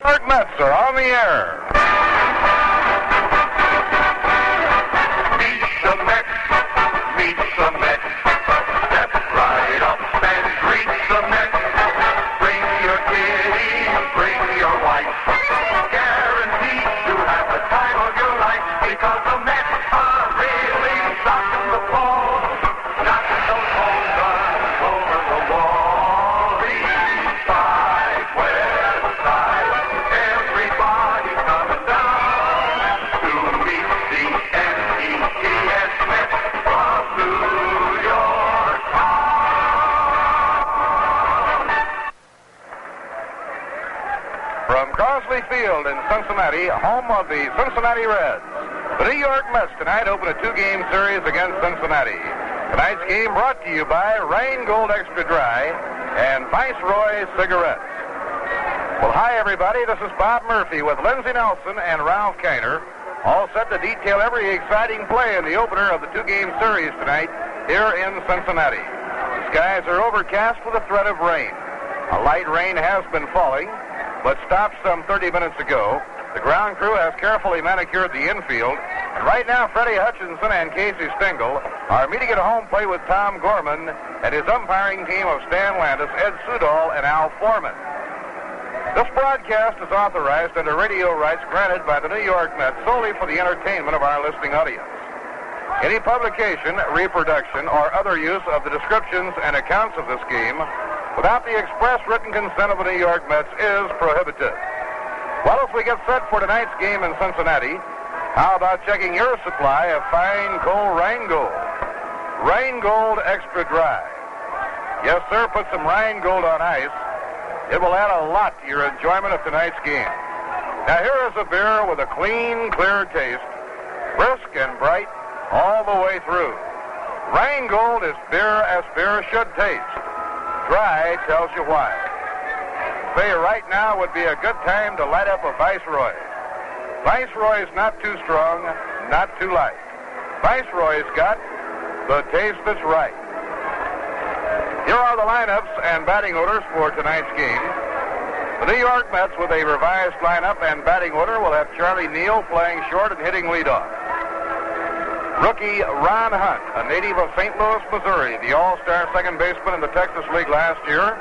York Mets are on the air. Meet the Mets, meet the Mets. Step right up and greet the Mets. Bring your kitty, bring your wife. Guaranteed to have the time of your life because the Mets are really stocking the ball, knocking those home runs over the wall. East side, west side, everybody coming down to meet the N-E-T-S Mets from New York town. From Crosley Field in Cincinnati, home of the Cincinnati Reds, the New York Mets tonight open a two-game series against Cincinnati. Tonight's game brought to you by Rheingold Extra Dry and Viceroy Cigarettes. Well, hi, everybody. This is Bob Murphy with Lindsey Nelson and Ralph Kiner, all set to detail every exciting play in the opener of the two-game series tonight here in Cincinnati. The skies are overcast with a threat of rain. A light rain has been falling, but stopped some 30 minutes ago. The ground crew has carefully manicured the infield, and right now Freddie Hutchinson and Casey Stengel are meeting at home plate with Tom Gorman and his umpiring team of Stan Landis, Ed Sudol, and Al Foreman. This broadcast is authorized under radio rights granted by the New York Mets solely for the entertainment of our listening audience. Any publication, reproduction, or other use of the descriptions and accounts of this game without the express written consent of the New York Mets is prohibited. Well, as we get set for tonight's game in Cincinnati, how about checking your supply of fine cold Rheingold? Rheingold Extra Dry. Yes, sir, put some Rheingold on ice. It will add a lot to your enjoyment of tonight's game. Now, here is a beer with a clean, clear taste, brisk and bright all the way through. Rheingold is beer as beer should taste. Dry tells you why. Say right now would be a good time to light up a Viceroy. Viceroy's not too strong, not too light. Viceroy's got the taste that's right. Here are the lineups and batting orders for tonight's game. The New York Mets, with a revised lineup and batting order, will have Charlie Neal playing short and hitting leadoff. Rookie Ron Hunt, a native of St. Louis, Missouri, the all-star second baseman in the Texas League last year,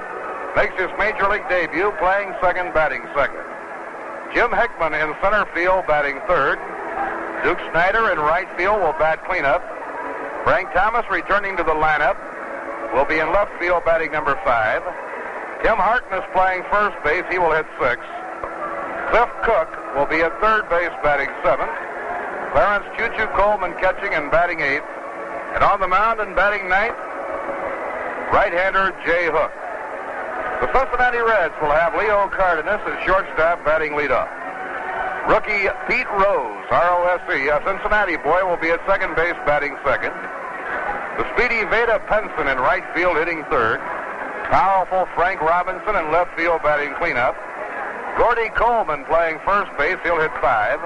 makes his major league debut playing second, batting second. Jim Hickman in center field, batting third. Duke Snyder in right field will bat cleanup. Frank Thomas, returning to the lineup, will be in left field, batting number 5. Tim Hartness playing first base. He will hit 6. Cliff Cook will be at third base, batting 7th. Clarence Choo-Choo Coleman catching and batting 8th. And on the mound and batting 9th, right-hander Jay Hook. The Cincinnati Reds will have Leo Cardenas as shortstop, batting leadoff. Rookie Pete Rose, R-O-S-E, a Cincinnati boy, will be at second base, batting second. The speedy Veda Penson in right field, hitting third. Powerful Frank Robinson in left field, batting cleanup. Gordy Coleman playing first base. He'll hit 5.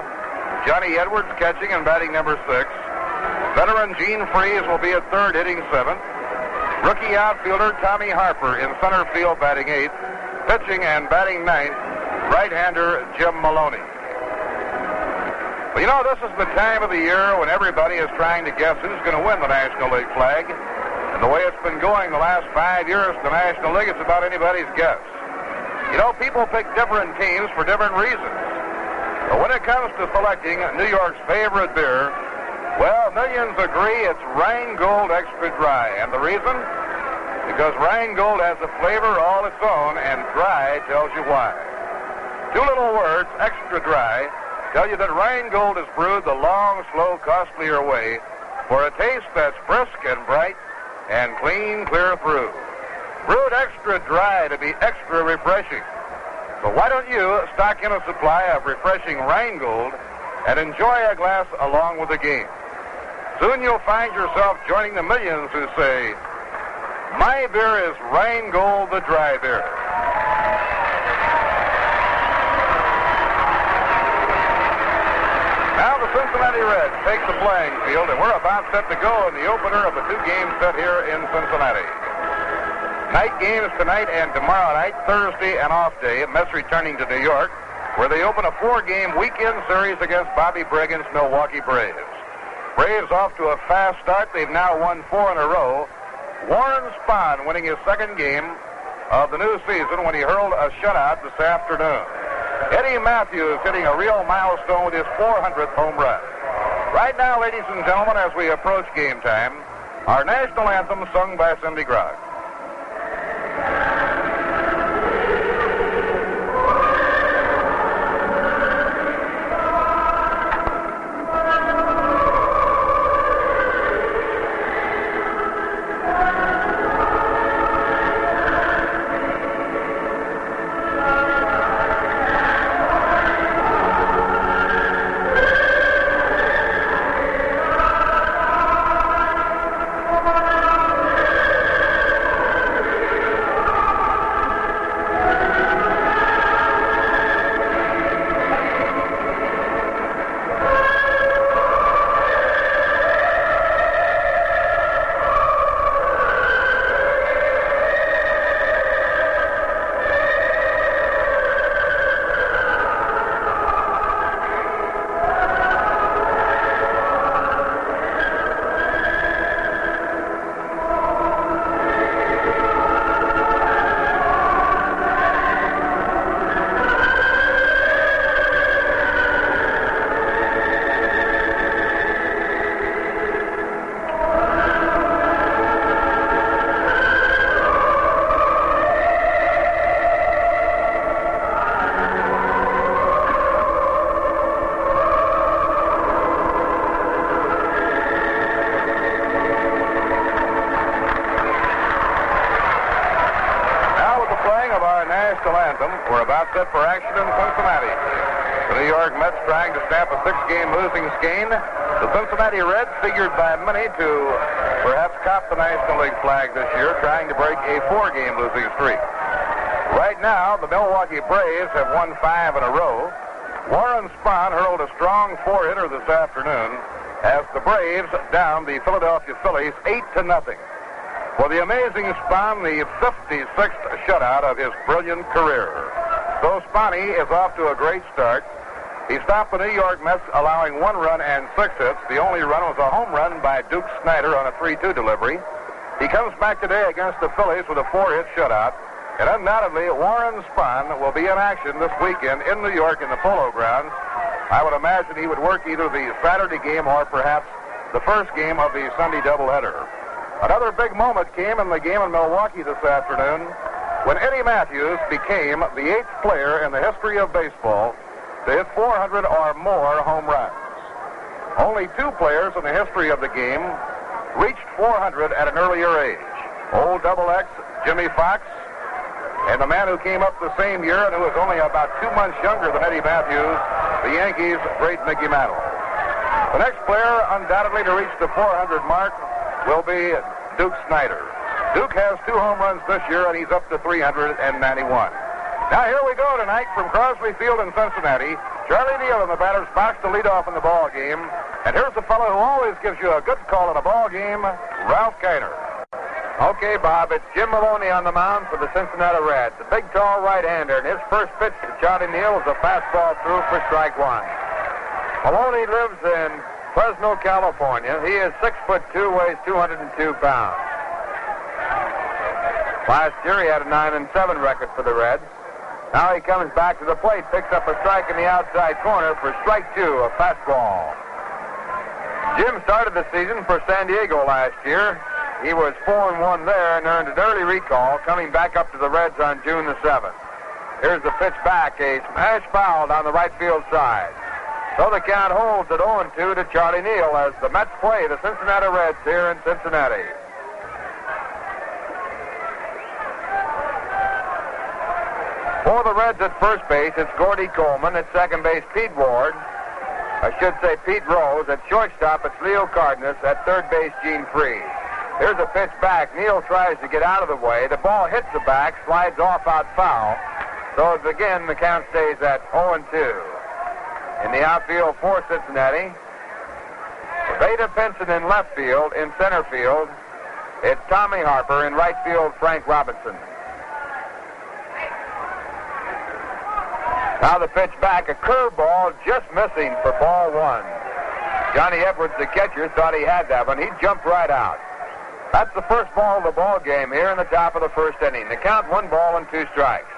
Johnny Edwards catching and batting number 6. Veteran Gene Freese will be at third, hitting 7th. Rookie outfielder Tommy Harper in center field, batting 8th. Pitching and batting 9th, right-hander Jim Maloney. Well, you know, this is the time of the year when everybody is trying to guess who's going to win the National League flag. And the way it's been going the last 5 years in the National League, it's about anybody's guess. You know, people pick different teams for different reasons. But when it comes to selecting New York's favorite beer, well, millions agree it's Rheingold Extra Dry. And the reason? Because Rheingold has a flavor all its own, and dry tells you why. 2 little words, extra dry, tell you that Rheingold is brewed the long, slow, costlier way for a taste that's brisk and bright and clean, clear through. Brewed extra dry to be extra refreshing. So why don't you stock in a supply of refreshing Rheingold and enjoy a glass along with the game? Soon you'll find yourself joining the millions who say, my beer is Rheingold the dry beer. Now the Cincinnati Reds take the playing field, and we're about set to go in the opener of the 2-game set here in Cincinnati. Night games tonight and tomorrow night, Thursday and off day. Mets returning to New York. where they open a 4-game weekend series against Bobby Briggin's Milwaukee Braves. Braves off to a fast start. They've now won 4 in a row. Warren Spahn winning his second game of the new season when he hurled a shutout this afternoon. Eddie Matthews hitting a real milestone with his 400th home run. Right now, ladies and gentlemen, as we approach game time, our national anthem sung by Cindy Grogg. We're about set for action in Cincinnati. The New York Mets trying to snap a 6-game losing skein. The Cincinnati Reds, figured by many to perhaps cop the National League flag this year, trying to break a 4-game losing streak. Right now, the Milwaukee Braves have won 5 in a row. Warren Spahn hurled a strong 4-hitter this afternoon as the Braves down the Philadelphia Phillies 8-0. For the amazing Spahn, the 56th shutout of his brilliant career. So Spahny is off to a great start. He stopped the New York Mets, allowing 1 run and 6 hits. The only run was a home run by Duke Snider on a 3-2 delivery. He comes back today against the Phillies with a 4-hit shutout. And undoubtedly, Warren Spahn will be in action this weekend in New York in the Polo Grounds. I would imagine he would work either the Saturday game or perhaps the first game of the Sunday doubleheader. Another big moment came in the game in Milwaukee this afternoon when Eddie Matthews became the 8th player in the history of baseball to hit 400 or more home runs. Only 2 players in the history of the game reached 400 at an earlier age. Old Double X, Jimmy Fox, and the man who came up the same year and who was only about 2 months younger than Eddie Matthews, the Yankees' great Mickey Mantle. The next player undoubtedly to reach the 400 mark will be Duke Snider. Duke has 2 home runs this year, and he's up to 391. Now here we go tonight from Crosley Field in Cincinnati. Charlie Neal in the batter's box to lead off in the ball game. And here's the fellow who always gives you a good call in a ball game, Ralph Kiner. Okay, Bob, it's Jim Maloney on the mound for the Cincinnati Reds. A big, tall right-hander, and his first pitch to Charlie Neal was a fastball through for strike 1. Maloney lives in Fresno, California. He is 6'2", weighs 202 pounds. Last year he had a 9-7 record for the Reds. Now he comes back to the plate, picks up a strike in the outside corner for strike 2, a fastball. Jim started the season for San Diego last year. He was 4-1 there and earned an early recall, coming back up to the Reds on June the 7th. Here's the pitch back, a smash foul down the right field side. So the count holds at 0-2 to Charlie Neal as the Mets play the Cincinnati Reds here in Cincinnati. For the Reds at first base, it's Gordy Coleman. At second base, Pete Ward. I should say Pete Rose. At shortstop, it's Leo Cardenas. At third base, Gene Freed. Here's a pitch back. Neal tries to get out of the way. The ball hits the back, slides off out foul. So again, the count stays at 0-2. In the outfield for Cincinnati, Veda Pinson in left field. In center field, it's Tommy Harper. In right field, Frank Robinson. Now the pitch back, a curveball just missing for ball one. Johnny Edwards, the catcher, thought he had that one. He jumped right out. That's the first ball of the ball game here in the top of the first inning. The count, 1 ball and 2 strikes.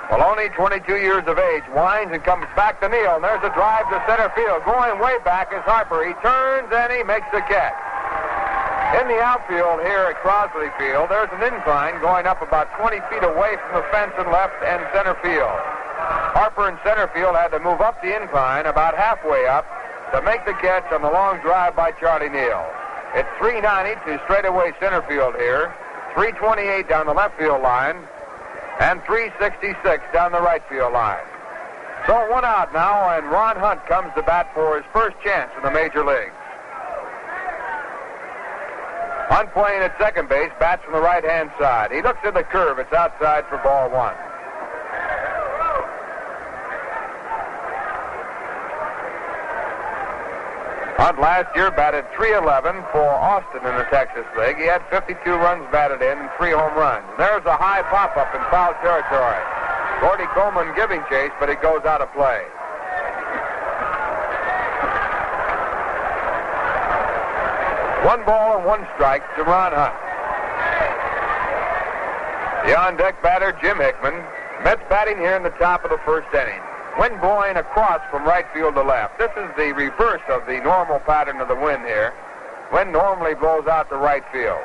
Maloney, 22 years of age, winds and comes back to Neal, and there's a drive to center field. Going way back is Harper. He turns and he makes the catch. In the outfield here at Crosley Field, there's an incline going up about 20 feet away from the fence in left and center field. Harper in center field had to move up the incline about halfway up to make the catch on the long drive by Charlie Neal. It's 390 to straightaway center field here, 328 down the left field line, and 366 down the right field line. So 1 out now, and Ron Hunt comes to bat for his first chance in the major leagues. Hunt playing at second base, bats from the right-hand side. He looks at the curve. It's outside for ball one. Hunt last year batted .311 for Austin in the Texas League. He had 52 runs batted in and 3 home runs. And there's a high pop-up in foul territory. Gordy Coleman giving chase, but it goes out of play. One ball and 1 strike to Ron Hunt. The on-deck batter, Jim Hickman. Mets batting here in the top of the first inning. Wind blowing across from right field to left. This is the reverse of the normal pattern of the wind here. Wind normally blows out to right field.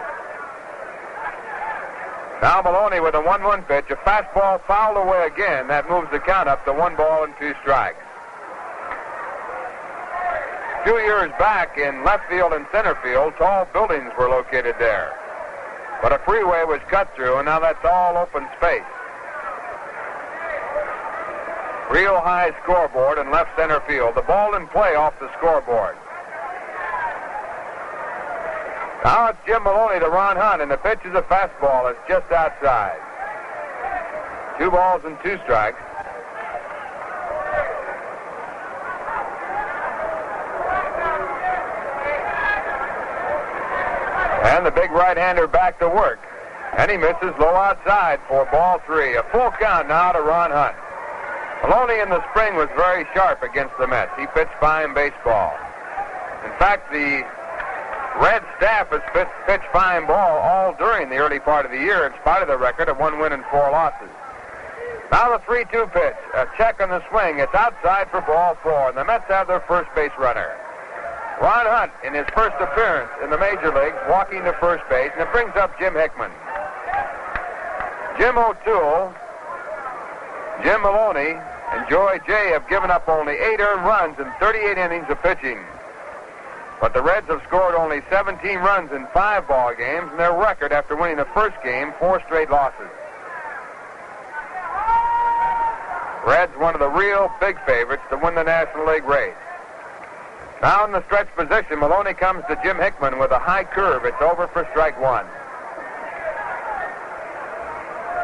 Now Maloney with a 1-1 pitch. A fastball fouled away again. That moves the count up to 1 ball and 2 strikes. 2 years back in left field and center field, tall buildings were located there. But a freeway was cut through, and now that's all open space. Real high scoreboard in left center field. The ball in play off the scoreboard. Now it's Jim Maloney to Ron Hunt, and the pitch is a fastball. It's just outside. 2 balls and 2 strikes. And the big right-hander back to work. And he misses low outside for ball 3. A full count now to Ron Hunt. Maloney in the spring was very sharp against the Mets. He pitched fine baseball. In fact, the Red staff has pitched fine ball all during the early part of the year in spite of the record of 1 win and 4 losses. Now the 3-2 pitch. A check on the swing. It's outside for ball 4. And the Mets have their first base runner. Ron Hunt, in his first appearance in the major leagues, walking to first base, and it brings up Jim Hickman. Jim O'Toole, Jim Maloney, and Joy Jay have given up only 8 earned runs in 38 innings of pitching. But the Reds have scored only 17 runs in 5 ball games, and their record after winning the first game, 4 straight losses. Reds one of the real big favorites to win the National League race. Now in the stretch position, Maloney comes to Jim Hickman with a high curve. It's over for strike 1.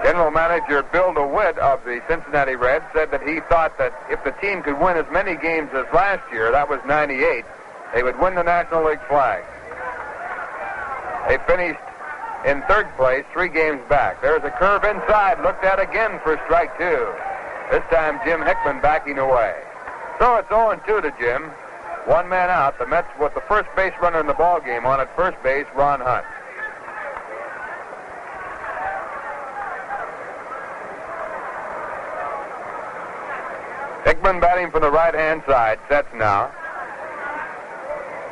General Manager Bill DeWitt of the Cincinnati Reds said that he thought that if the team could win as many games as last year, that was 98, they would win the National League flag. They finished in 3rd place, 3 games back. There's a curve inside, looked at again for strike 2. This time Jim Hickman backing away. So it's 0-2 to Jim. 1 man out. The Mets with the first base runner in the ball game on at first base, Ron Hunt. Hickman batting from the right-hand side. Sets now.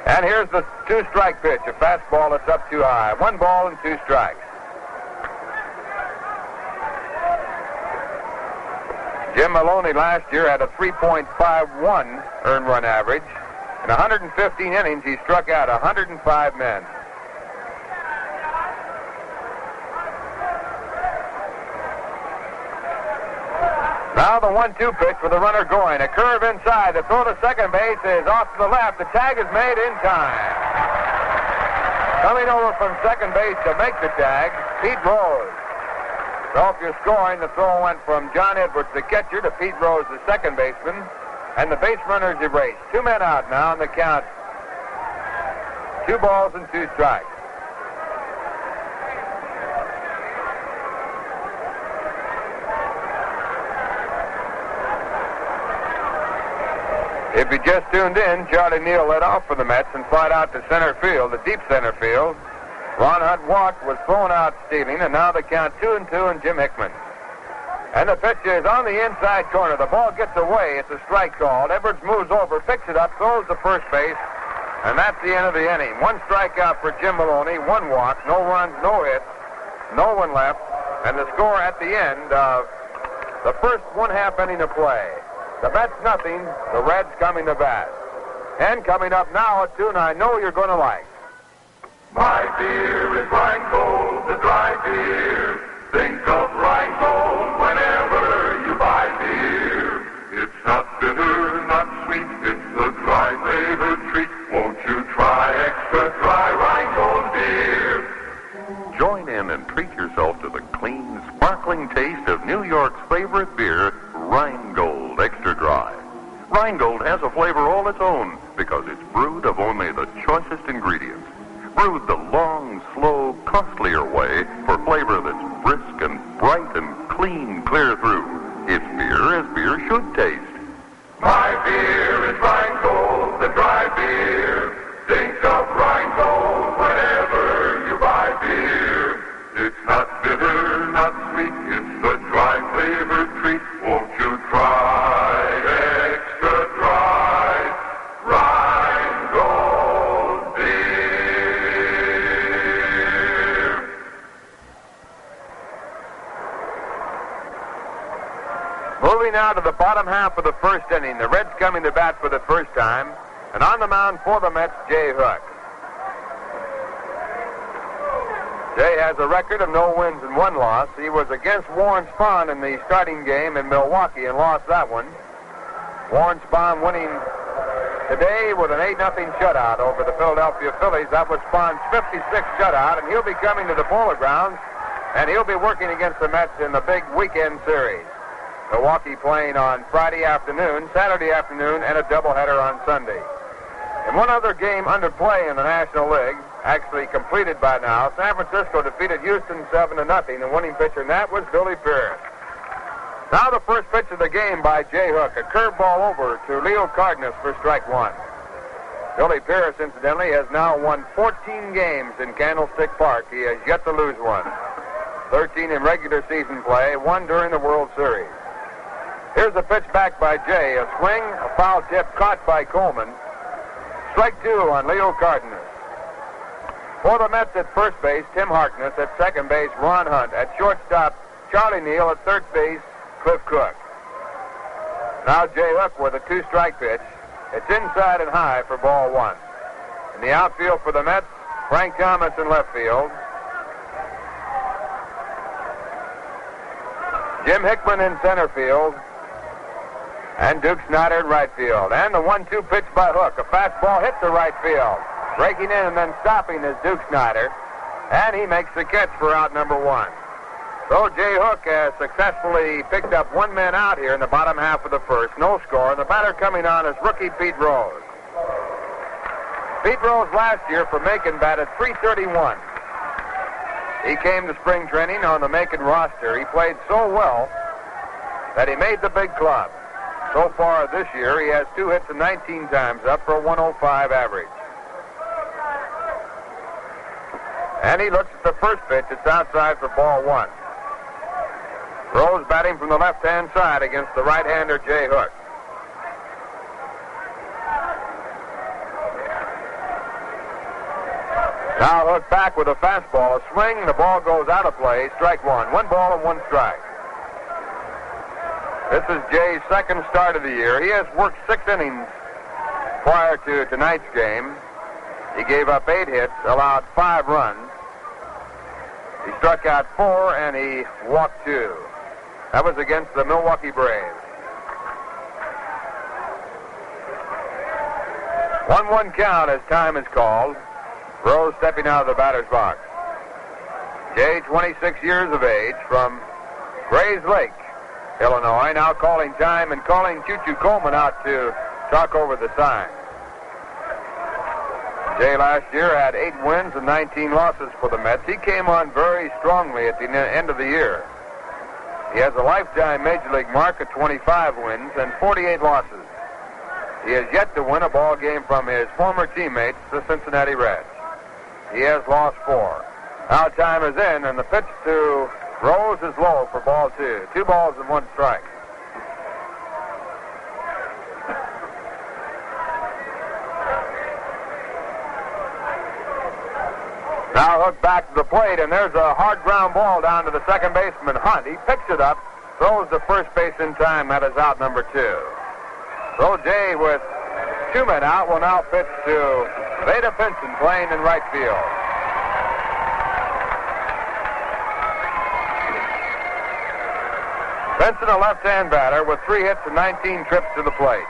And here's the 2-strike pitch. A fastball that's up too high. 1 ball and 2 strikes. Jim Maloney last year had a 3.51 earned run average. In 115 innings, he struck out 105 men. Now the 1-2 pitch with the runner going. A curve inside. The throw to second base is off to the left. The tag is made in time. Coming over from second base to make the tag, Pete Rose. So if you're scoring, the throw went from John Edwards, the catcher, to Pete Rose, the second baseman. And the base runner is erased. 2 men out now on the count. 2 balls and 2 strikes. If you just tuned in, Charlie Neal led off for the Mets and flied out to center field, the deep center field. Ron Hunt walked, was thrown out stealing, and now the count 2-2 and Jim Hickman. And the pitch is on the inside corner. The ball gets away. It's a strike called. Edwards moves over, picks it up, throws to first base, and that's the end of the inning. One strikeout for Jim Maloney, one walk, no runs, no hits, no one left, and the score at the end of the first one-half inning of play. The Mets nothing, the Reds coming to bat. And coming up now, a tune I know you're going to like. My beer is Rheingold, the dry beer. Think of Rheingold whenever you buy beer. It's not bitter, not sweet, it's the dry flavored treat. Won't you try extra dry Rheingold beer? Join in and treat yourself to the clean, sparkling taste of New York's favorite beer, Rheingold Extra Dry. Rheingold has a flavor all its own because it's brewed of only the choicest ingredients. Brewed the long, slow, costlier way for flavor that's brisk and bright and clean clear through. It's beer as beer should taste. My beer is Rheingold, the dry beer. Think of Rheingold whenever you buy beer. It's not bitter, not sweet, it's the dry flavored treat. Won't you try extra dry Rheingold beer? Moving now to the bottom half of the first inning. The Reds coming to bat for the first time. And on the mound for the Mets, Jay Hook. Jay has a record of no wins and one loss. He was against Warren Spahn in the starting game in Milwaukee and lost that one. Warren Spahn winning today with an 8-0 shutout over the Philadelphia Phillies. That was Spahn's 56th shutout, and he'll be coming to the Polo Grounds, and he'll be working against the Mets in the big weekend series. Milwaukee playing on Friday afternoon, Saturday afternoon, and a doubleheader on Sunday. And one other game under play in the National League, actually completed by now. San Francisco defeated Houston 7-0. The winning pitcher in that was Billy Pierce. Now the first pitch of the game by Jay Hook. A curveball over to Leo Cardenas for strike one. Billy Pierce, incidentally, has now won 14 games in Candlestick Park. He has yet to lose one. 13 in regular season play, one during the World Series. Here's a pitch back by Jay. A swing, a foul tip caught by Coleman. Strike two on Leo Cardenas. For the Mets at first base, Tim Harkness. At second base, Ron Hunt. At shortstop, Charlie Neal. At third base, Cliff Cook. Now Jay Hook with a two-strike pitch. It's inside and high for ball one. In the outfield for the Mets, Frank Thomas in left field. Jim Hickman in center field. And Duke Snyder in right field. And the 1-2 pitch by Hook. A fastball hit the right field. Breaking in and then stopping is Duke Snyder. And he makes the catch for out number one. So Jay Hook has successfully picked up one man out here in the bottom half of the first. No score. And the batter coming on is rookie Pete Rose. Pete Rose last year for Macon batted .331. He came to spring training on the Macon roster. He played so well that he made the big club. So far this year, he has 2 hits and 19 times up for a 105 average. And he looks at the first pitch. It's outside for ball one. Rose batting from the left-hand side against the right-hander, Jay Hook. Now Hook back with a fastball. A swing, the ball goes out of play. Strike one. 1 ball and 1 strike. This is Jay's second start of the year. He has worked 6 innings prior to tonight's game. He gave up 8 hits, allowed 5 runs. He struck out 4 and he walked 2. That was against the Milwaukee Braves. 1-1 count as time is called. Rose stepping out of the batter's box. Jay, 26 years of age, from Grays Lake, Illinois, now calling time and calling Choo-Choo Coleman out to talk over the sign. Jay last year had 8 wins and 19 losses for the Mets. He came on very strongly at the end of the year. He has a lifetime Major League mark of 25 wins and 48 losses. He has yet to win a ball game from his former teammates, the Cincinnati Reds. He has lost 4. Now time is in, and the pitch to Rose is low for ball 2. 2 balls and 1 strike. Now Hook back to the plate, and there's a hard ground ball down to the second baseman, Hunt. He picks it up, throws to first base in time. That is out number 2. So Jay, with 2 men out, will now pitch to Veda Pinson, playing in right field. Pinson, a left-hand batter with 3 hits and 19 trips to the plate.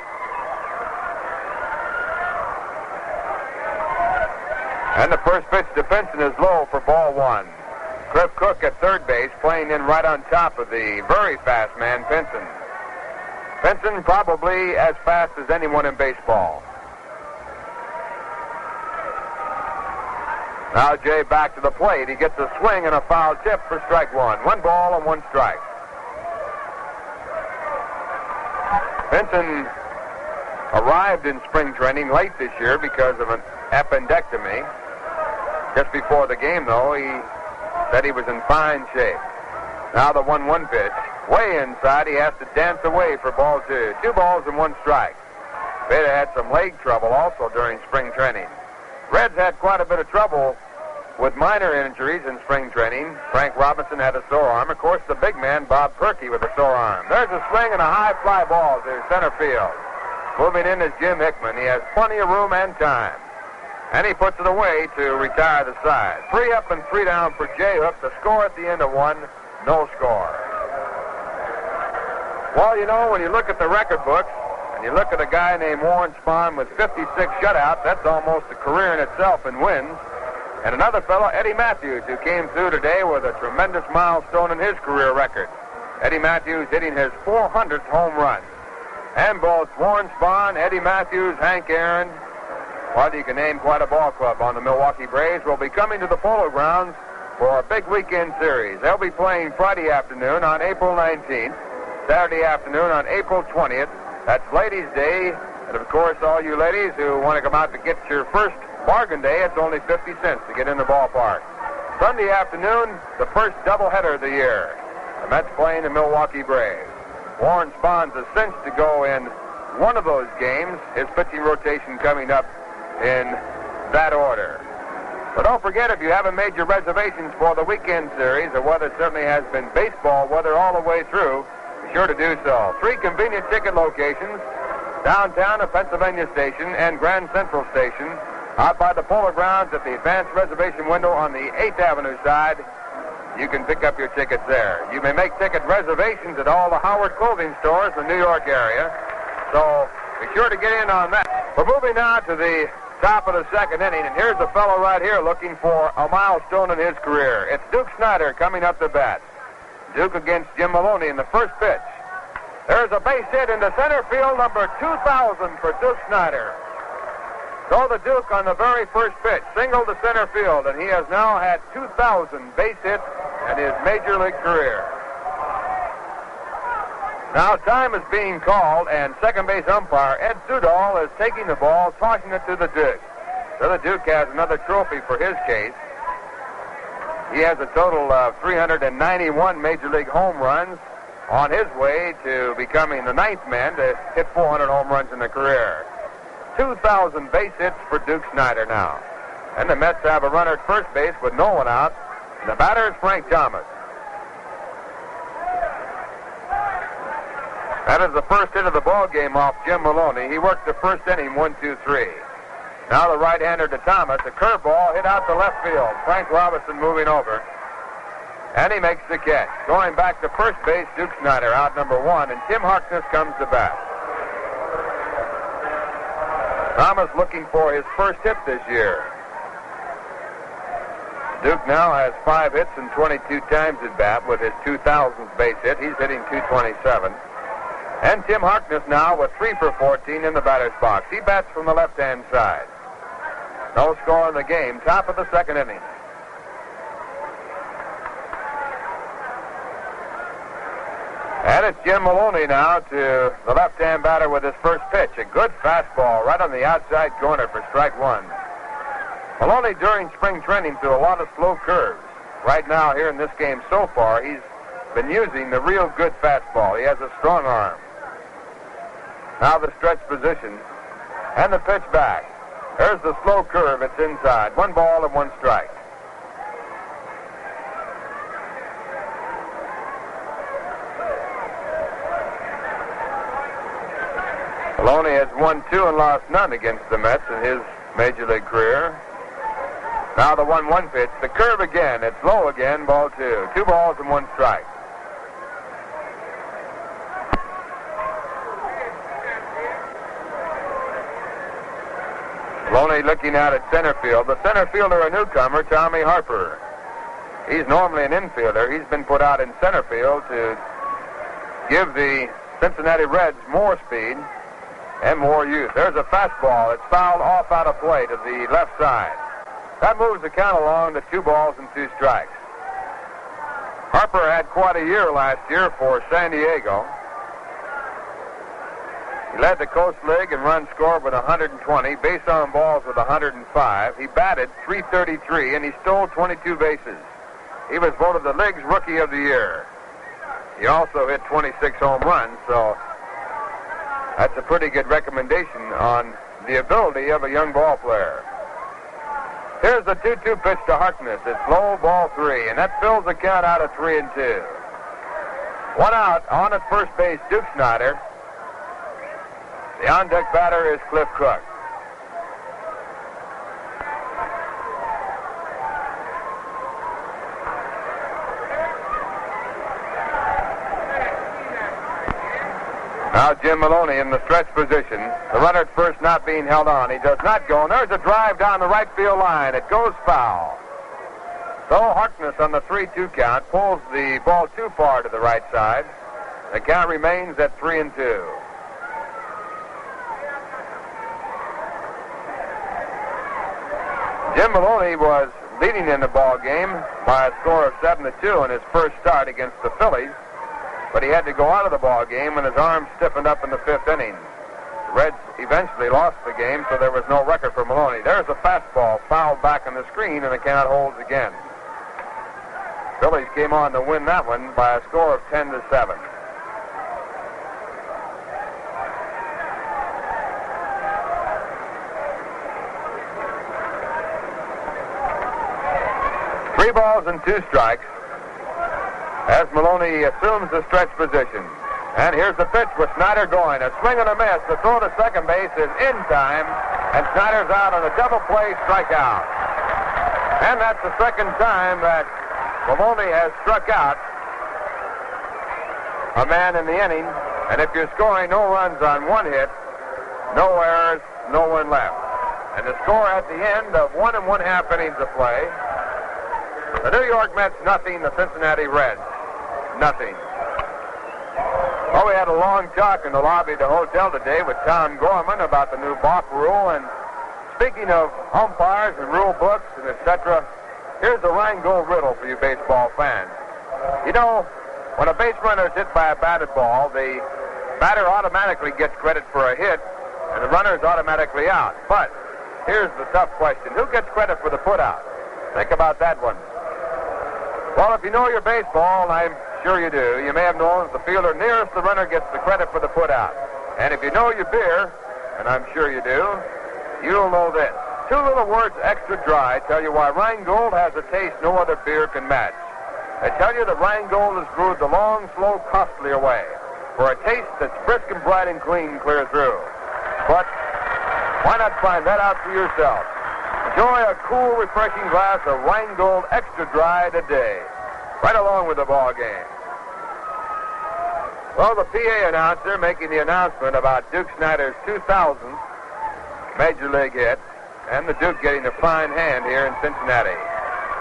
And the first pitch to Pinson is low for ball 1. Cliff Cook at third base, playing in right on top of the very fast man, Pinson. Pinson probably as fast as anyone in baseball. Now Jay back to the plate. He gets a swing and a foul tip for strike 1. 1 ball and 1 strike. Pinson arrived in spring training late this year because of an appendectomy. Just before the game, though, he said he was in fine shape. Now the 1-1 pitch. Way inside, he has to dance away for ball 2. 2 balls and 1 strike. Veda had some leg trouble also during spring training. Reds had quite a bit of trouble with minor injuries in spring training. Frank Robinson had a sore arm. Of course, the big man, Bob Perky, with a sore arm. There's a swing and a high fly ball to center field. Moving in is Jim Hickman. He has plenty of room and time. And he puts it away to retire the side. 3 up and 3 down for Jay Hook. The score at the end of 1, no score. Well, you know, when you look at the record books, and you look at a guy named Warren Spahn with 56 shutouts, that's almost a career in itself in wins. And another fellow, Eddie Matthews, who came through today with a tremendous milestone in his career record. Eddie Matthews hitting his 400th home run. And both Warren Spahn, Eddie Matthews, Hank Aaron, well, you can name quite a ball club on the Milwaukee Braves, will be coming to the Polo Grounds for a big weekend series. They'll be playing Friday afternoon on April 19th, Saturday afternoon on April 20th. That's Ladies' Day. And, of course, all you ladies who want to come out to get your first bargain day, it's only 50 cents to get in the ballpark. Sunday afternoon, the first doubleheader of the year. The Mets playing the Milwaukee Braves. Warren Spahn's a cinch to go in one of those games. His pitching rotation coming up in that order. But don't forget, if you haven't made your reservations for the weekend series, the weather certainly has been baseball weather all the way through. Be sure to do so. 3 convenient ticket locations, downtown at Pennsylvania Station and Grand Central Station, out by the Polo Grounds at the advanced reservation window on the 8th Avenue side. You can pick up your tickets there. You may make ticket reservations at all the Howard clothing stores in the New York area. So be sure to get in on that. We're moving now to the top of the second inning, and here's a fellow right here looking for a milestone in his career. It's Duke Snyder coming up to bat. Duke against Jim Maloney in the first pitch. There's a base hit into center field, number 2,000 for Duke Snyder. So the Duke on the very first pitch, single to center field, and he has now had 2,000 base hits in his major league career. Now time is being called, and second base umpire Ed Sudol is taking the ball, tossing it to the Duke. So the Duke has another trophy for his case. He has a total of 391 major league home runs, on his way to becoming the 9th man to hit 400 home runs in a career. 2,000 base hits for Duke Snyder now. And the Mets have a runner at first base with no one out. And the batter is Frank Thomas. That is the first hit of the ball game off Jim Maloney. He worked the first inning, 1-2-3. Now the right-hander to Thomas. A curveball hit out to left field. Frank Robinson moving over. And he makes the catch. Going back to first base, Duke Snyder out number 1. And Tim Harkness comes to bat. Thomas looking for his first hit this year. Duke now has 5 hits and 22 times at bat with his 2,000th base hit. He's hitting .227. And Tim Harkness now with 3 for 14 in the batter's box. He bats from the left-hand side. No score in the game. Top of the second inning. And it's Jim Maloney now to the left-hand batter with his first pitch. A good fastball right on the outside corner for strike one. Maloney during spring training threw a lot of slow curves. Right now here in this game so far, he's been using the real good fastball. He has a strong arm. Now the stretch position and the pitch back. There's the slow curve. It's inside. 1 ball and 1 strike. Maloney has won 2 and lost none against the Mets in his major league career. Now the 1-1 pitch. The curve again. It's low again. Ball 2. 2 balls and 1 strike. Maloney looking out at center field. The center fielder, a newcomer, Tommy Harper. He's normally an infielder. He's been put out in center field to give the Cincinnati Reds more speed and more youth. There's a fastball. It's fouled off out of play to the left side. That moves the count along to 2 balls and 2 strikes. Harper had quite a year last year for San Diego. He led the Coast League in runs scored with 120, base on balls with 105. He batted .333, and he stole 22 bases. He was voted the league's Rookie of the Year. He also hit 26 home runs, so that's a pretty good recommendation on the ability of a young ball player. Here's the 2-2 pitch to Harkness. It's low, ball 3, and that fills the count out of 3-2. 1 out on at first base, Duke Snyder. The on-deck batter is Cliff Cook. Now Jim Maloney in the stretch position. The runner at first not being held on. He does not go, and there's a drive down the right field line. It goes foul. So Harkness on the 3-2 count pulls the ball too far to the right side. The count remains at 3-2. Jim Maloney was leading in the ball game by a score of 7-2 in his first start against the Phillies, but he had to go out of the ball game when his arm stiffened up in the 5th inning. The Reds eventually lost the game, so there was no record for Maloney. There's a fastball fouled back on the screen, and the count holds again. Phillies came on to win that one by a score of 10-7. Three balls and 2 strikes as Maloney assumes the stretch position. And here's the pitch with Snyder going. A swing and a miss. The throw to second base is in time, and Snyder's out on a double play strikeout. And that's the second time that Maloney has struck out a man in the inning. And if you're scoring no runs on 1 hit, no errors, no one left. And the score at the end of 1 1/2 innings of play, the New York Mets nothing, the Cincinnati Reds nothing. Well, we had a long talk in the lobby of the hotel today with Tom Gorman about the new balk rule. And speaking of umpires and rule books and etc., here's a Rheingold riddle for you baseball fans. You know, when a base runner is hit by a batted ball, the batter automatically gets credit for a hit, and the runner is automatically out. But here's the tough question. Who gets credit for the putout? Think about that one. Well, if you know your baseball, and I'm sure you do, you may have known that the fielder nearest the runner gets the credit for the putout. And if you know your beer, and I'm sure you do, you'll know this. 2 little words, extra dry, tell you why Rheingold has a taste no other beer can match. They tell you that Rheingold is brewed the long, slow, costlier way, for a taste that's brisk and bright and clean clear through. But why not find that out for yourself? Enjoy a cool, refreshing glass of Rheingold Extra Dry today, right along with the ball game. Well, the PA announcer making the announcement about Duke Snyder's 2000th Major League hit, and the Duke getting a fine hand here in Cincinnati.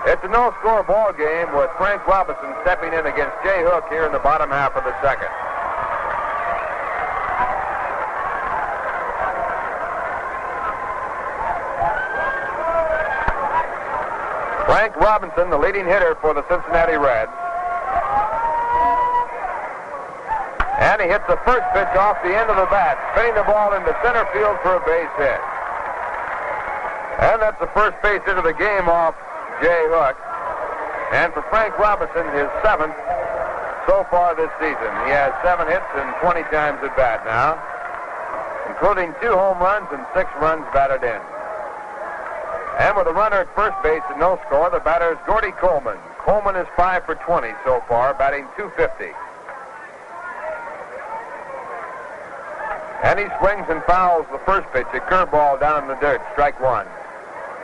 It's a no-score ball game with Frank Robinson stepping in against Jay Hook here in the bottom half of the second. Frank Robinson, the leading hitter for the Cincinnati Reds. And he hits the first pitch off the end of the bat, spinning the ball into center field for a base hit. And that's the first base hit of the game off Jay Hook. And for Frank Robinson, his 7th so far this season. He has 7 hits and 20 times at bat now, including 2 home runs and 6 runs batted in. And with a runner at first base and no score, the batter is Gordy Coleman. Coleman is 5 for 20 so far, batting .250. And he swings and fouls the first pitch, a curveball down in the dirt, strike 1.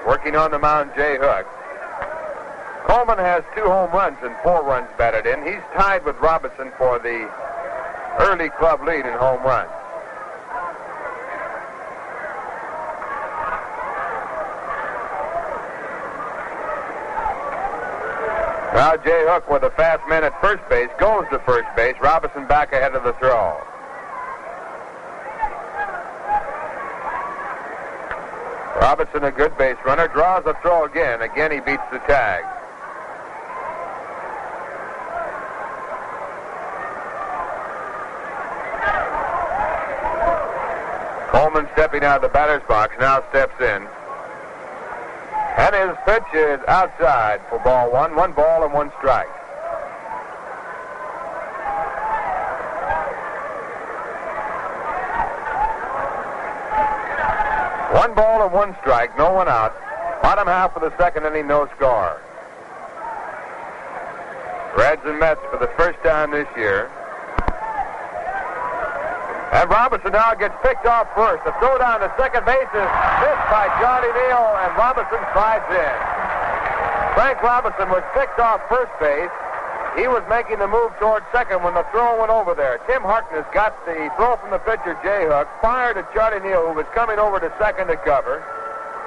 Working on the mound, Jay Hook. Coleman has 2 home runs and 4 runs batted in. He's tied with Robinson for the early club lead in home runs. Now Jay Hook, with a fast man at first base, goes to first base. Robinson back ahead of the throw. Robinson, a good base runner, draws the throw again. Again, he beats the tag. Coleman, stepping out of the batter's box, now steps in. And his pitch is outside for ball 1. 1 ball and 1 strike. One ball and 1 strike, no one out. Bottom half of the second inning, no score. Reds and Mets for the first time this year. And Robinson now gets picked off first. The throw down to second base is missed by Johnny Neal, and Robinson slides in. Frank Robinson was picked off first base. He was making the move toward second when the throw went over there. Tim Harkness got the throw from the pitcher, Jay Hook, fired at Charlie Neal, who was coming over to second to cover.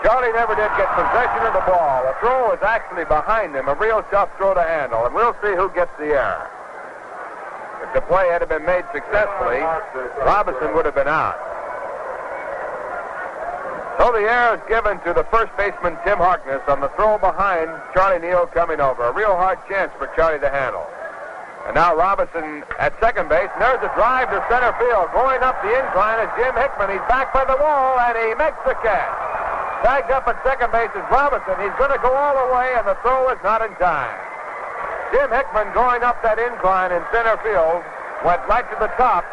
Charlie never did get possession of the ball. The throw was actually behind him, a real tough throw to handle, and we'll see who gets the error. If the play had been made successfully, Robinson would have been out. So the error is given to the first baseman, Tim Harkness, on the throw behind Charlie Neal coming over. A real hard chance for Charlie to handle. And now Robinson at second base, and there's a drive to center field. Going up the incline is Jim Hickman. He's back by the wall, and he makes the catch. Tagged up at second base is Robinson. He's going to go all the way, and the throw is not in time. Jim Hickman, going up that incline in center field, went right to the top,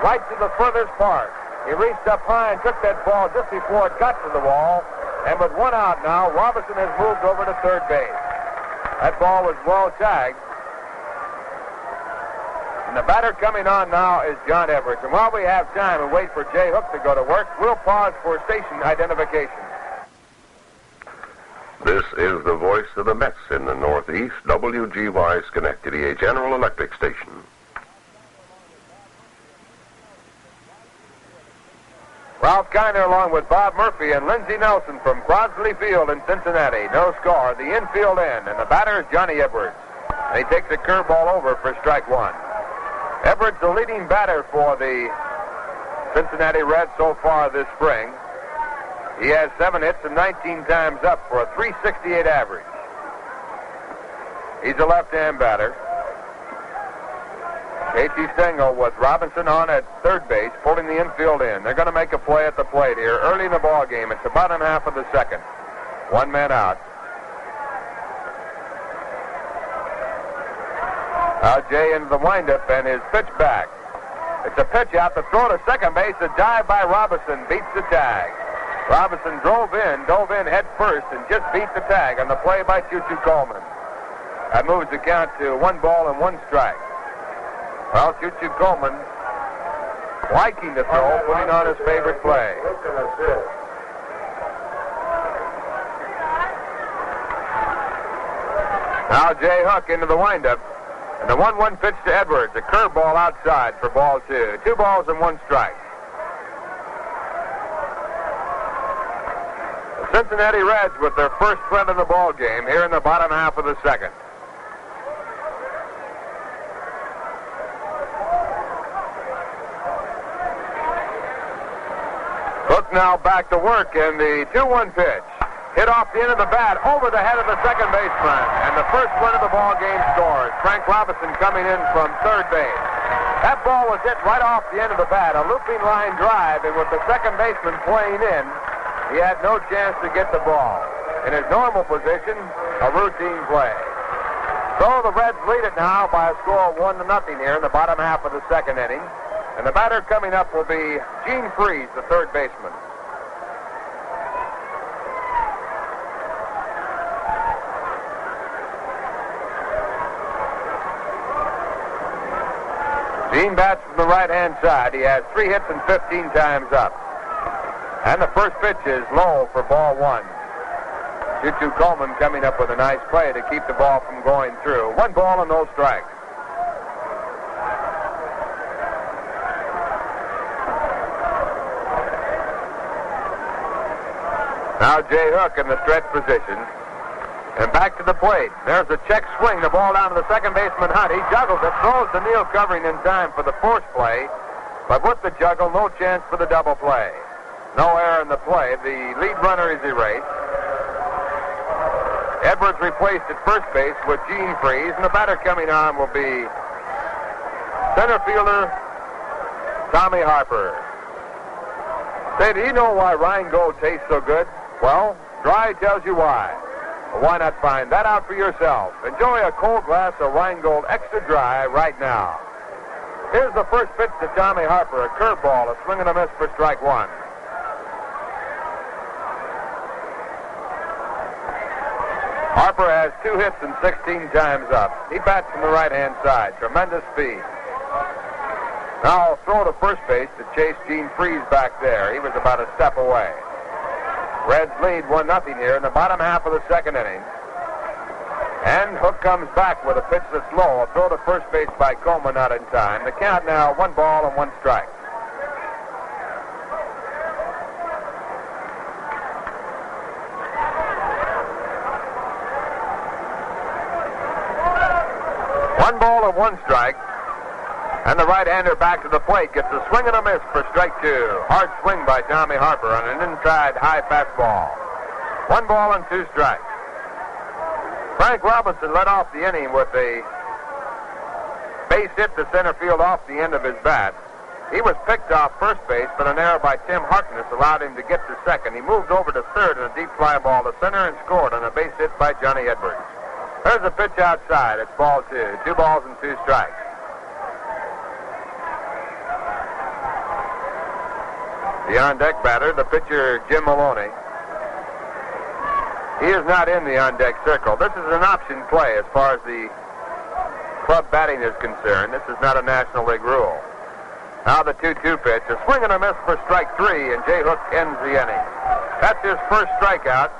right to the furthest part. He reached up high and took that ball just before it got to the wall. And with 1 out now, Robinson has moved over to third base. That ball was well tagged. And the batter coming on now is John Everett. And while we have time and wait for Jay Hook to go to work, we'll pause for station identification. This is the voice of the Mets in the Northeast, WGY Schenectady, a General Electric station. Ralph Kiner along with Bob Murphy and Lindsey Nelson from Crosley Field in Cincinnati. No score. The infield end, and the batter is Johnny Edwards. And he takes a curveball over for strike 1. Edwards, the leading batter for the Cincinnati Reds so far this spring. He has 7 hits and 19 times up for a .368 average. He's a left-hand batter. Casey Stengel with Robinson on at third base, pulling the infield in. They're going to make a play at the plate here early in the ball game. It's the bottom half of the second. 1 man out. Now Jay into the windup and his pitch back. It's a pitch out. The throw to second base. A dive by Robinson beats the tag. Robinson dove in head first, and just beat the tag on the play by Choo-Choo Coleman. That moves the count to 1 ball and 1 strike. Well, Choo-Choo Coleman liking the throw, putting on his favorite play. Now Jay Hook into the windup. And the 1-1 pitch to Edwards. A curveball outside for ball 2. 2 balls and 1 strike. The Cincinnati Reds with their first threat of the ball game here in the bottom half of the second. Cook now back to work, and the 2-1 pitch hit off the end of the bat over the head of the second baseman, and the first run of the ball game scores. Frank Robinson coming in from third base. That ball was hit right off the end of the bat, a looping line drive, and with the second baseman playing in, he had no chance to get the ball. In his normal position, a routine play. So the Reds lead it now by a score of 1-0 here in the bottom half of the second inning. And the batter coming up will be Gene Freeze, the third baseman. Gene bats from the right-hand side. He has 3 hits and 15 times up. And the first pitch is low for ball 1. 2-2 Coleman coming up with a nice play to keep the ball from going through. 1 ball and no strikes. Now Jay Hook in the stretch position. And back to the plate. There's a check swing. The ball down to the second baseman, Hunt. He juggles it, throws to Neal covering in time for the force play. But with the juggle, no chance for the double play. No error in the play. The lead runner is erased. Edwards replaced at first base with Gene Freeze, and the batter coming on will be center fielder Tommy Harper. Say, do you know why Rheingold tastes so good? Well, Dry tells you why. Well, why not find that out for yourself? Enjoy a cold glass of Rheingold Extra Dry right now. Here's the first pitch to Tommy Harper, a curveball, a swing and a miss for strike 1. Harper has 2 hits and 16 times up. He bats from the right-hand side. Tremendous speed. Now throw to first base to chase Gene Freeze back there. He was about a step away. Reds lead 1-0 here in the bottom half of the second inning. And Hook comes back with a pitch that's low. A throw to first base by Coleman not in time. The count now 1 ball and 1 strike. One ball and 1 strike. And the right-hander back to the plate gets a swing and a miss for strike 2. Hard swing by Tommy Harper on an inside high fastball. 1 ball and 2 strikes. Frank Robinson led off the inning with a base hit to center field off the end of his bat. He was picked off first base, but an error by Tim Harkness allowed him to get to second. He moved over to third in a deep fly ball to center and scored on a base hit by Johnny Edwards. There's a pitch outside. It's ball 2. 2 balls and 2 strikes. The on-deck batter, the pitcher, Jim Maloney. He is not in the on-deck circle. This is an option play as far as the club batting is concerned. This is not a National League rule. Now the 2-2 pitch. A swing and a miss for strike 3, and Jay Hook ends the inning. That's his first strikeout.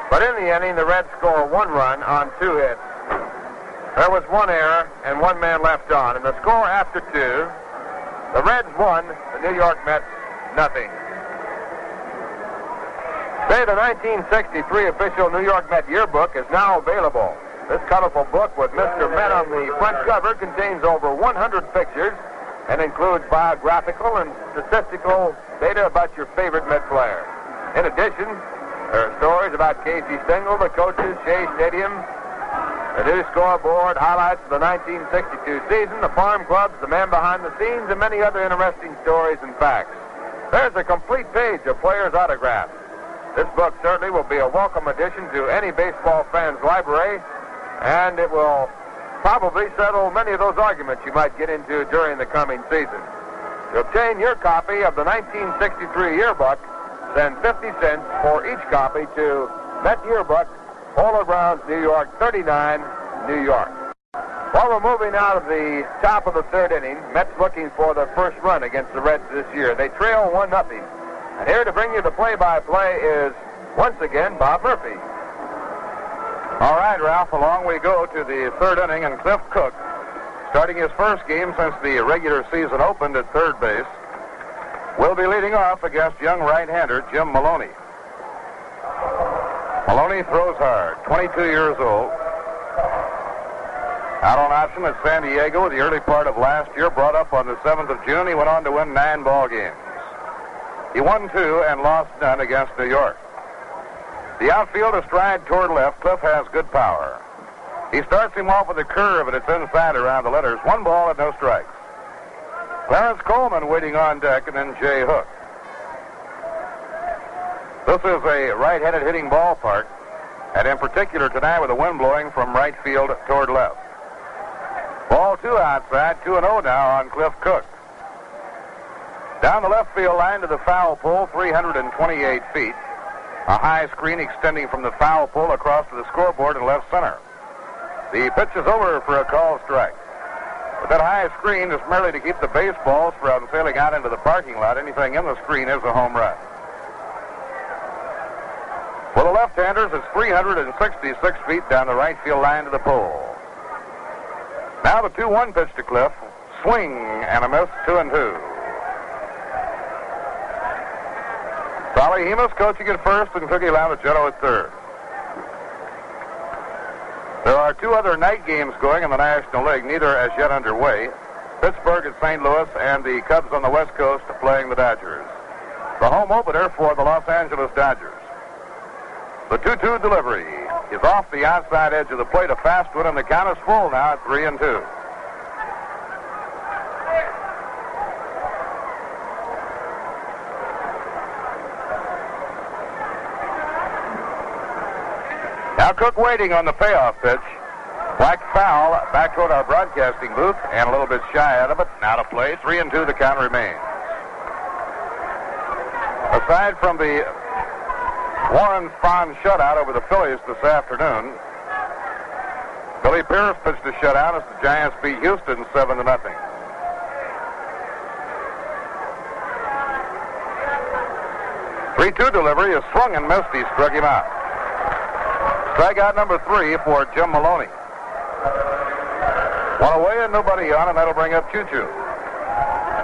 But in the inning, the Reds score 1 run on 2 hits. There was 1 error and 1 man left on. And the score after 2, the Reds won, the New York Mets nothing. Say, the 1963 official New York Met yearbook is now available. This colorful book with Mr. Met on the front cover contains over 100 pictures and includes biographical and statistical data about your favorite Met player. In addition, there are stories about Casey Stengel, the coaches, Shea Stadium, the new scoreboard, highlights of the 1962 season, the farm clubs, the man behind the scenes, and many other interesting stories and facts. There's a complete page of players' autographs. This book certainly will be a welcome addition to any baseball fan's library, and it will probably settle many of those arguments you might get into during the coming season. To obtain your copy of the 1963 yearbook, send 50 cents for each copy to Met Yearbook, Polo Grounds, New York, 39, New York. Well, we're moving out of the top of the third inning. Mets looking for their first run against the Reds this year. They trail 1-0. And here to bring you the play-by-play is, once again, Bob Murphy. All right, Ralph, along we go to the third inning, and Cliff Cook, starting his first game since the regular season opened at third base, will be leading off against young right-hander Jim Maloney. Maloney throws hard, 22 years old. Out on option at San Diego the early part of last year, brought up on the 7th of June. He went on to win 9 ball games. He won 2 and lost none against New York. The outfield is stride toward left. Cliff has good power. He starts him off with a curve, and it's inside around the letters. 1 ball and no strikes. Clarence Coleman waiting on deck, and then Jay Hook. This is a right-handed hitting ballpark, and in particular tonight with the wind blowing from right field toward left. Ball 2 outside, 2-0 now on Cliff Cook. Down the left field line to the foul pole, 328 feet. A high screen extending from the foul pole across to the scoreboard in left center. The pitch is over for a call strike. But that high screen is merely to keep the baseballs from sailing out into the parking lot. Anything in the screen is a home run. For the left-handers, it's 366 feet down the right field line to the pole. Now the 2-1 pitch to Cliff. Swing and a miss, 2-2. Solly Hemus coaching at first and Cookie Lamagetto at third. There are 2 other night games going in the National League, neither as yet underway. Pittsburgh at St. Louis and the Cubs on the West Coast playing the Dodgers. The home opener for the Los Angeles Dodgers. The 2-2 delivery is off the outside edge of the plate, a fast one, and the count is full now at 3-2. Now Cook waiting on the payoff pitch. Black foul back toward our broadcasting booth and a little bit shy out of it. Now to play. 3-2 the count remains. Aside from the Warren Spahn shutout over the Phillies this afternoon, Billy Pierce pitched a shutout as the Giants beat Houston 7-0. Three-2 delivery is swung and missed. He struck him out. Strikeout number 3 for Jim Maloney. One away and nobody on, and that'll bring up Choo-Choo.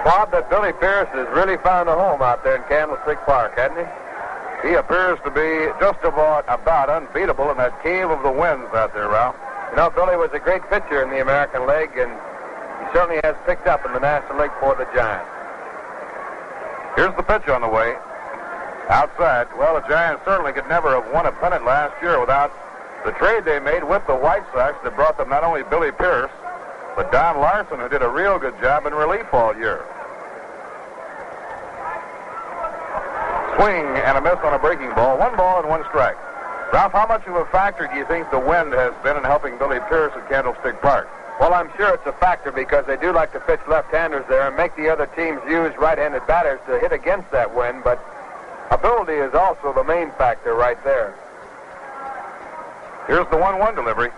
Bob, that Billy Pierce has really found a home out there in Candlestick Park, hasn't he? He appears to be just about unbeatable in that cave of the winds out there, Ralph. You know, Billy was a great pitcher in the American League, and he certainly has picked up in the National League for the Giants. Here's the pitch on the way. Outside. Well, the Giants certainly could never have won a pennant last year without the trade they made with the White Sox that brought them not only Billy Pierce, but Don Larson, who did a real good job in relief all year. Swing and a miss on a breaking ball. 1 ball and 1 strike. Ralph, how much of a factor do you think the wind has been in helping Billy Pierce at Candlestick Park? Well, I'm sure it's a factor because they do like to pitch left-handers there and make the other teams use right-handed batters to hit against that wind, but ability is also the main factor right there. Here's the 1-1 delivery.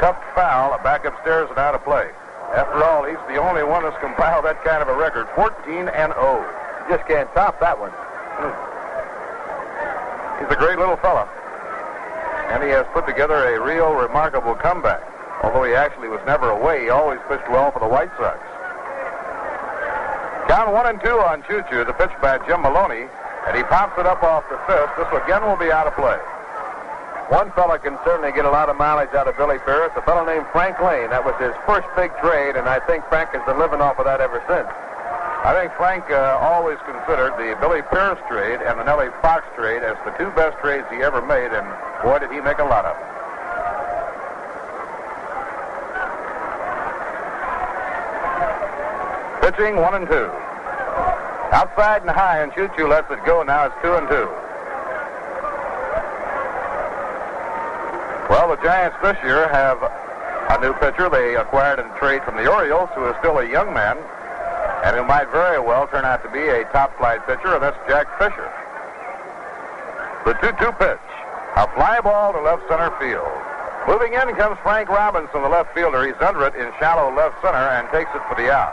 Cuffed foul, back upstairs and out of play. After all, he's the only one that's compiled that kind of a record. 14-0. You just can't top that one. He's a great little fella. And he has put together a real remarkable comeback. Although he actually was never away, he always pitched well for the White Sox. Count 1-2 on Choo-Choo, the pitch by Jim Maloney, and he pops it up off the fifth. This again will be out of play. One fella can certainly get a lot of mileage out of Billy Pierce, a fellow named Frank Lane. That was his first big trade, and I think Frank has been living off of that ever since. I think Frank always considered the Billy Pierce trade and the Nellie Fox trade as the 2 best trades he ever made, and boy, did he make a lot of them. Pitching 1-2. Outside and high, and Choo-Choo lets it go. Now it's 2-2. Well, the Giants this year have a new pitcher they acquired in trade from the Orioles, who is still a young man and who might very well turn out to be a top-flight pitcher, and that's Jack Fisher. The 2-2 pitch. A fly ball to left center field. Moving in comes Frank Robinson, the left fielder. He's under it in shallow left center and takes it for the out.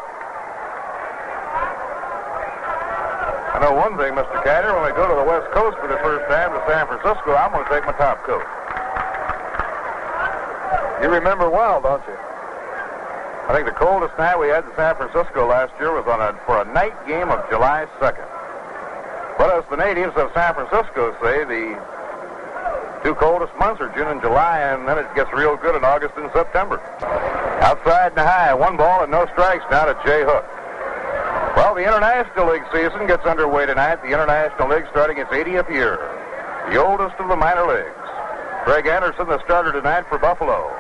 I know one thing, Mr. Catter, when we go to the West Coast for the first time to San Francisco, I'm going to take my top coat. You remember well, don't you? I think the coldest night we had in San Francisco last year was for a night game of July 2nd. But as the natives of San Francisco say, the 2 coldest months are June and July, and then it gets real good in August and September. Outside and high, 1 ball and no strikes now to Jay Hook. Well, the International League season gets underway tonight. The International League starting its 80th year. The oldest of the minor leagues. Greg Anderson, the starter tonight for Buffalo.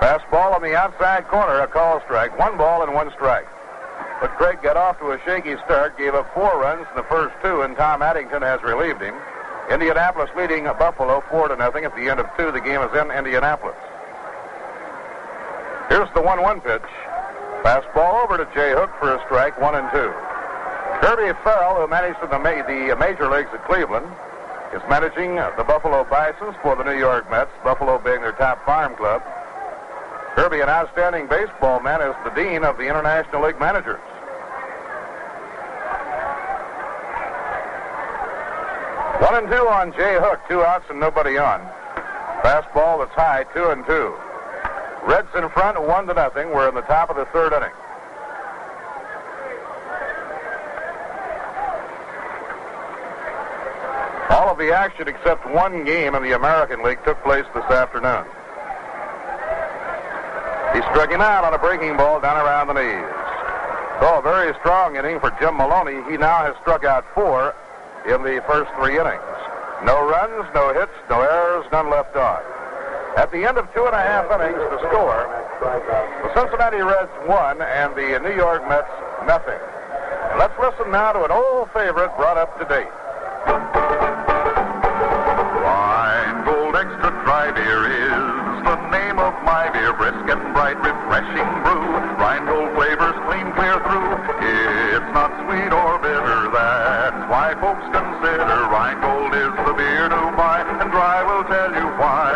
Fastball on the outside corner, a call strike. 1 ball and 1 strike. But Craig got off to a shaky start, gave up 4 runs in the first 2, and Tom Addington has relieved him. Indianapolis leading Buffalo 4-0 at the end of 2. The game is in Indianapolis. Here's the 1-1 pitch. Fastball over to Jay Hook for a strike, 1-2. Kirby Farrell, who managed the major leagues at Cleveland, is managing the Buffalo Bisons for the New York Mets, Buffalo being their top farm club. Kirby, an outstanding baseball man, is the dean of the International League managers. One and 2 on Jay Hook, 2 outs and nobody on. Fastball that's high, 2-2. Reds in front, 1-0. We're in the top of the 3rd inning. All of the action except one game in the American League took place this afternoon. He struck him out on a breaking ball down around the knees. So a very strong inning for Jim Maloney. He now has struck out 4 in the first 3 innings. No runs, no hits, no errors, none left on. At the end of 2.5 innings, the score, the Cincinnati Reds 1 and the New York Mets nothing. And let's listen now to an old favorite brought up to date. Rheingold Extra Dry Beer is the name of my beer. Brisk and bright, refreshing brew. Rheingold flavors clean, clear through. It's not sweet or bitter. That's why folks consider Rheingold is the beer to buy. And Dry will tell you why.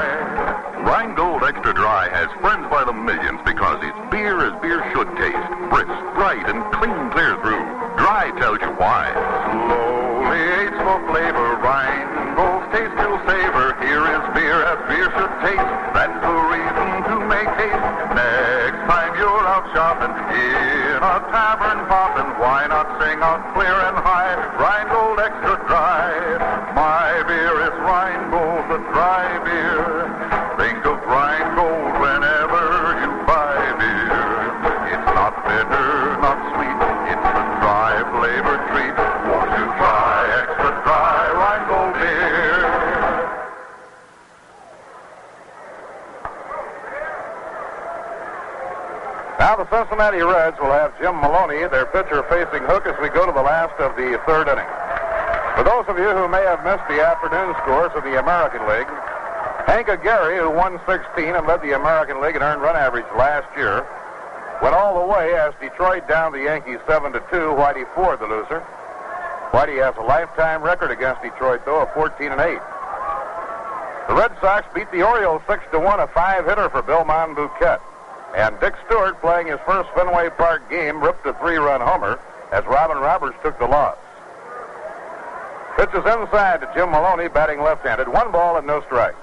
Rheingold Extra Dry has friends by the millions because it's beer as beer should taste. Brisk, bright, and clean, clear through. Dry tells you why. Slowly aids for flavor. Rheingold's taste you'll savor. Here is beer as beer should taste. That's the reason to make haste. Next time you're out shopping in a tavern popping, why not sing out clear and high? Rheingold Extra Dry. My beer is Rheingold, the dry beer. Think of Rheingold whenever you buy beer. It's not bitter, not sweet. It's a dry flavor treat. Won't you try Extra Dry Rheingold beer? Now the Cincinnati Reds will have Jim Maloney, their pitcher, facing Hook as we go to the last of the 3rd inning. For those of you who may have missed the afternoon scores of the American League, Hank Aguirre, who won 16 and led the American League in earned run average last year, went all the way as Detroit downed the Yankees 7-2. Whitey Ford, the loser. Whitey has a lifetime record against Detroit, though, of 14-8. The Red Sox beat the Orioles 6-1, a 5-hitter for Bill Monbouquet. And Dick Stewart, playing his first Fenway Park game, ripped a 3-run homer as Robin Roberts took the loss. Pitches inside to Jim Maloney, batting left-handed. 1 ball and no strikes.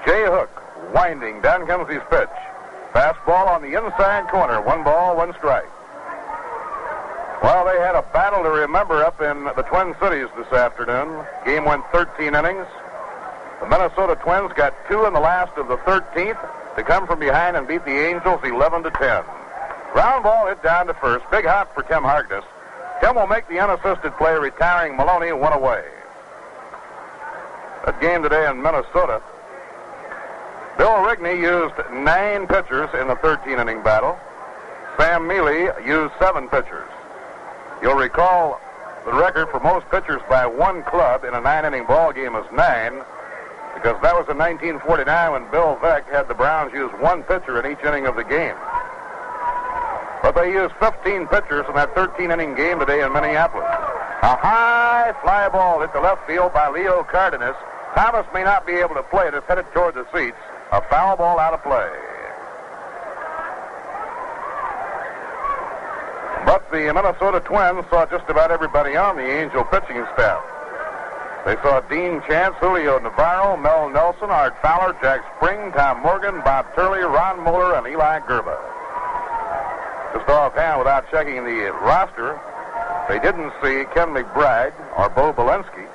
Jay Hook, winding. Down comes his pitch. Fastball on the inside corner. 1 ball, 1 strike. Well, they had a battle to remember up in the Twin Cities this afternoon. Game went 13 innings. The Minnesota Twins got 2 in the last of the 13th to come from behind and beat the Angels 11-10. Ground ball hit down to first. Big hop for Tim Harkness. Tim will make the unassisted play, retiring 1 away, 1 away. That game today in Minnesota, Bill Rigney used 9 pitchers in the 13-inning battle. Sam Mealy used 7 pitchers. You'll recall the record for most pitchers by one club in a 9-inning ball game is 9, because that was in 1949 when Bill Veeck had the Browns use 1 pitcher in each inning of the game. But they used 15 pitchers in that 13-inning game today in Minneapolis. A high fly ball hit to left field by Leo Cardenas. Thomas may not be able to play it. It's headed toward the seats. A foul ball out of play. But the Minnesota Twins saw just about everybody on the Angel pitching staff. They saw Dean Chance, Julio Navarro, Mel Nelson, Art Fowler, Jack Spring, Tom Morgan, Bob Turley, Ron Mueller, and Eli Gerba. Just offhand, without checking the roster, they didn't see Ken McBride or Bo Belinsky.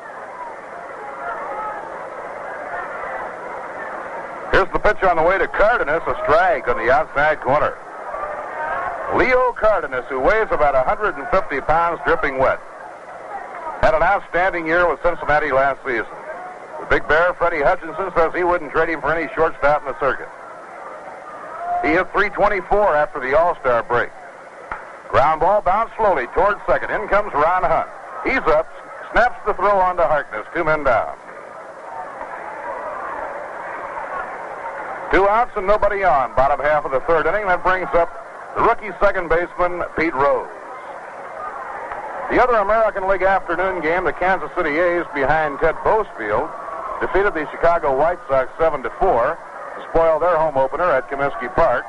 Here's the pitch on the way to Cardenas, a strike on the outside corner. Leo Cardenas, who weighs about 150 pounds, dripping wet, had an outstanding year with Cincinnati last season. The Big Bear, Freddie Hutchinson, says he wouldn't trade him for any shortstop in the circuit. He hit .324 after the All-Star break. Ground ball bounced slowly towards second. In comes Ron Hunt. He's up, snaps the throw on to Harkness. 2 men down. 2 outs and nobody on. Bottom half of the third inning. That brings up the rookie second baseman, Pete Rose. The other American League afternoon game, the Kansas City A's behind Ted Boesfield, defeated the Chicago White Sox 7-4 to spoil their home opener at Comiskey Park.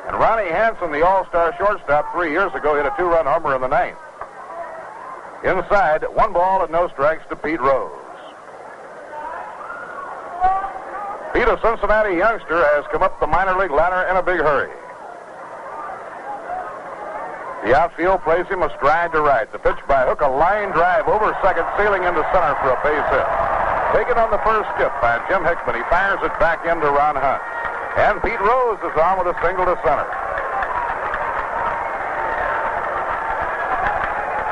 And Ronnie Hansen, the all-star shortstop 3 years ago, hit a 2-run homer in the ninth. Inside, 1 ball and no strikes to Pete Rose. Pete, a Cincinnati youngster, has come up the minor league ladder in a big hurry. The outfield plays him a stride to right. The pitch by Hook, a line drive over second, sailing into center for a base hit. Taken on the first skip by Jim Hickman. He fires it back into Ron Hunt. And Pete Rose is on with a single to center.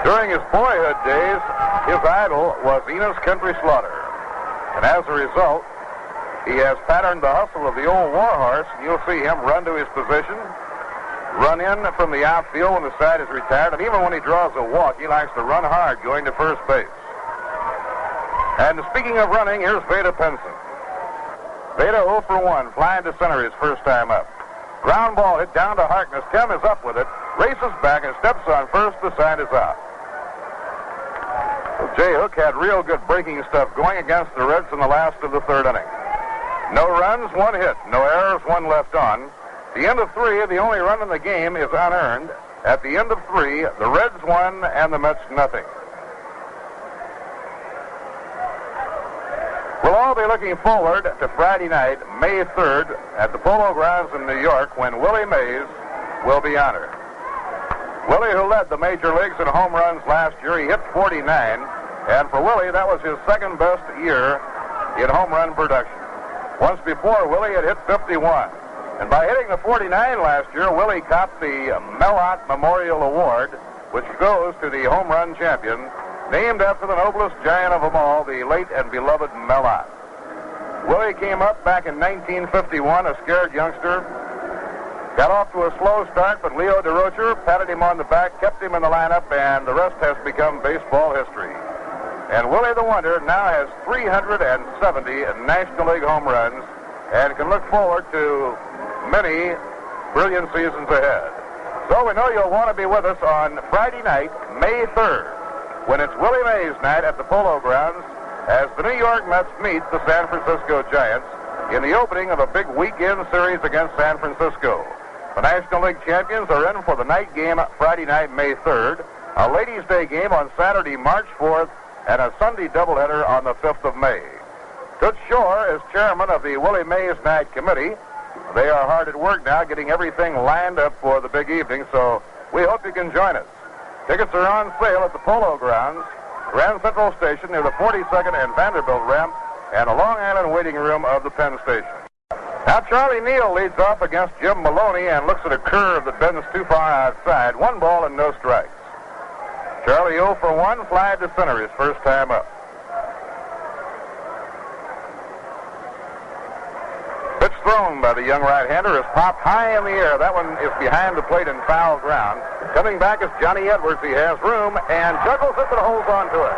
During his boyhood days, his idol was Enos Country Slaughter. And as a result, he has patterned the hustle of the old warhorse, and you'll see him run to his position, run in from the outfield when the side is retired, and even when he draws a walk, he likes to run hard going to first base. And speaking of running, here's Veda Penson. Veda 0 for 1, flying to center his first time up. Ground ball hit down to Harkness. Tim is up with it, races back and steps on first. The side is out. Well, Jay Hook had real good breaking stuff going against the Reds in the last of the third inning. No runs, 1 hit. No errors, 1 left on. The end of 3, the only run in the game is unearned. At the end of 3, the Reds won and the Mets nothing. We'll all be looking forward to Friday night, May 3rd, at the Polo Grounds in New York, when Willie Mays will be honored. Willie, who led the major leagues in home runs last year, he hit 49, and for Willie, that was his second best year in home run production. Once before, Willie had hit 51. And by hitting the 49 last year, Willie copped the Mellott Memorial Award, which goes to the home run champion, named after the noblest giant of them all, the late and beloved Mellott. Willie came up back in 1951, a scared youngster. Got off to a slow start, but Leo DeRocher patted him on the back, kept him in the lineup, and the rest has become baseball history. And Willie the Wonder now has 370 National League home runs and can look forward to many brilliant seasons ahead. So we know you'll want to be with us on Friday night, May 3rd, when it's Willie Mays night at the Polo Grounds as the New York Mets meet the San Francisco Giants in the opening of a big weekend series against San Francisco. The National League champions are in for the night game Friday night, May 3rd, a Ladies' Day game on Saturday, March 4th, and a Sunday doubleheader on the 5th of May. Toots Shore is chairman of the Willie Mays Night Committee. They are hard at work now getting everything lined up for the big evening, so we hope you can join us. Tickets are on sale at the Polo Grounds, Grand Central Station near the 42nd and Vanderbilt ramp, and the Long Island waiting room of the Penn Station. Now Charlie Neal leads off against Jim Maloney and looks at a curve that bends too far outside. 1 ball and no strikes. Charlie 0 for 1, fly to center his first time up. Pitch thrown by the young right-hander is popped high in the air. That one is behind the plate in foul ground. Coming back is Johnny Edwards. He has room and juggles it but holds on to it.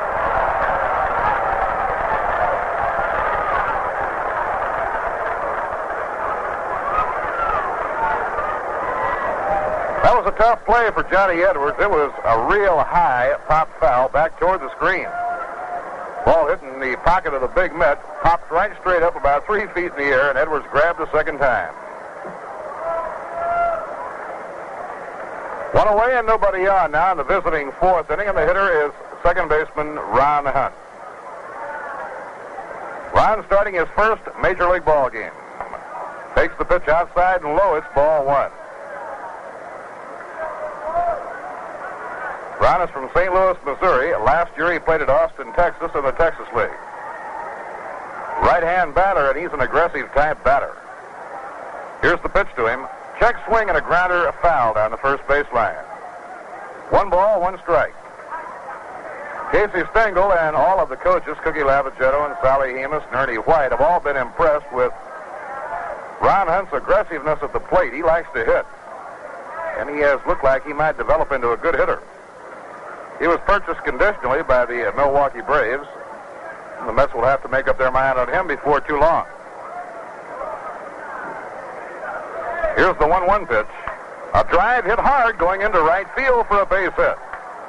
That was a tough play for Johnny Edwards. It was a real high pop foul back toward the screen. Ball hit in the pocket of the big Met, popped right straight up about 3 feet in the air, and Edwards grabbed the second time. 1 away and nobody on now in the visiting 4th inning, and the hitter is second baseman Ron Hunt. Ron starting his first Major League ball game. Takes the pitch outside and low. It's ball 1. Ron is from St. Louis, Missouri. Last year he played at Austin, Texas in the Texas League. Right-hand batter, and he's an aggressive type batter. Here's the pitch to him. Check swing and a grounder, a foul down the first baseline. 1 ball, 1 strike. Casey Stengel and all of the coaches, Cookie Lavagetto and Sally Hemus and Ernie White, have all been impressed with Ron Hunt's aggressiveness at the plate. He likes to hit. and he has looked like he might develop into a good hitter. He was purchased conditionally by the Milwaukee Braves. The Mets will have to make up their mind on him before too long. Here's the 1-1 pitch. A drive hit hard going into right field for a base hit.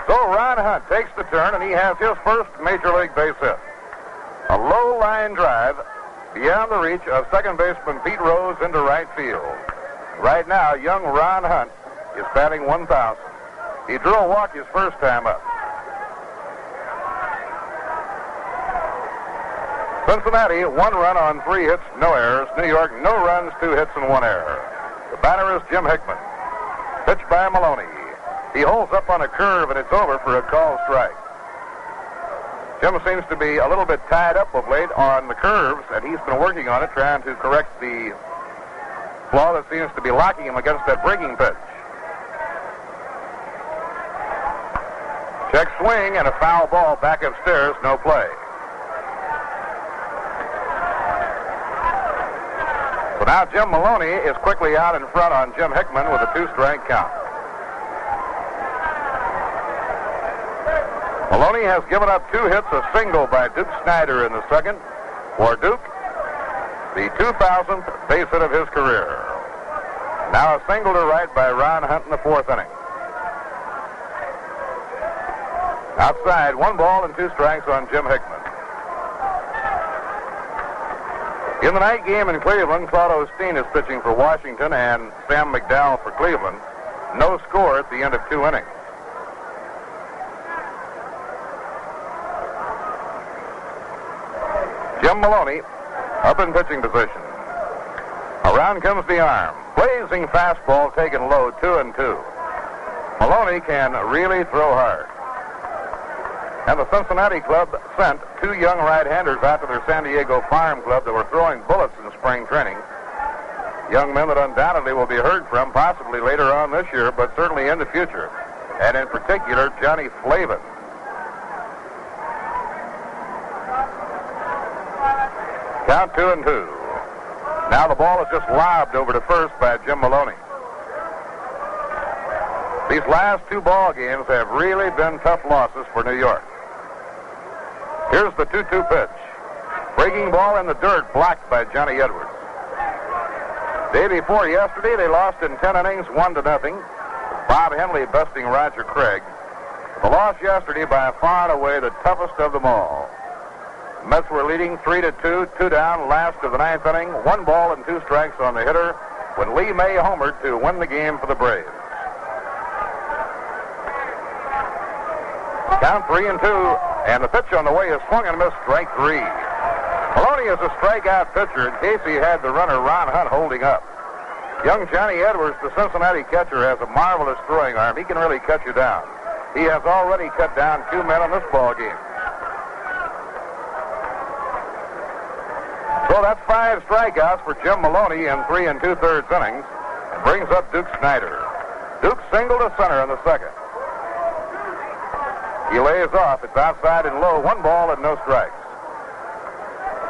So Ron Hunt takes the turn, and he has his first major league base hit. A low line drive beyond the reach of second baseman Pete Rose into right field. Right now, young Ron Hunt is batting 1,000. He drew a walk his first time up. Cincinnati, 1 run on 3 hits, no errors. New York, no runs, 2 hits, and 1 error. The batter is Jim Hickman. Pitched by Maloney. He holds up on a curve, and it's over for a called strike. Jim seems to be a little bit tied up of late on the curves, and he's been working on it, trying to correct the flaw that seems to be locking him against that breaking pitch. Check swing and a foul ball back upstairs, no play. So now Jim Maloney is quickly out in front on Jim Hickman with a 2-strike count. Maloney has given up 2 hits, a single by Duke Snyder in the second. For Duke, the 2,000th base hit of his career. Now a single to right by Ron Hunt in the 4th inning. Outside, 1 ball and 2 strikes on Jim Hickman. In the night game in Cleveland, Claude Osteen is pitching for Washington and Sam McDowell for Cleveland. No score at the end of 2 innings. Jim Maloney up in pitching position. Around comes the arm. Blazing fastball taken low, 2-2. Maloney can really throw hard. And the Cincinnati club sent 2 young right-handers out to their San Diego farm club that were throwing bullets in spring training. Young men that undoubtedly will be heard from possibly later on this year, but certainly in the future. And in particular, Johnny Flavin. Count 2-2. Now the ball is just lobbed over to first by Jim Maloney. These last 2 ball games have really been tough losses for New York. Here's the 2-2 pitch. Breaking ball in the dirt, blocked by Johnny Edwards. Day before yesterday, they lost in 10 innings, 1-0. Bob Henley besting Roger Craig. The loss yesterday by far and away the toughest of them all. Mets were leading 3-2, 2 down, last of the 9th inning. 1 ball and 2 strikes on the hitter when Lee May homered to win the game for the Braves. Count 3-2, and the pitch on the way is swung and missed, strike 3. Maloney is a strikeout pitcher in case he had the runner Ron Hunt holding up. Young Johnny Edwards, the Cincinnati catcher, has a marvelous throwing arm. He can really cut you down. He has already cut down 2 men in this ball game. So that's 5 strikeouts for Jim Maloney in 3 2/3 innings, and brings up Duke Snyder. Duke singled to center in the second. He lays off. It's outside and low. 1 ball and no strikes.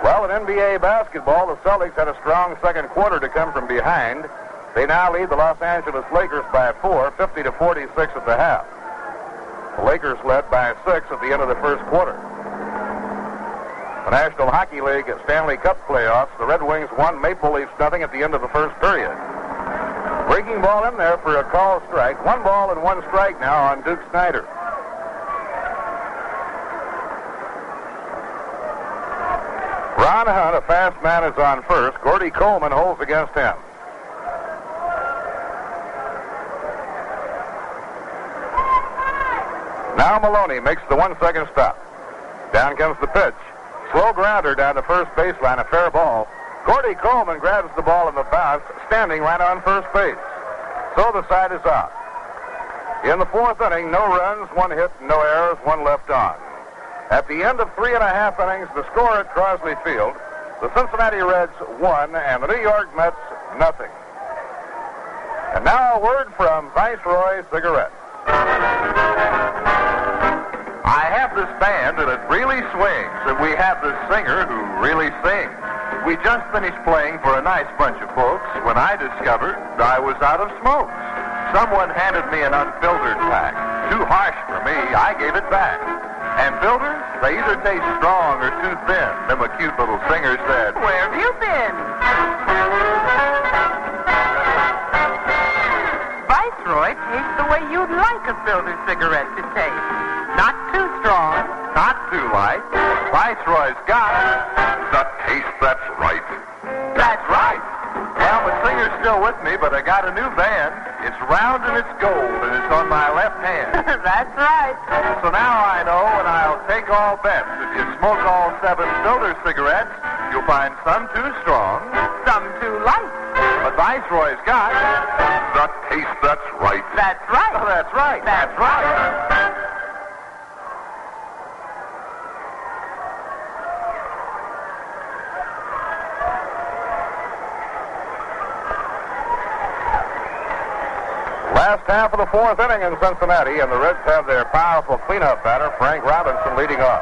Well, in NBA basketball, the Celtics had a strong second quarter to come from behind. They now lead the Los Angeles Lakers by 4, 50-46 at the half. The Lakers led by 6 at the end of the first quarter. The National Hockey League Stanley Cup playoffs, the Red Wings won Maple Leafs nothing at the end of the first period. Breaking ball in there for a call strike. 1 ball and 1 strike now on Duke Snyder. Ron Hunt, a fast man, is on first. Gordy Coleman holds against him. Now Maloney makes the 1-second stop. Down comes the pitch. Slow grounder down the first baseline, a fair ball. Gordy Coleman grabs the ball in the bounce, standing right on first base. So the side is out. In the 4th inning, no runs, 1 hit, no errors, 1 left on. At the end of 3.5 innings, the score at Crosley Field, the Cincinnati Reds 1 and the New York Mets nothing. And now a word from Viceroy Cigarettes. I have this band and it really swings, and we have this singer who really sings. We just finished playing for a nice bunch of folks when I discovered I was out of smokes. Someone handed me an unfiltered pack. Too harsh for me, I gave it back. And filters, they either taste strong or too thin. Them a cute little singer said, Where have you been? Viceroy tastes the way you'd like a filtered cigarette to taste. Not too strong. not too light. Viceroy's got the taste that's right. That's right. Well, the singer's still with me, but I got a new band. It's round and it's gold, and it's on my left hand. That's right. So now I know, and I'll take all bets. If you smoke all 7 filter cigarettes, you'll find some too strong, Some too light. but Viceroy's got the taste that's right. That's right. Oh, that's right. That's right. Last half of the 4th inning in Cincinnati, and the Reds have their powerful cleanup batter, Frank Robinson, leading off.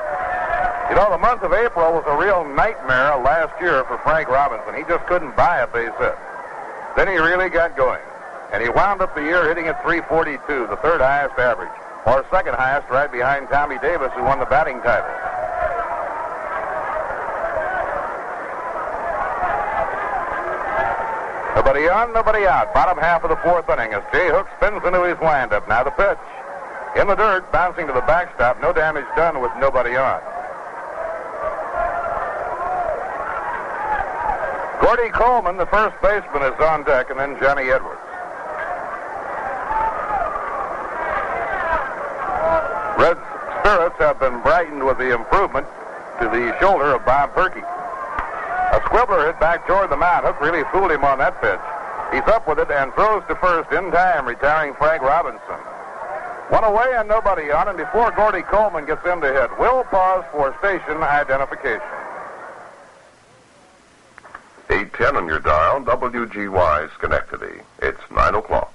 You know, the month of April was a real nightmare last year for Frank Robinson. He just couldn't buy a base hit. Then he really got going, and he wound up the year hitting at .342, the 3rd highest average, or 2nd highest right behind Tommy Davis, who won the batting title. Nobody on, nobody out. Bottom half of the 4th inning as Jay Hook spins into his windup. Now the pitch. In the dirt, bouncing to the backstop. No damage done with nobody on. Gordy Coleman, the first baseman, is on deck, and then Johnny Edwards. Red spirits have been brightened with the improvement to the shoulder of Bob Perkey. A squibbler hit back toward the mound. Hook really fooled him on that pitch. He's up with it and throws to first in time, retiring Frank Robinson. One away and nobody on, and before Gordy Coleman gets in to hit, we'll pause for station identification. 810 on your dial, WGY Schenectady. It's 9 o'clock.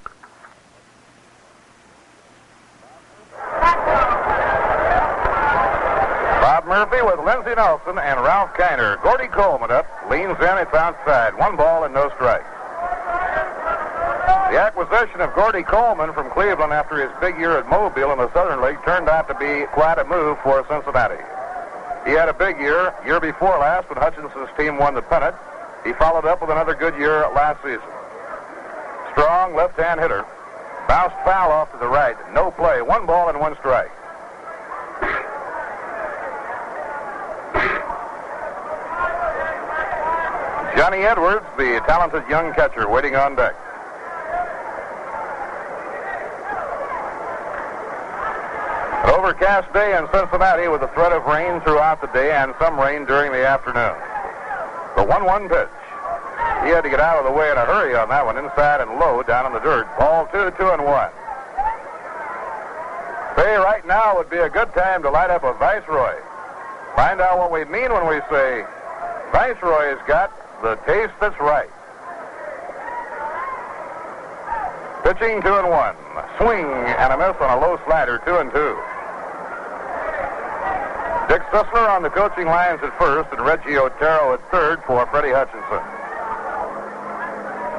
Bob Murphy with Lindsey Nelson and Ralph Kiner. Gordy Coleman up, leans in, it's outside. 1 ball and no strikes. The acquisition of Gordy Coleman from Cleveland after his big year at Mobile in the Southern League turned out to be quite a move for Cincinnati. He had a big year before last when Hutchinson's team won the pennant. He followed up with another good year last season. Strong left-hand hitter. Bounced foul off to the right. No play. 1 ball and 1 strike. Johnny Edwards, the talented young catcher, waiting on deck. An overcast day in Cincinnati with a threat of rain throughout the day and some rain during the afternoon. The 1-1 pitch. He had to get out of the way in a hurry on that one, inside and low down in the dirt. Ball 2, 2-1. Say, right now would be a good time to light up a Viceroy. Find out what we mean when we say Viceroy's got the taste that's right. Pitching 2-1. Swing and a miss on a low slider, 2-2. Dick Sisler on the coaching lines at first and Reggie Otero at third for Freddie Hutchinson.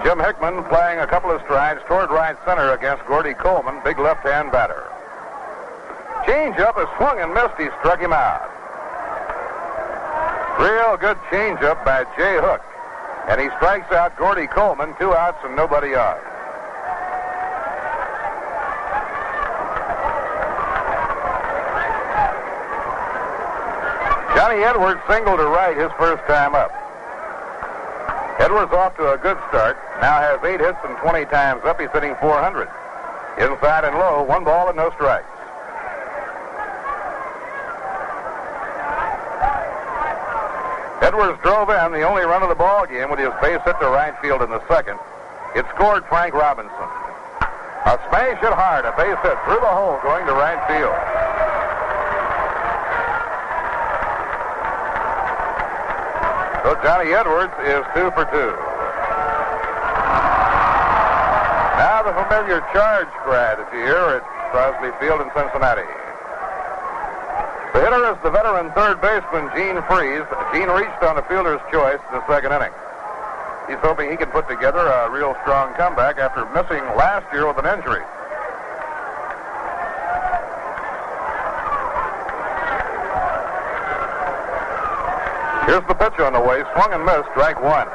Jim Hickman playing a couple of strides toward right center against Gordy Coleman, big left-hand batter. Change-up is swung and missed. He struck him out. Real good change-up by Jay Hook. And he strikes out Gordy Coleman, 2 outs and nobody on. Johnny Edwards singled to right his first time up. Edwards off to a good start. Now has 8 hits and 20 times up. He's hitting .400. Inside and low, 1 ball and no strikes. Edwards drove in the only run of the ball game with his base hit to right field in the second. It scored Frank Robinson. A smash hit hard, a base hit through the hole going to right field. So Johnny Edwards is 2 for 2. Now the familiar charge cry that you hear at Crosley Field in Cincinnati. The hitter is the veteran third baseman, Gene Freese. Gene reached on the fielder's choice in the second inning. He's hoping he can put together a real strong comeback after missing last year with an injury. Here's the pitch on the way. Swung and missed. Strike one.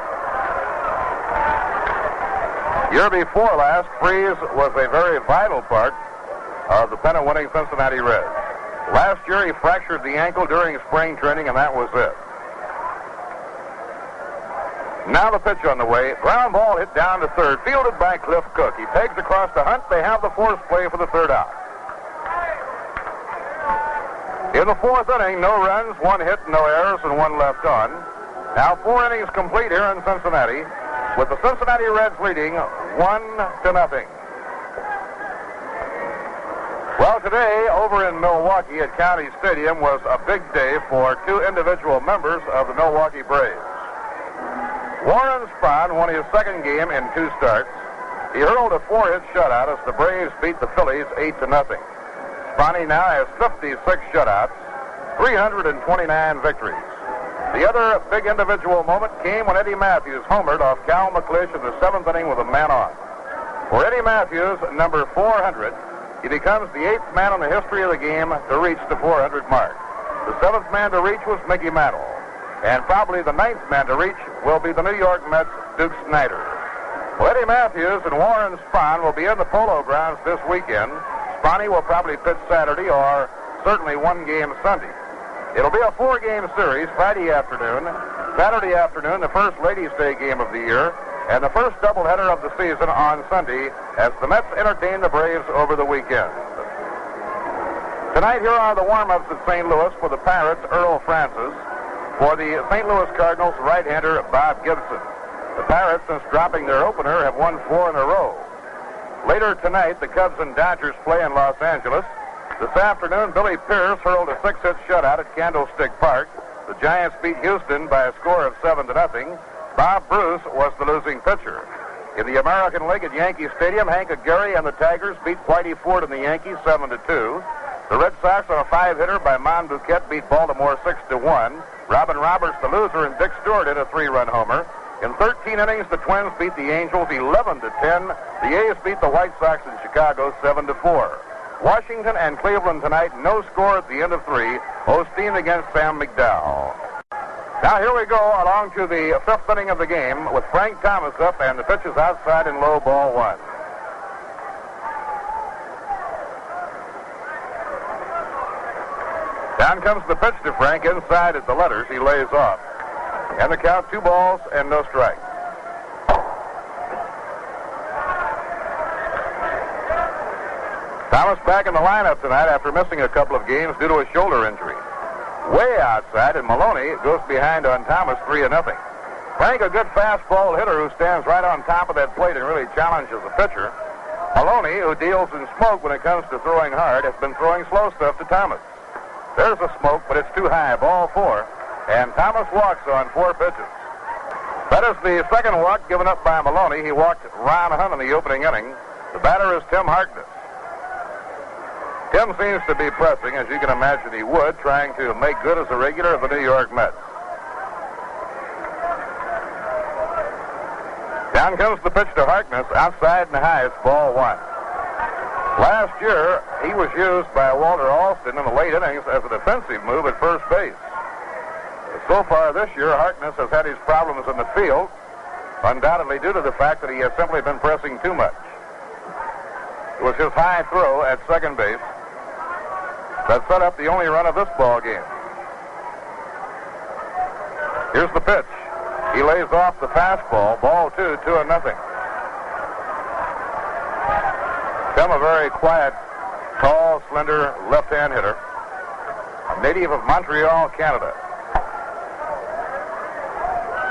Year before last, Freeze was a very vital part of the pennant-winning Cincinnati Reds. Last year, he fractured the ankle during spring training, and that was it. Now the pitch on the way. Ground ball hit down to third, fielded by Cliff Cook. He pegs across the Hunt. They have the force play for the third out. In the fourth inning, no runs, one hit, no errors, and one left on. Now 4 innings complete here in Cincinnati, with the Cincinnati Reds leading 1-0. Well, today over in Milwaukee at County Stadium was a big day for 2 individual members of the Milwaukee Braves. Warren Spahn won his second game in 2 starts. He hurled a 4-hit shutout as the Braves beat the Phillies 8-0. Spahn now has 56 shutouts, 329 victories. The other big individual moment came when Eddie Matthews homered off Cal McClish in the 7th inning with a man on. For Eddie Matthews, number 400, he becomes the 8th man in the history of the game to reach the 400 mark. The 7th man to reach was Mickey Mantle. And probably the 9th man to reach will be the New York Mets' Duke Snider. Well, Eddie Matthews and Warren Spahn will be in the Polo Grounds this weekend. Spahn will probably pitch Saturday or certainly 1 game Sunday. It'll be a 4-game series Friday afternoon, Saturday afternoon, the first Ladies' Day game of the year, and the first doubleheader of the season on Sunday as the Mets entertain the Braves over the weekend. Tonight, here are the warm-ups at St. Louis for the Pirates, Earl Francis. For the St. Louis Cardinals, right-hander Bob Gibson. The Pirates, since dropping their opener, have won 4 in a row. Later tonight, the Cubs and Dodgers play in Los Angeles. This afternoon, Billy Pierce hurled a 6-hit shutout at Candlestick Park. The Giants beat Houston by a score of 7-0. Bob Bruce was the losing pitcher. In the American League at Yankee Stadium, Hank Aguirre and the Tigers beat Whitey Ford and the Yankees 7-2. The Red Sox on a 5-hitter by Monbouquet beat Baltimore 6-1. Robin Roberts, the loser, and Dick Stewart hit a 3-run homer. In 13 innings, the Twins beat the Angels 11-10. The A's beat the White Sox in Chicago 7-4. Washington and Cleveland tonight, no score at the end of 3. Osteen against Sam McDowell. Now here we go along to the 5th inning of the game with Frank Thomas up, and the pitch is outside in low, ball 1. Down comes the pitch to Frank inside at the letters. He lays off. And the count, 2 balls and no strikes. Thomas back in the lineup tonight after missing a couple of games due to a shoulder injury. Way outside, and Maloney goes behind on Thomas 3-0. Frank, a good fastball hitter who stands right on top of that plate and really challenges the pitcher. Maloney, who deals in smoke when it comes to throwing hard, has been throwing slow stuff to Thomas. There's a smoke, but it's too high, ball 4. And Thomas walks on 4 pitches. That is the second walk given up by Maloney. He walked Ron Hunt in the opening inning. The batter is Tim Harkness. Tim seems to be pressing, as you can imagine he would, trying to make good as a regular of the New York Mets. Down comes the pitch to Harkness, outside and high. It's ball 1. Last year, he was used by Walter Alston in the late innings as a defensive move at first base. But so far this year, Harkness has had his problems in the field, undoubtedly due to the fact that he has simply been pressing too much. It was his high throw at second base that set up the only run of this ball game. Here's the pitch. He lays off the fastball. Ball 2, 2-0. Tim, a very quiet, tall, slender left-hand hitter, a native of Montreal, Canada.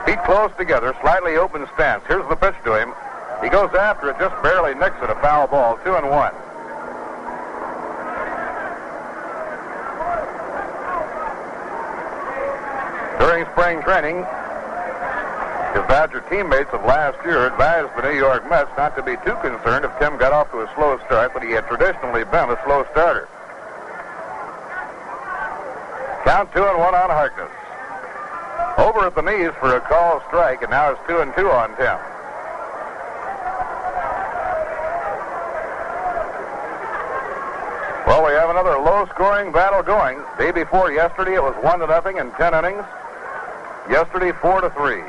Feet close together, slightly open stance. Here's the pitch to him. He goes after it, just barely nicks it, a foul ball, 2-1. During spring training, his Dodger teammates of last year advised the New York Mets not to be too concerned if Tim got off to a slow start, but he had traditionally been a slow starter. Count 2-1 on Harkness. Over at the knees for a call strike, and now it's 2-2 on Tim. Well, we have another low-scoring battle going. Day before yesterday, it was 1-0 in 10 innings. Yesterday, 4-3.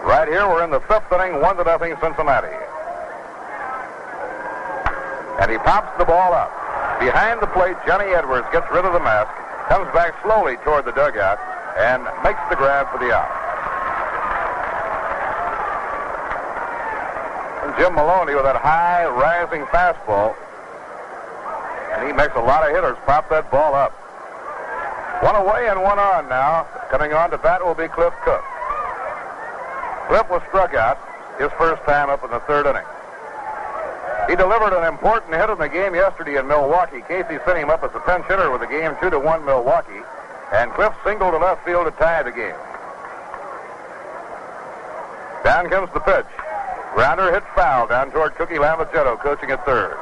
Right here, we're in the 5th inning, 1-0 Cincinnati. And he pops the ball up. Behind the plate, Johnny Edwards gets rid of the mask, comes back slowly toward the dugout, and makes the grab for the out. And Jim Maloney with that high rising fastball. And he makes a lot of hitters pop that ball up. 1 away and 1 on now. Coming on to bat will be Cliff Cook. Cliff was struck out his first time up in the 3rd inning. He delivered an important hit in the game yesterday in Milwaukee. Casey sent him up as a pinch hitter with the game 2-1 Milwaukee. And Cliff singled to left field to tie the game. Down comes the pitch. Grounder hit foul down toward Cookie Lamachetto, coaching at 3rd.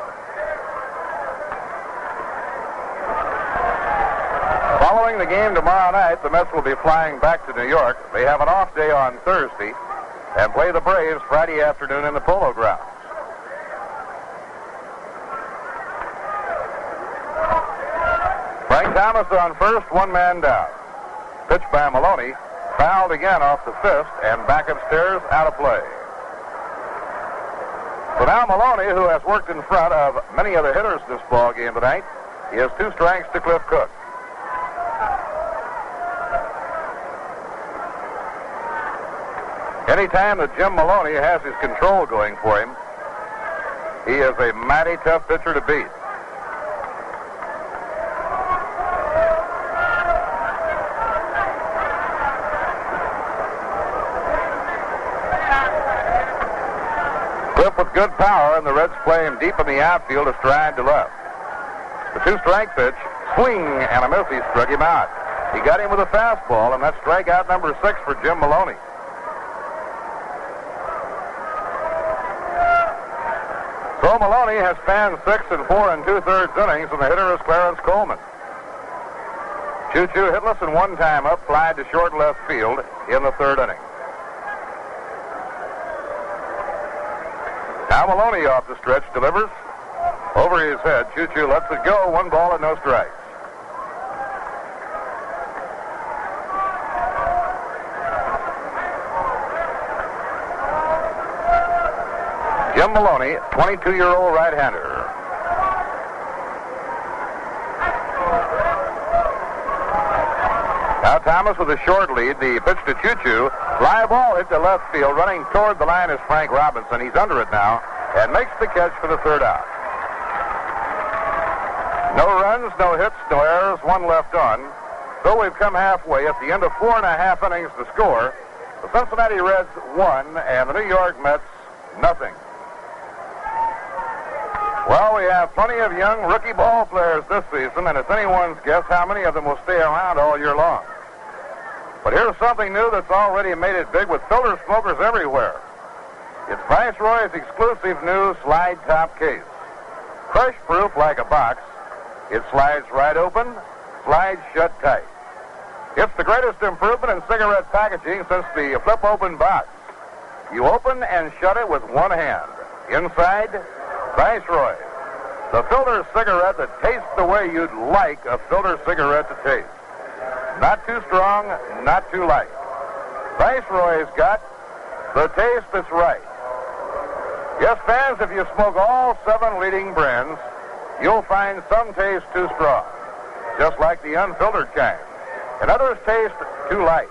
Following the game tomorrow night, the Mets will be flying back to New York. They have an off day on Thursday and play the Braves Friday afternoon in the Polo Grounds. Frank Thomas on first, 1 man down. Pitch by Maloney, fouled again off the fist and back upstairs, out of play. So now Maloney, who has worked in front of many other hitters this ball game tonight, he has 2 strikes to Cliff Cook. Anytime that Jim Maloney has his control going for him, he is a mighty tough pitcher to beat. Cliff with good power, and the Reds play him deep in the outfield, a stride to left. The 2-strike pitch, swing and a miss. He struck him out. He got him with a fastball, and that's strikeout number 6 for Jim Maloney. So Maloney has spanned 6 4 2/3 innings, and the hitter is Clarence Coleman. Choo-choo hitless and 1 time up, fly to short left field in the 3rd inning. Now Maloney off the stretch delivers over his head. Choo-choo lets it go. 1 ball and no strikes. Jim Maloney, 22-year-old right-hander. Now Thomas with a short lead. The pitch to Choo-choo. Fly ball hit to left field. Running toward the line is Frank Robinson. He's under it now and makes the catch for the 3rd out. No runs, no hits, no errors, 1 left on. So we've come halfway. At the end of 4.5 innings to score, the Cincinnati Reds 1 and the New York Mets nothing. Well, we have plenty of young rookie ball players this season, and it's anyone's guess how many of them will stay around all year long. But here's something new that's already made it big with filter smokers everywhere. It's Viceroy's exclusive new slide top case. Crush proof like a box. It slides right open, slides shut tight. It's the greatest improvement in cigarette packaging since the flip open box. You open and shut it with 1 hand. Inside, Viceroy, the filter cigarette that tastes the way you'd like a filter cigarette to taste. Not too strong, not too light. Viceroy's got the taste that's right. Yes, fans, if you smoke all 7 leading brands, you'll find some taste too strong, just like the unfiltered kind. And others taste too light.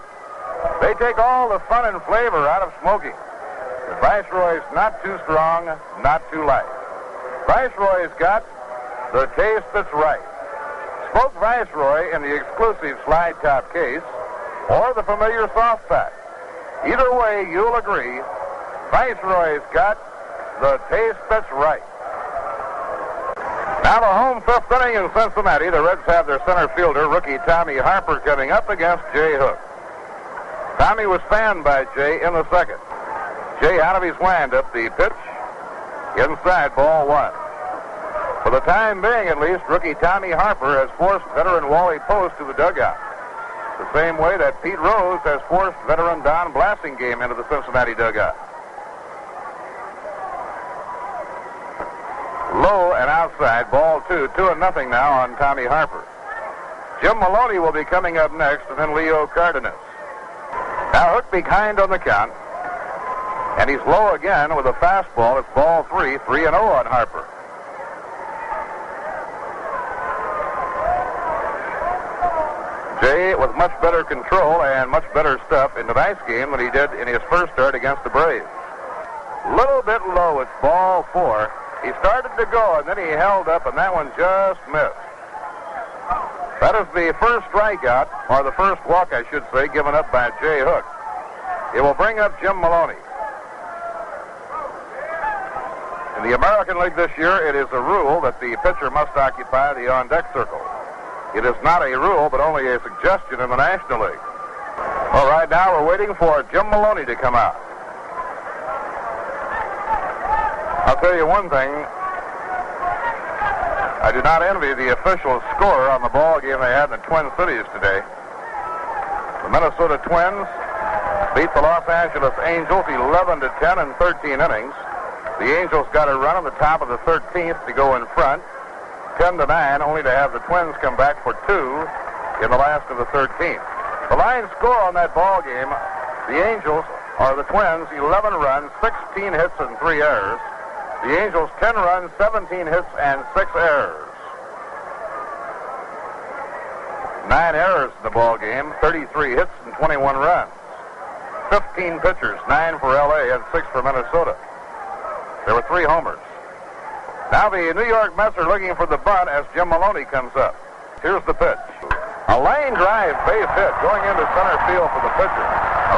They take all the fun and flavor out of smoking. The Viceroy's not too strong, not too light. Viceroy's got the taste that's right. Smoke Viceroy in the exclusive slide top case or the familiar soft pack. Either way, you'll agree, Viceroy's got the taste that's right. Now the home 5th inning in Cincinnati. The Reds have their center fielder, rookie Tommy Harper, coming up against Jay Hook. Tommy was fanned by Jay in the 2nd. Jay out of his windup, the pitch, inside, ball 1. For the time being, at least, rookie Tommy Harper has forced veteran Wally Post to the dugout. the same way that Pete Rose has forced veteran Don Blasingame into the Cincinnati dugout. Low and outside, ball 2, 2-0 now on Tommy Harper. Jim Maloney will be coming up next, and then Leo Cardenas. Now Hook behind on the count, and he's low again with a fastball. It's ball 3, 3-0 on Harper. Jay with much better control and much better stuff in tonight's game than he did in his first start against the Braves. Little bit low, it's ball 4. He started to go, and then he held up, and that one just missed. That is the first strikeout, or the first walk, I should say, given up by Jay Hook. It will bring up Jim Maloney. In the American League this year, it is a rule that the pitcher must occupy the on-deck circle. It is not a rule, but only a suggestion in the National League. Well, right now we're waiting for Jim Maloney to come out. I'll tell you one thing. I do not envy the official score on the ball game they had in the Twin Cities today. The Minnesota Twins beat the Los Angeles Angels 11-10 in 13 innings. The Angels got a run on the top of the 13th to go in front, 10-9, only to have the Twins come back for 2 in the last of the 13th. The line score on that ball game, the Angels, or the Twins, 11 runs, 16 hits, and 3 errors. The Angels, 10 runs, 17 hits, and 6 errors. 9 errors in the ball game, 33 hits and 21 runs. 15 pitchers, 9 for L.A. and 6 for Minnesota. There were 3 homers. Now the New York Mets are looking for the bunt as Jim Maloney comes up. Here's the pitch. A line drive base hit going into center field for the pitcher.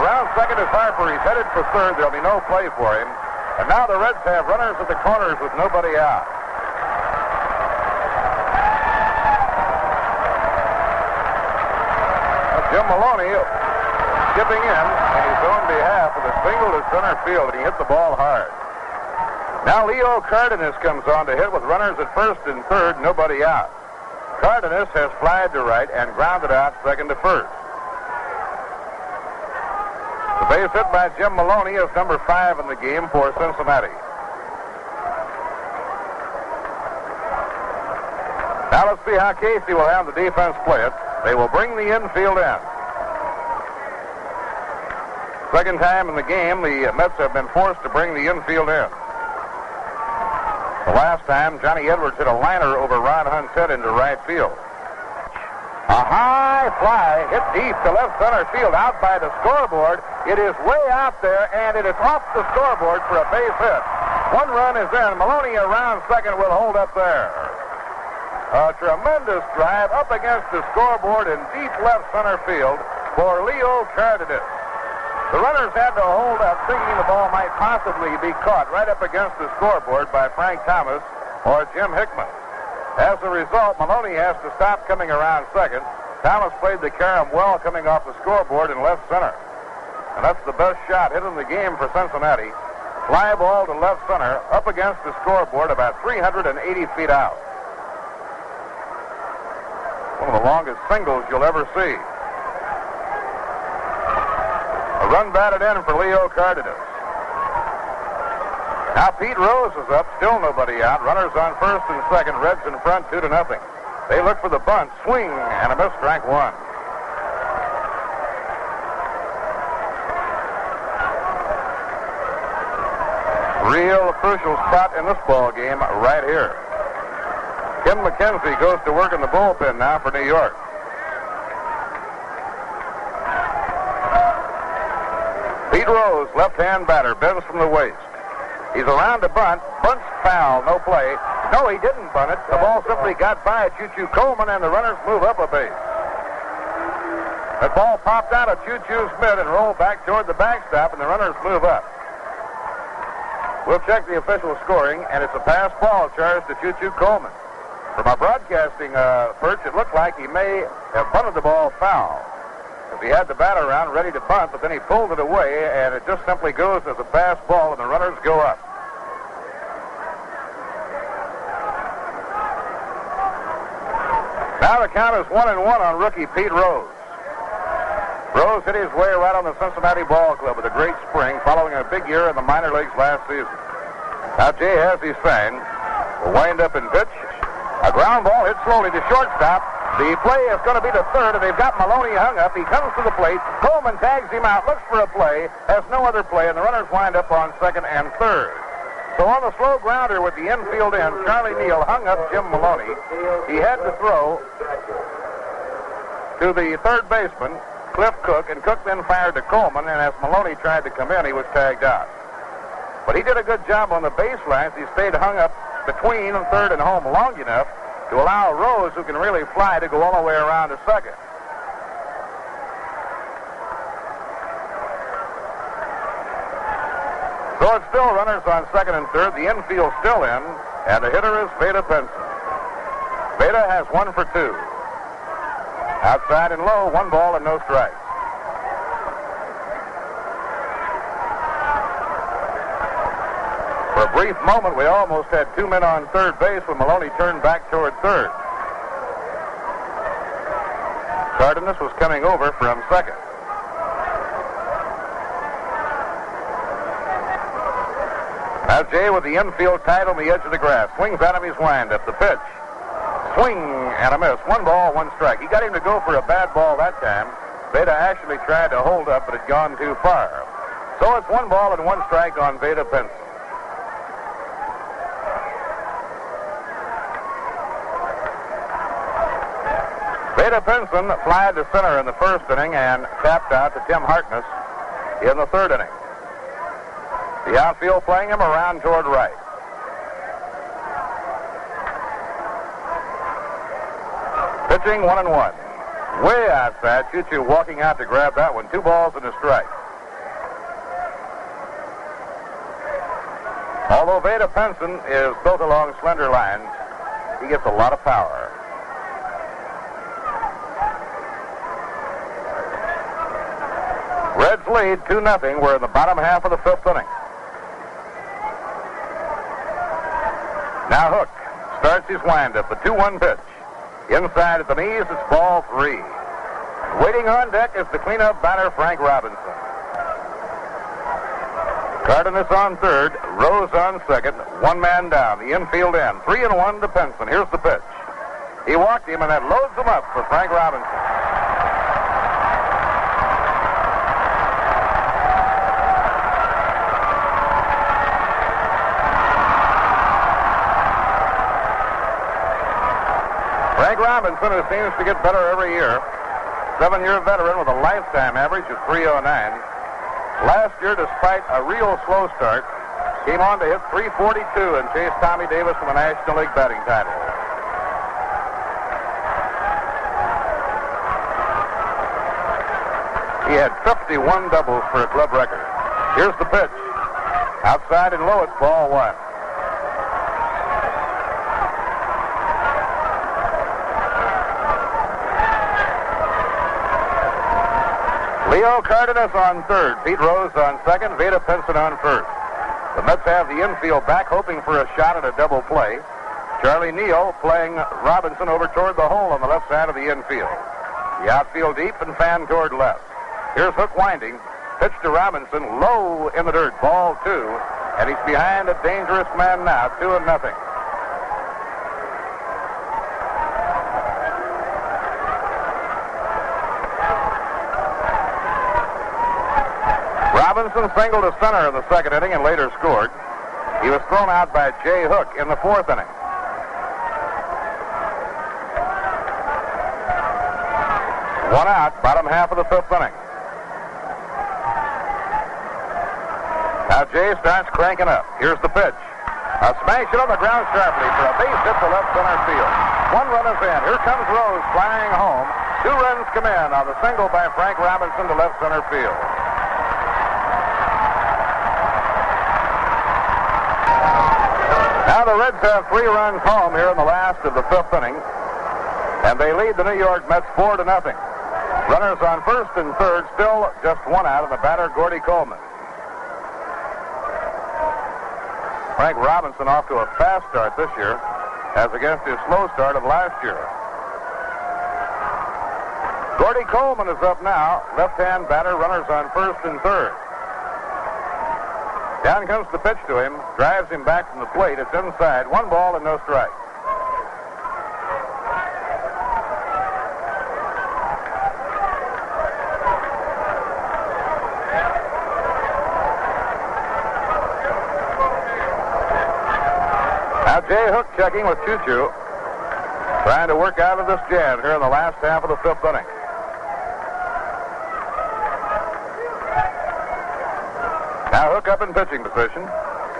Around second is Harper. He's headed for third. There'll be no play for him. And now the Reds have runners at the corners with nobody out. Jim Maloney skipping in his own behalf with a single to center field, and he hit the ball hard. Now Leo Cardenas comes on to hit with runners at first and third, nobody out. Cardenas has flied to right and grounded out second to first. The base hit by Jim Maloney is number 5 in the game for Cincinnati. Now let's see how Casey will have the defense play it. They will bring the infield in. Second time in the game, the Mets have been forced to bring the infield in. The last time, Johnny Edwards hit a liner over Ron Hunt's head into right field. A high fly hit deep to left center field out by the scoreboard. It is way out there, and it is off the scoreboard for a base hit. 1 run is in. Maloney around second will hold up there. A tremendous drive up against the scoreboard in deep left center field for Leo Cardenas. The runners had to hold up, thinking the ball might possibly be caught right up against the scoreboard by Frank Thomas or Jim Hickman. As a result, Maloney has to stop coming around second. Thomas played the carom well coming off the scoreboard in left center. And that's the best shot hit in the game for Cincinnati. Fly ball to left center, up against the scoreboard about 380 feet out. One of the longest singles you'll ever see. A run batted in for Leo Cardenas. Now Pete Rose is up, still nobody out. Runners on first and second. Reds in front, 2-0. They look for the bunt, swing, and a miss, strike 1. Real crucial spot in this ball game right here. Ken McKenzie goes to work in the bullpen now for New York. Pete Rose, left-hand batter, bends from the waist. He's around to bunt. Bunts foul, no play. No, he didn't bunt it. The ball simply got by Choo-Choo Coleman, and the runners move up a base. That ball popped out of Choo-Choo's mid and rolled back toward the backstop, and the runners move up. We'll check the official scoring, and it's a pass ball charged to Choo-Choo Coleman. From our broadcasting perch, it looked like he may have bunted the ball foul. If he had the bat around ready to bunt, but then he pulled it away, and it just simply goes as a pass ball, and the runners go up. Now the count is 1-1 on rookie Pete Rose. Rose hit his way right on the Cincinnati Ball Club with a great spring, following a big year in the minor leagues last season. Now Jay has his thing. Will wind up and pitch. A ground ball hit slowly to shortstop. The play is going to be to third, and they've got Maloney hung up. He comes to the plate. Coleman tags him out, looks for a play, has no other play, and the runners wind up on second and third. So on the slow grounder with the infield end, Charlie Neal hung up Jim Maloney. He had to throw to the third baseman, Cliff Cook, and Cook then fired to Coleman, and as Maloney tried to come in, he was tagged out. But he did a good job on the baselines. He stayed hung up between third and home long enough to allow Rose, who can really fly, to go all the way around to second. So it's still runners on second and third. The infield still in, and the hitter is Veda Pinson. Veda has 1 for 2. Outside and low, 1 ball and no strikes. For a brief moment, we almost had 2 men on third base when Maloney turned back toward third. Cardenas was coming over from second. Now Jay with the infield tied on the edge of the grass. Swings at him, he's wind up. The pitch. Swing and a miss. 1 ball, 1 strike. He got him to go for a bad ball that time. Veda actually tried to hold up, but had gone too far. So it's 1 ball and 1 strike on Veda Pinson. Veda Pinson flied to center in the first inning and tapped out to Tim Harkness in the third inning. The outfield playing him around toward right. Pitching 1-1. Way outside. Choo-Choo walking out to grab that one. 2 balls and a strike. Although Veda Pinson is built along slender lines, he gets a lot of power. Reds lead 2-0. We're in the bottom half of the 5th inning. Now Hook starts his windup. A 2-1 pitch. Inside at the knees, it's ball 3. Waiting on deck is the cleanup batter, Frank Robinson. Cardenas on third, Rose on second, 1 man down. The infield end. 3-1 to Pinson. Here's the pitch. He walked him, and that loads him up for Frank Robinson. Frank Robinson, who seems to get better every year, 7-year veteran with a lifetime average of 309. Last year, despite a real slow start, came on to hit 342 and chase Tommy Davis for the National League batting title. He had 51 doubles for a club record. Here's the pitch. Outside and low, it's ball 1. Leo Cardenas on third, Pete Rose on second, Veda Pinson on first. The Mets have the infield back, hoping for a shot at a double play. Charlie Neal playing Robinson over toward the hole on the left side of the infield. The outfield deep and fan toward left. Here's Hook winding. Pitch to Robinson, low in the dirt, ball 2. And he's behind a dangerous man now, 2-0. Robinson singled to center in the second inning and later scored. He was thrown out by Jay Hook in the 4th inning. One out, bottom half of the 5th inning. Now Jay starts cranking up. Here's the pitch. A smash hit on the ground sharply for a base hit to left center field. 1 run is in. Here comes Rose flying home. 2 runs come in on the single by Frank Robinson to left center field. Now the Reds have 3 runs home here in the last of the 5th inning, and they lead the New York Mets 4-0. Runners on first and third, still just 1 out, and the batter, Gordy Coleman. Frank Robinson off to a fast start this year, as against his slow start of last year. Gordy Coleman is up now. Left-hand batter, runners on first and third. Down comes the pitch to him. Drives him back from the plate. It's inside. 1 ball and no strike. Now Jay Hook checking with Choo-Choo. Trying to work out of this jam here in the last half of the 5th inning. Now Hook up in pitching position.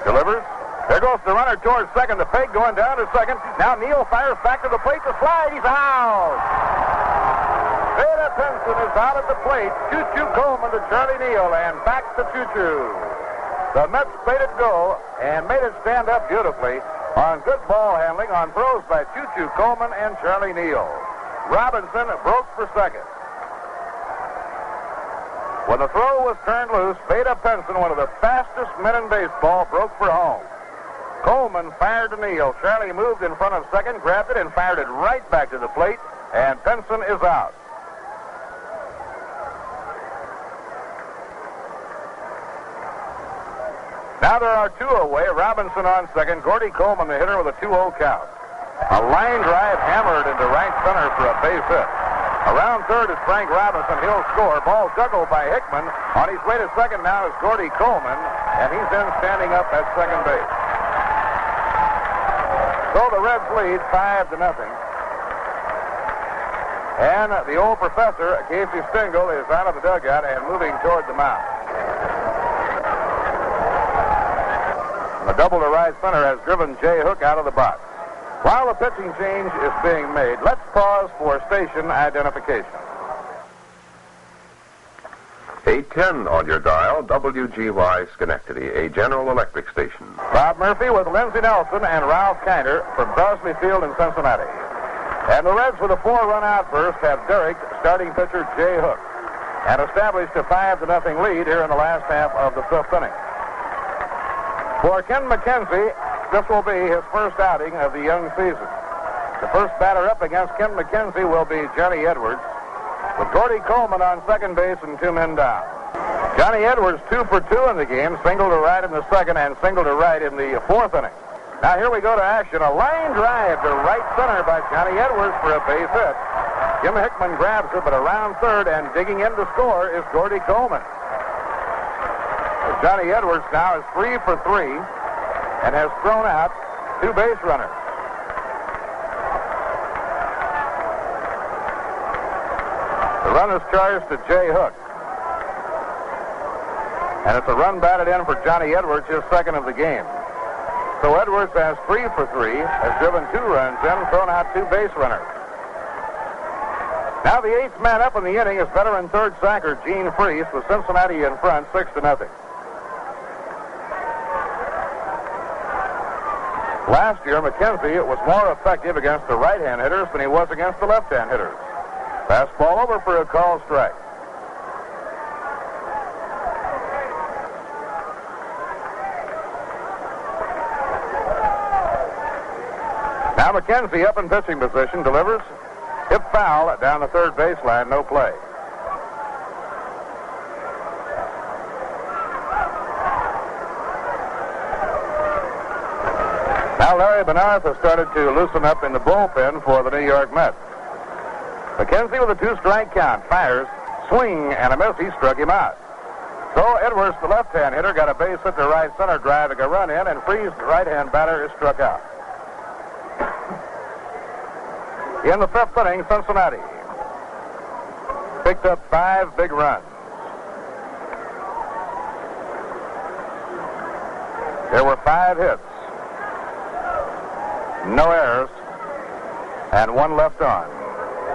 Delivers. There goes the runner towards second. The peg going down to second. Now Neal fires back to the plate to slide. He's out. Veda Pinson is out at the plate. Choo-Choo Coleman to Charlie Neal and back to Choo-Choo. The Mets played it go and made it stand up beautifully on good ball handling on throws by Choo-Choo Coleman and Charlie Neal. Robinson broke for second. When the throw was turned loose, Veda Pinson, one of the fastest men in baseball, broke for home. Coleman fired to Neal. Charlie moved in front of second, grabbed it, and fired it right back to the plate, and Pinson is out. Now there are 2 away. Robinson on second. Gordy Coleman, the hitter, with a 2-0 count. A line drive hammered into right center for a base hit. Around third is Frank Robinson. He'll score. Ball juggled by Hickman. On his way to second now is Gordy Coleman, and he's in standing up at second base. So the Reds lead 5-0. And the old professor, Casey Stengel, is out of the dugout and moving toward the mound. The double to right center has driven Jay Hook out of the box. While the pitching change is being made, let's pause for station identification. 810 on your dial, WGY Schenectady, a General Electric station. Bob Murphy with Lindsey Nelson and Ralph Kiner from Crosley Field in Cincinnati. And the Reds with a 4-run outburst have Derek, starting pitcher Jay Hook, and established a 5-0 lead here in the last half of the 5th inning. For Ken McKenzie, this will be his first outing of the young season. The first batter up against Ken McKenzie will be Johnny Edwards, with Gordy Coleman on second base and 2 men down. Johnny Edwards 2 for 2 in the game, single to right in the second and single to right in the 4th inning. Now here we go to action. A line drive to right center by Johnny Edwards for a base hit. Jim Hickman grabs it, but around third and digging in to score is Gordy Coleman. Johnny Edwards now is 3 for 3 and has thrown out 2 base runners. The run is charged to Jay Hook. And it's a run batted in for Johnny Edwards, his second of the game. So Edwards has 3 for 3, has driven 2 runs in, thrown out 2 base runners. Now the 8th man up in the inning is veteran third sacker Gene Freese, with Cincinnati in front 6-0. Last year, McKenzie was more effective against the right-hand hitters than he was against the left-hand hitters. Fastball over for a called strike. Now McKenzie up in pitching position, delivers. Hit foul down the third baseline, no play. Now Larry Benarth has started to loosen up in the bullpen for the New York Mets. McKenzie with a 2-strike count, fires, swing, and a miss. He struck him out. So Edwards, the left-hand hitter, got a base hit to right center, driving a run in, and Freese, the right-hand batter, is struck out. In the 5th inning, Cincinnati picked up 5 big runs. There were 5 hits, no errors, and 1 left on.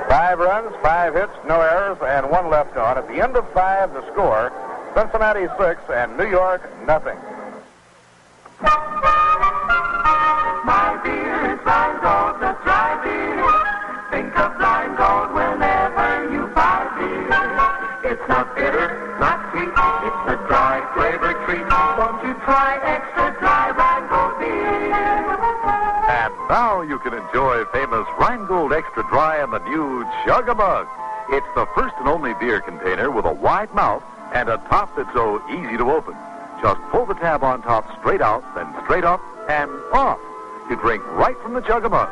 5 runs, 5 hits, no errors, and 1 left on. At the end of 5, the score, Cincinnati 6 and New York nothing. My beer is Rheingold, the dry beer. Think of Rheingold whenever you buy beer. It's not bitter, not sweet, it's a dry flavor treat. Won't you try extra dry Rheingold beer? And now you can enjoy famous Rheingold Extra Dry in the new Chug-a-Mug. It's the first and only beer container with a wide mouth and a top that's so easy to open. Just pull the tab on top straight out, then straight up and off. You drink right from the Chug-a-Mug.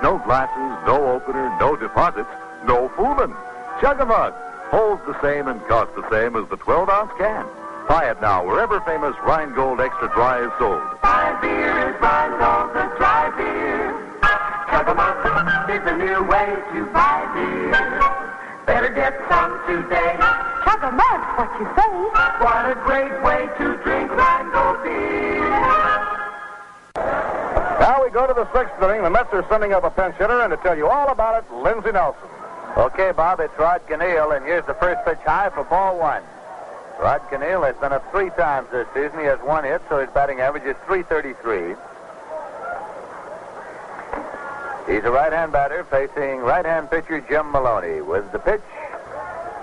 No glasses, no opener, no deposits, no fooling. Chug-a-Mug holds the same and costs the same as the 12-ounce can. Buy it now wherever famous Rheingold Extra Dry is sold. My beer is Rheingold, the dry beer. Chug-a-Mug is a new way to buy beer. Better get some today. Chug-a-Mug's what you say. What a great way to drink Rheingold beer. Now we go to the sixth inning. The Mets are sending up a pinch hitter, and to tell you all about it, Lindsey Nelson. Okay, Bob, it's Rod Canneel, and here's the first pitch high for ball one. Rod Canneel has been up 3 times this season. He has 1 hit, so his batting average is .333. He's a right-hand batter facing right-hand pitcher Jim Maloney with the pitch,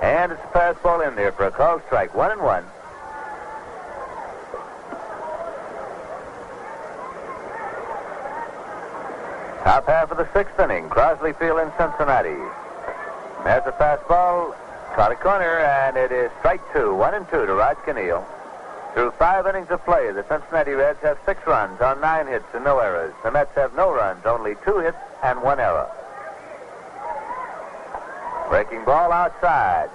and it's a fastball in there for a called strike. 1-1. Top half of the sixth inning, Crosley Field in Cincinnati. There's a fastball, caught a corner, and it is strike 2. 1-2 to Rod Canneel. Through 5 innings of play, the Cincinnati Reds have 6 runs on 9 hits and no errors. The Mets have no runs, only 2 hits and 1 error. Breaking ball outside.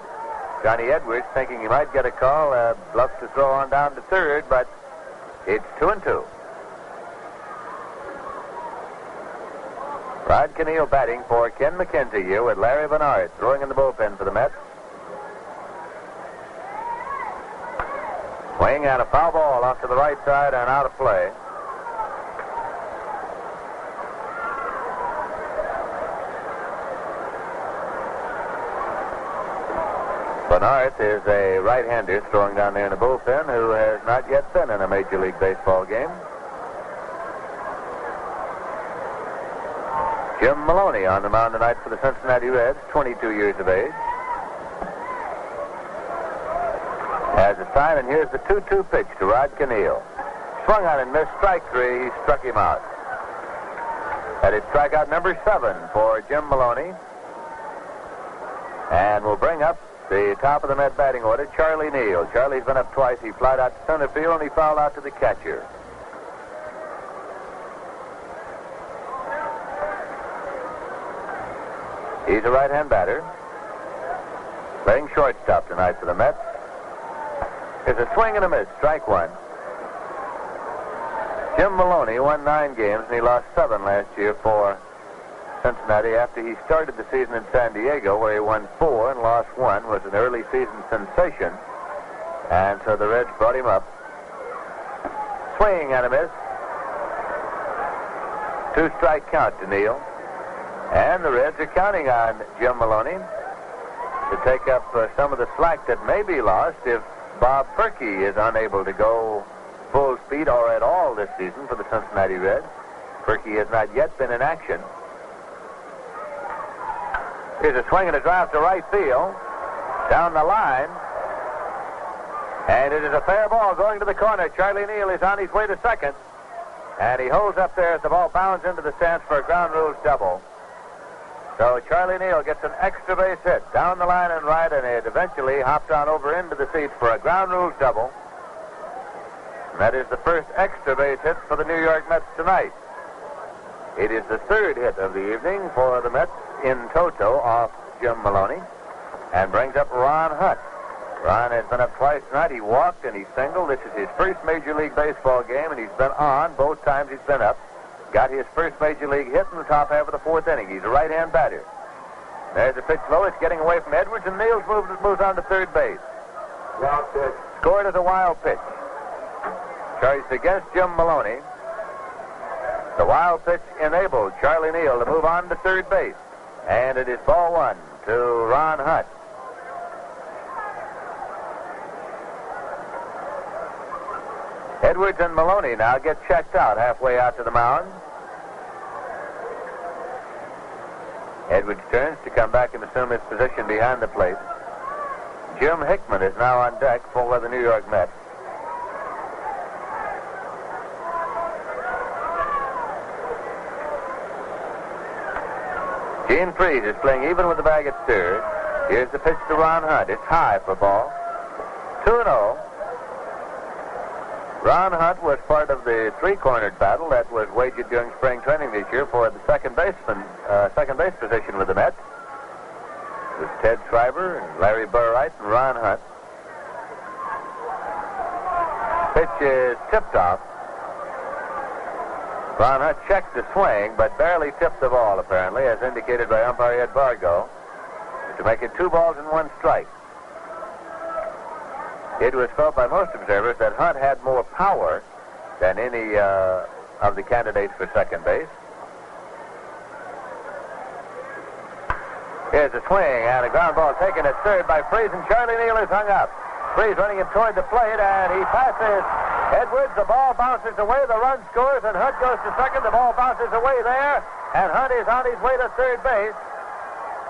Johnny Edwards, thinking he might get a call, bluffs to throw on down to third, but it's 2-2. Rod Canneel batting for Ken McKenzie here with Larry Bernard throwing in the bullpen for the Mets. Swing and a foul ball off to the right side and out of play. Bernard is a right-hander throwing down there in the bullpen who has not yet been in a Major League Baseball game. Jim Maloney on the mound tonight for the Cincinnati Reds, 22 years of age. Has a sign, and here's the 2-2 pitch to Rod Canneel. Swung on and missed. Strike 3. He struck him out. That is strikeout number 7 for Jim Maloney. And we'll bring up the top of the Met batting order, Charlie Neal. Charlie's been up twice. He flied out to center field, and he fouled out to the catcher. He's a right-hand batter. Playing shortstop tonight for the Mets. There's a swing and a miss. Strike 1. Jim Maloney won 9 games, and he lost 7 last year for Cincinnati after he started the season in San Diego, where he won 4 and lost 1, was an early season sensation. And so the Reds brought him up. Swing and a miss. 2-strike count to Neal. And the Reds are counting on Jim Maloney to take up some of the slack that may be lost if Bob Perky is unable to go full speed or at all this season for the Cincinnati Reds. Perky has not yet been in action. Here's a swing and a drive to right field. Down the line. And it is a fair ball going to the corner. Charlie Neal is on his way to second. And he holds up there as the ball bounds into the stands for a ground rules double. So Charlie Neal gets an extra base hit down the line and right, and it eventually hopped on over into the seats for a ground rules double. And that is the first extra base hit for the New York Mets tonight. It is the 3rd hit of the evening for the Mets in toto off Jim Maloney, and brings up Ron Hutt. Ron has been up twice tonight. He walked and he singled. This is his first Major League Baseball game, and he's been on both times he's been up. Got his first Major League hit in the top half of the 4th inning. He's a right-hand batter. There's a pitch low. It's getting away from Edwards, and Neal's moves on to third base. Wild pitch. Scored as a wild pitch. Charged against Jim Maloney. The wild pitch enabled Charlie Neal to move on to third base. And it is ball 1 to Ron Hutt. Edwards and Maloney now get checked out halfway out to the mound. Edwards turns to come back and assume his position behind the plate. Jim Hickman is now on deck for the New York Mets. Gene Freese is playing even with the bag at third. Here's the pitch to Ron Hunt. It's high for ball. 2-0. Ron Hunt was part of the three-cornered battle that was waged during spring training this year for the second base position with the Mets. It was Ted Schreiber and Larry Burright and Ron Hunt. Pitch is tipped off. Ron Hunt checked the swing, but barely tipped the ball, apparently, as indicated by umpire Ed Bargo, to make it 2 balls and 1 strike. It was felt by most observers that Hunt had more power than any of the candidates for second base. Here's a swing and a ground ball taken at third by Freese, and Charlie Neal is hung up. Freese running him toward the plate, and he passes Edwards. The ball bounces away. The run scores, and Hunt goes to second. The ball bounces away there, and Hunt is on his way to third base.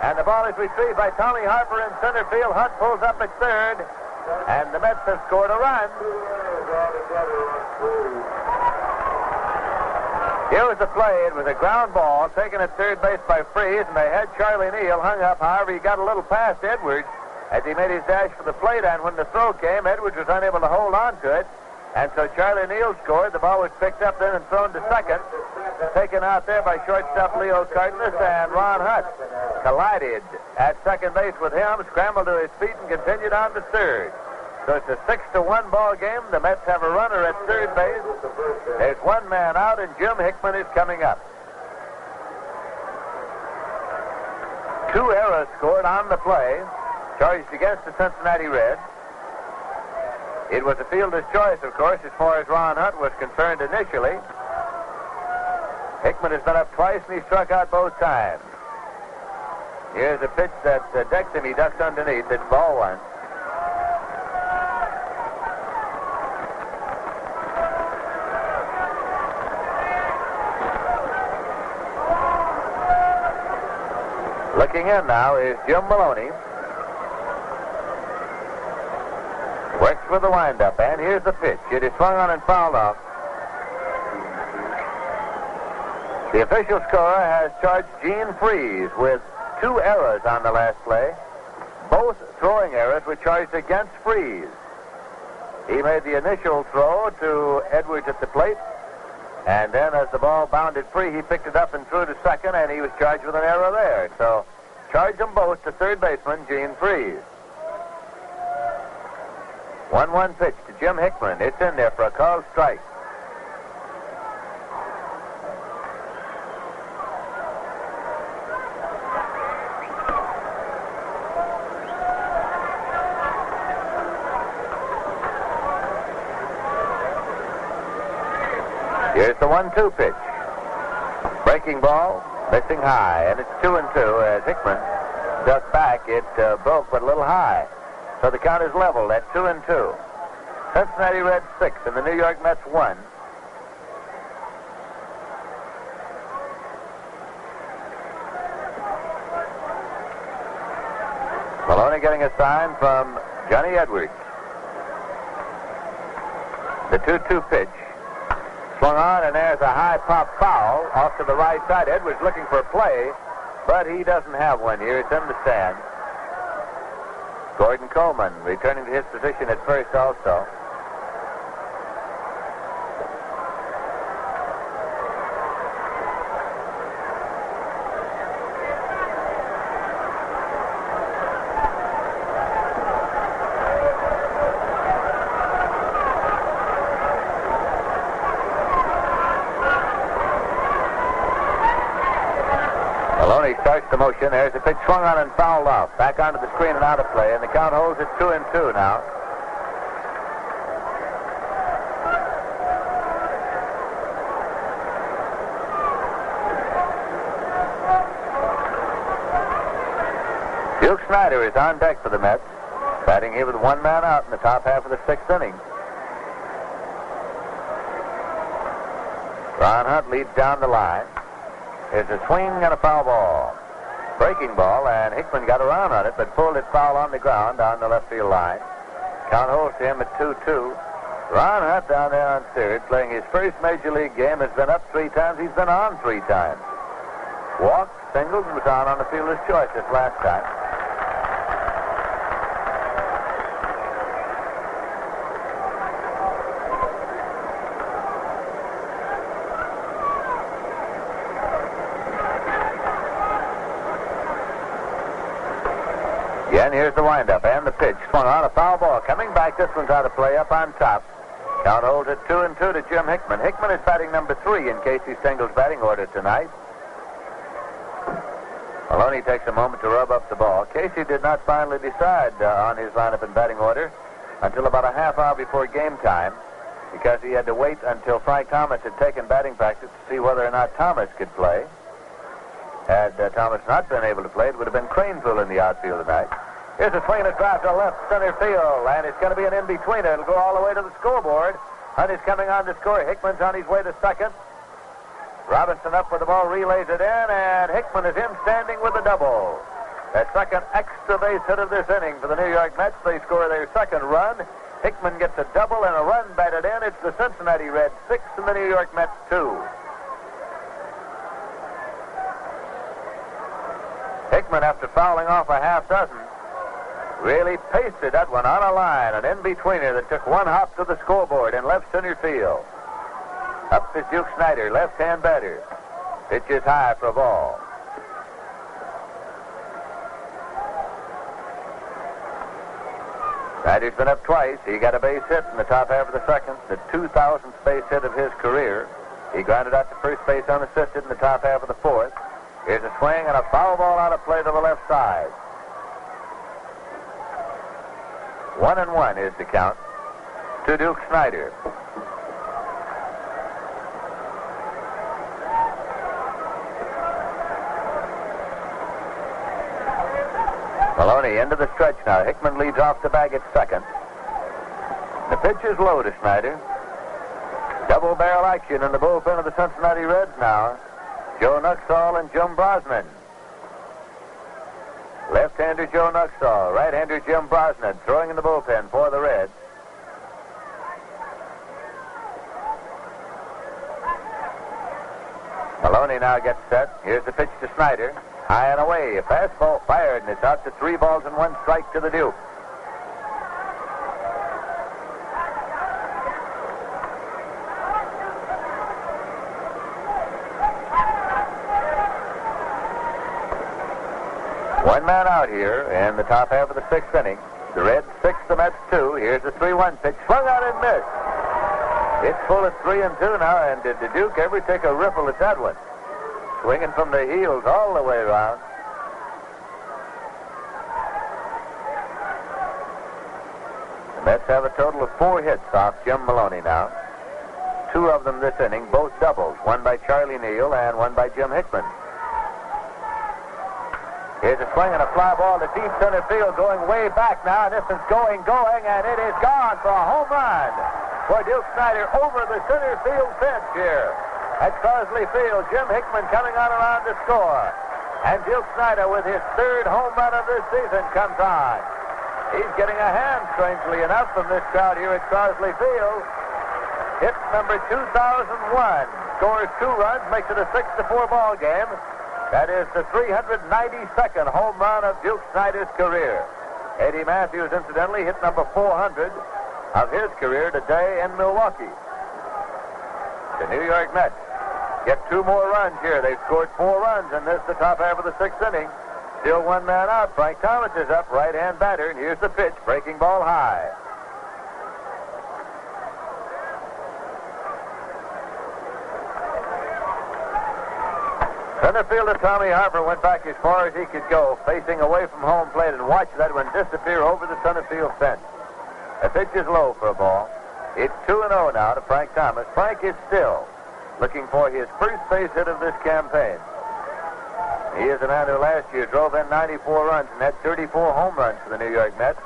And the ball is retrieved by Tommy Harper in center field. Hunt pulls up at third. And the Mets have scored a run. Here was the play. It was a ground ball taken at third base by Freese, and they had Charlie Neal hung up. However, he got a little past Edwards as he made his dash for the plate, and when the throw came, Edwards was unable to hold on to it. And so Charlie Neal scored. The ball was picked up then and thrown to second. Taken out there by shortstop Leo Cardenas, and Ron Hunt collided at second base with him, scrambled to his feet, and continued on to third. So it's a 6-1 ball game. The Mets have a runner at third base. There's one man out, and Jim Hickman is coming up. 2 errors scored on the play, charged against the Cincinnati Reds. It was a fielder's choice, of course, as far as Ron Hunt was concerned initially. Hickman has been up twice, and he struck out both times. Here's a pitch that decks him. He ducks underneath. It's ball 1. Looking in now is Jim Maloney. Works for the windup, and here's the pitch. It is swung on and fouled off. The official scorer has charged Gene Freese with 2 errors on the last play. Both throwing errors were charged against Freese. He made the initial throw to Edwards at the plate, and then as the ball bounded free, he picked it up and threw to second, and he was charged with an error there. So charge them both to third baseman Gene Freese. 1-1 pitch to Jim Hickman. It's in there for a called strike. Here's the 1-2 pitch. Breaking ball, missing high, and it's 2-2 as Hickman ducked back. It broke, but a little high. So the count is leveled at 2-2. Cincinnati Reds 6 and the New York Mets 1. Maloney getting a sign from Johnny Edwards. The 2-2 pitch. Swung on, and there's a high pop foul off to the right side. Edwards looking for a play, but he doesn't have one here. It's in the stand. Gordon Coleman returning to his position at first also. Starts the motion. There's a pitch swung on and fouled off. Back onto the screen and out of play, and the count holds at 2-2 now. Duke Snyder is on deck for the Mets, batting here with one man out in the top half of the 6th inning. Ron Hunt leads down the line. There's a swing and a foul ball. Breaking ball, and Hickman got around on it, but pulled it foul on the ground down the left field line. Count holds to him at 2-2. Ron Hunt down there on third, playing his first Major League game, has been up 3 times. He's been on 3 times. Walked, singled, and was on the fielder's choice this last time. Again, here's the windup and the pitch. Swung on a foul ball. Coming back, this one's out of play up on top. Count holds it 2-2 to Jim Hickman. Hickman is batting number 3 in Casey Stengel's batting order tonight. Maloney takes a moment to rub up the ball. Casey did not finally decide on his lineup and batting order until about a half hour before game time, because he had to wait until Frank Thomas had taken batting practice to see whether or not Thomas could play. Had Thomas not been able to play, it would have been Craneville in the outfield tonight. Here's a swing and a drive to left center field, and it's going to be an in-betweener. It'll go all the way to the scoreboard. Hunt is coming on to score. Hickman's on his way to second. Robinson up with the ball, relays it in, and Hickman is in standing with a double. That second extra base hit of this inning for the New York Mets. They score their second run. Hickman gets a double and a run batted in. It's the Cincinnati Reds 6 and the New York Mets 2. Hickman, after fouling off a half dozen, really pasted that one on a line, an in-betweener that took one hop to the scoreboard in left center field. Up is Duke Snyder, left-hand batter. Pitch is high for a ball. Snyder's been up twice. He got a base hit in the top half of the second, the 2,000th base hit of his career. He grounded out to first base unassisted in the top half of the fourth. Here's a swing and a foul ball out of play to the left side. 1-1 is the count to Duke Snyder. Maloney into the stretch now. Hickman leads off the bag at second. The pitch is low to Snyder. Double barrel action in the bullpen of the Cincinnati Reds now. Joe Nuxall and Jim Brosnan. Left-hander Joe Nuxall, right-hander Jim Brosnan throwing in the bullpen for the Reds. Maloney now gets set. Here's the pitch to Snyder. High and away. A fastball fired, and it's out to 3 balls and 1 strike to the Duke. One man out here in the top half of the 6th inning. The Reds 6, the Mets 2. Here's the 3-1 pitch. Swung out and missed. It's full of 3-2 now, and did the Duke ever take a ripple at that one? Swinging from the heels all the way around. The Mets have a total of 4 hits off Jim Maloney now. 2 of them this inning, both doubles. One by Charlie Neal and one by Jim Hickman. Here's a swing and a fly ball to deep center field, going way back now. This is going, and it is gone for a home run for Duke Snyder over the center field fence here at Crosley Field. Jim Hickman coming on around to score. And Duke Snyder, with his 3rd home run of this season, comes on. He's getting a hand, strangely enough, from this crowd here at Crosley Field. Hit number 2001. Scores 2 runs, makes it a 6-4 ball game. That is the 392nd home run of Duke Snyder's career. Eddie Matthews, incidentally, hit number 400 of his career today in Milwaukee. The New York Mets get 2 more runs here. They've scored 4 runs in this, the top half of the 6th inning. Still 1 man out. Frank Thomas is up, right-hand batter, and here's the pitch, breaking ball high. Center fielder Tommy Harper went back as far as he could go, facing away from home plate, and watched that one disappear over the center field fence. The pitch is low for a ball. It's 2-0 now to Frank Thomas. Frank is still looking for his first base hit of this campaign. He is a man who last year drove in 94 runs and had 34 home runs for the New York Mets.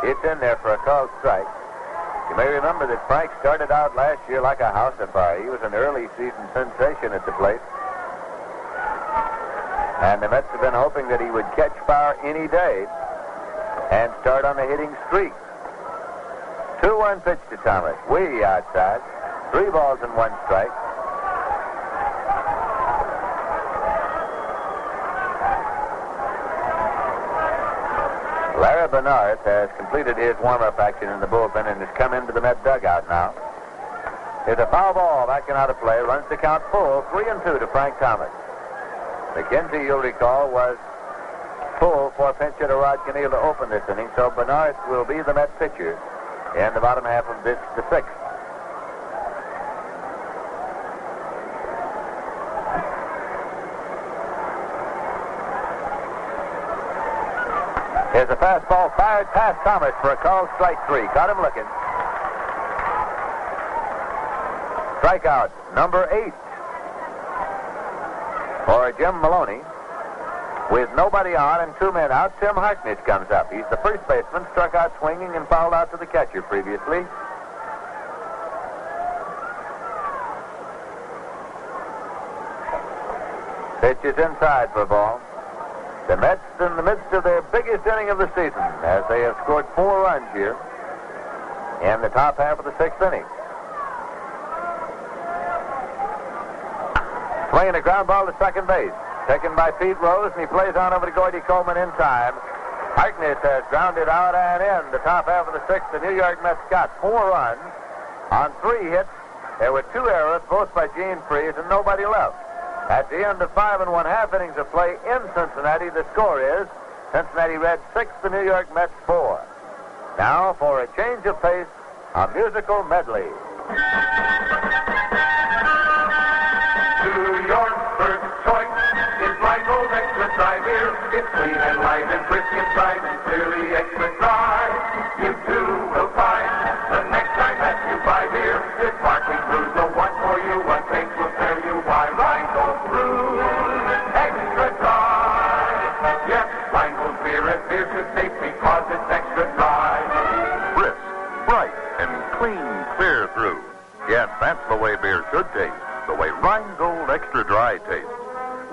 It's in there for a called strike. You may remember that Frank started out last year like a house afire. He was an early season sensation at the plate. And the Mets have been hoping that he would catch fire any day and start on a hitting streak. 2-1 pitch to Thomas. Way outside. 3 balls and 1 strike. Larry Bernard has completed his warm-up action in the bullpen and has come into the Met dugout now. There's a foul ball backing out of play. Runs the count full. 3-2 to Frank Thomas. McKenzie, you'll recall, was pull for pinch hitter Rod Kinneal to open this inning, so Bernard will be the Met pitcher in the bottom half of the sixth. Here's a fastball fired past Thomas for a called strike 3. Caught him looking. Strikeout number 8 for Jim Maloney. With nobody on and 2 men out, Tim Harkness comes up. He's the first baseman, struck out swinging and fouled out to the catcher previously. Pitch is inside for a ball. The Mets in the midst of their biggest inning of the season, as they have scored 4 runs here in the top half of the 6th inning. Swinging a ground ball to second base. Taken by Pete Rose, and he plays on over to Gordy Coleman in time. Harkness has grounded out and in the top half of the 6th. The New York Mets got 4 runs on 3 hits. There were 2 errors, both by Gene Freese, and nobody left. At the end of 5 1/2 innings of play in Cincinnati, the score is Cincinnati Reds 6, the New York Mets 4. Now for a change of pace, a musical medley. New York's first choice is Light Gold Extra Dry Beer. It's clean and light and crisp inside and clearly extra dry. You too will find the next time that you buy beer, this sparkling brew's the one for you. One taste will tell you why Rheingold Brew extra dry. Yes, Rheingold beer and beer should taste because it's extra dry. Crisp, bright, and clean clear through. Yes, that's the way beer should taste. The way Rheingold Extra Dry tastes.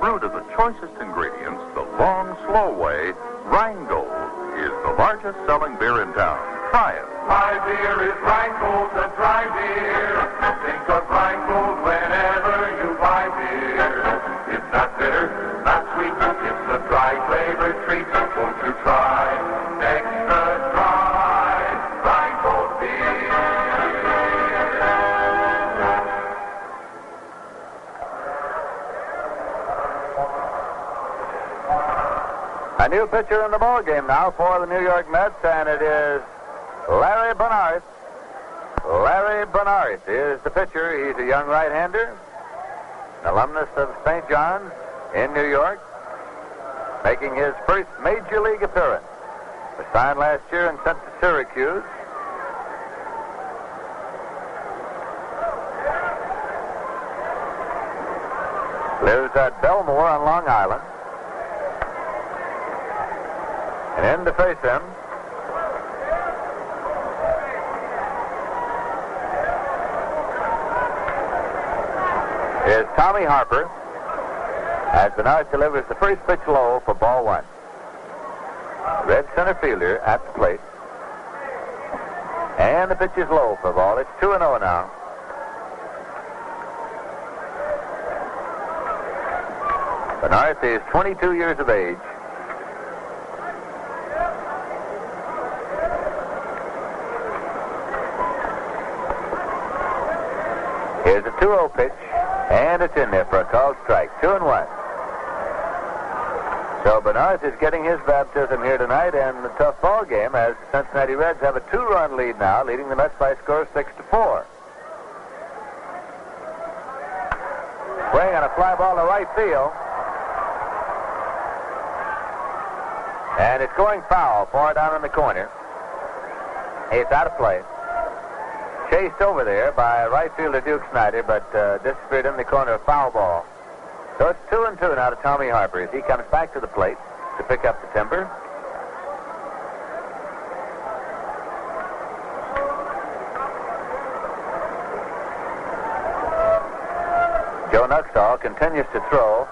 Brewed of the choicest ingredients, the long, slow way, Rheingold is the largest selling beer in town. Try it. My beer is Rheingold, the dry beer. Think of Rheingold whenever you buy beer. It's not bitter, not sweet, it's a dry flavored treat. Won't you try extra dry Rheingold beer? A new pitcher in the ball game now for the New York Mets, and it is Larry Bernard. Larry Bernard is the pitcher. He's a young right-hander, an alumnus of St. John's in New York, making his first major league appearance. Was signed last year and sent to Syracuse. Lives at Belmore on Long Island. And in to face him is Tommy Harper, as Bernard delivers the first pitch low for ball 1. Red center fielder at the plate. And the pitch is low for ball. It's 2-0 now. Bernard is 22 years of age. Here's a 2-0 pitch, and it's in there for a called strike. 2-1. So Bernard is getting his baptism here tonight, and a tough ball game as the Cincinnati Reds have a 2-run lead now, leading the Mets by a score of 6-4. Swing on a fly ball to right field. And it's going foul, far down in the corner. It's out of play. Chased over there by right fielder Duke Snyder, but disappeared in the corner, of foul ball. So it's 2-2 now to Tommy Harper as he comes back to the plate to pick up the timber. Joe Nuxall continues to throw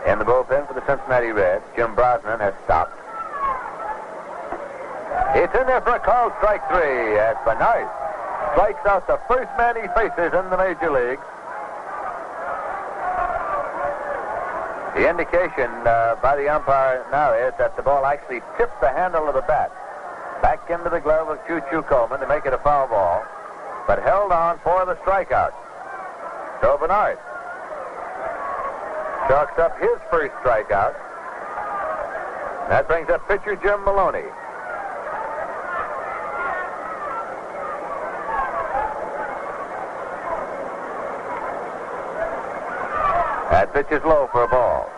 in the bullpen for the Cincinnati Reds. Jim Brosnan has stopped. It's in there for a called strike 3 as Bernard strikes out the first man he faces in the major leagues. The indication by the umpire now is that the ball actually tipped the handle of the bat back into the glove of Choo-Choo Coleman to make it a foul ball, but held on for the strikeout. So Bernard chalks up his first strikeout. That brings up pitcher Jim Maloney. That pitch is low for a ball.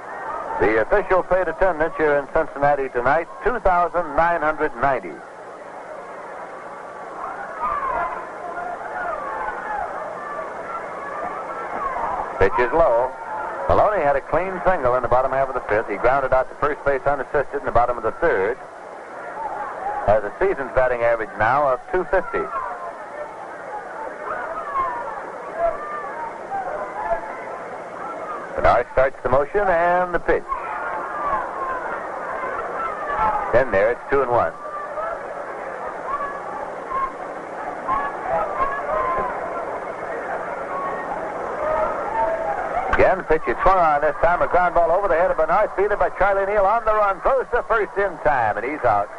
The official paid attendance here in Cincinnati tonight, 2,990. Pitch is low. Maloney had a clean single in the bottom half of the fifth. He grounded out to first base unassisted in the bottom of the third. Has a season's batting average now of 250. Bernard starts the motion and the pitch. In there, it's 2-1. Again, pitch is swung on this time. A ground ball over the head of Bernard, fielded by Charlie Neal on the run. Throws to first in time, and he's out.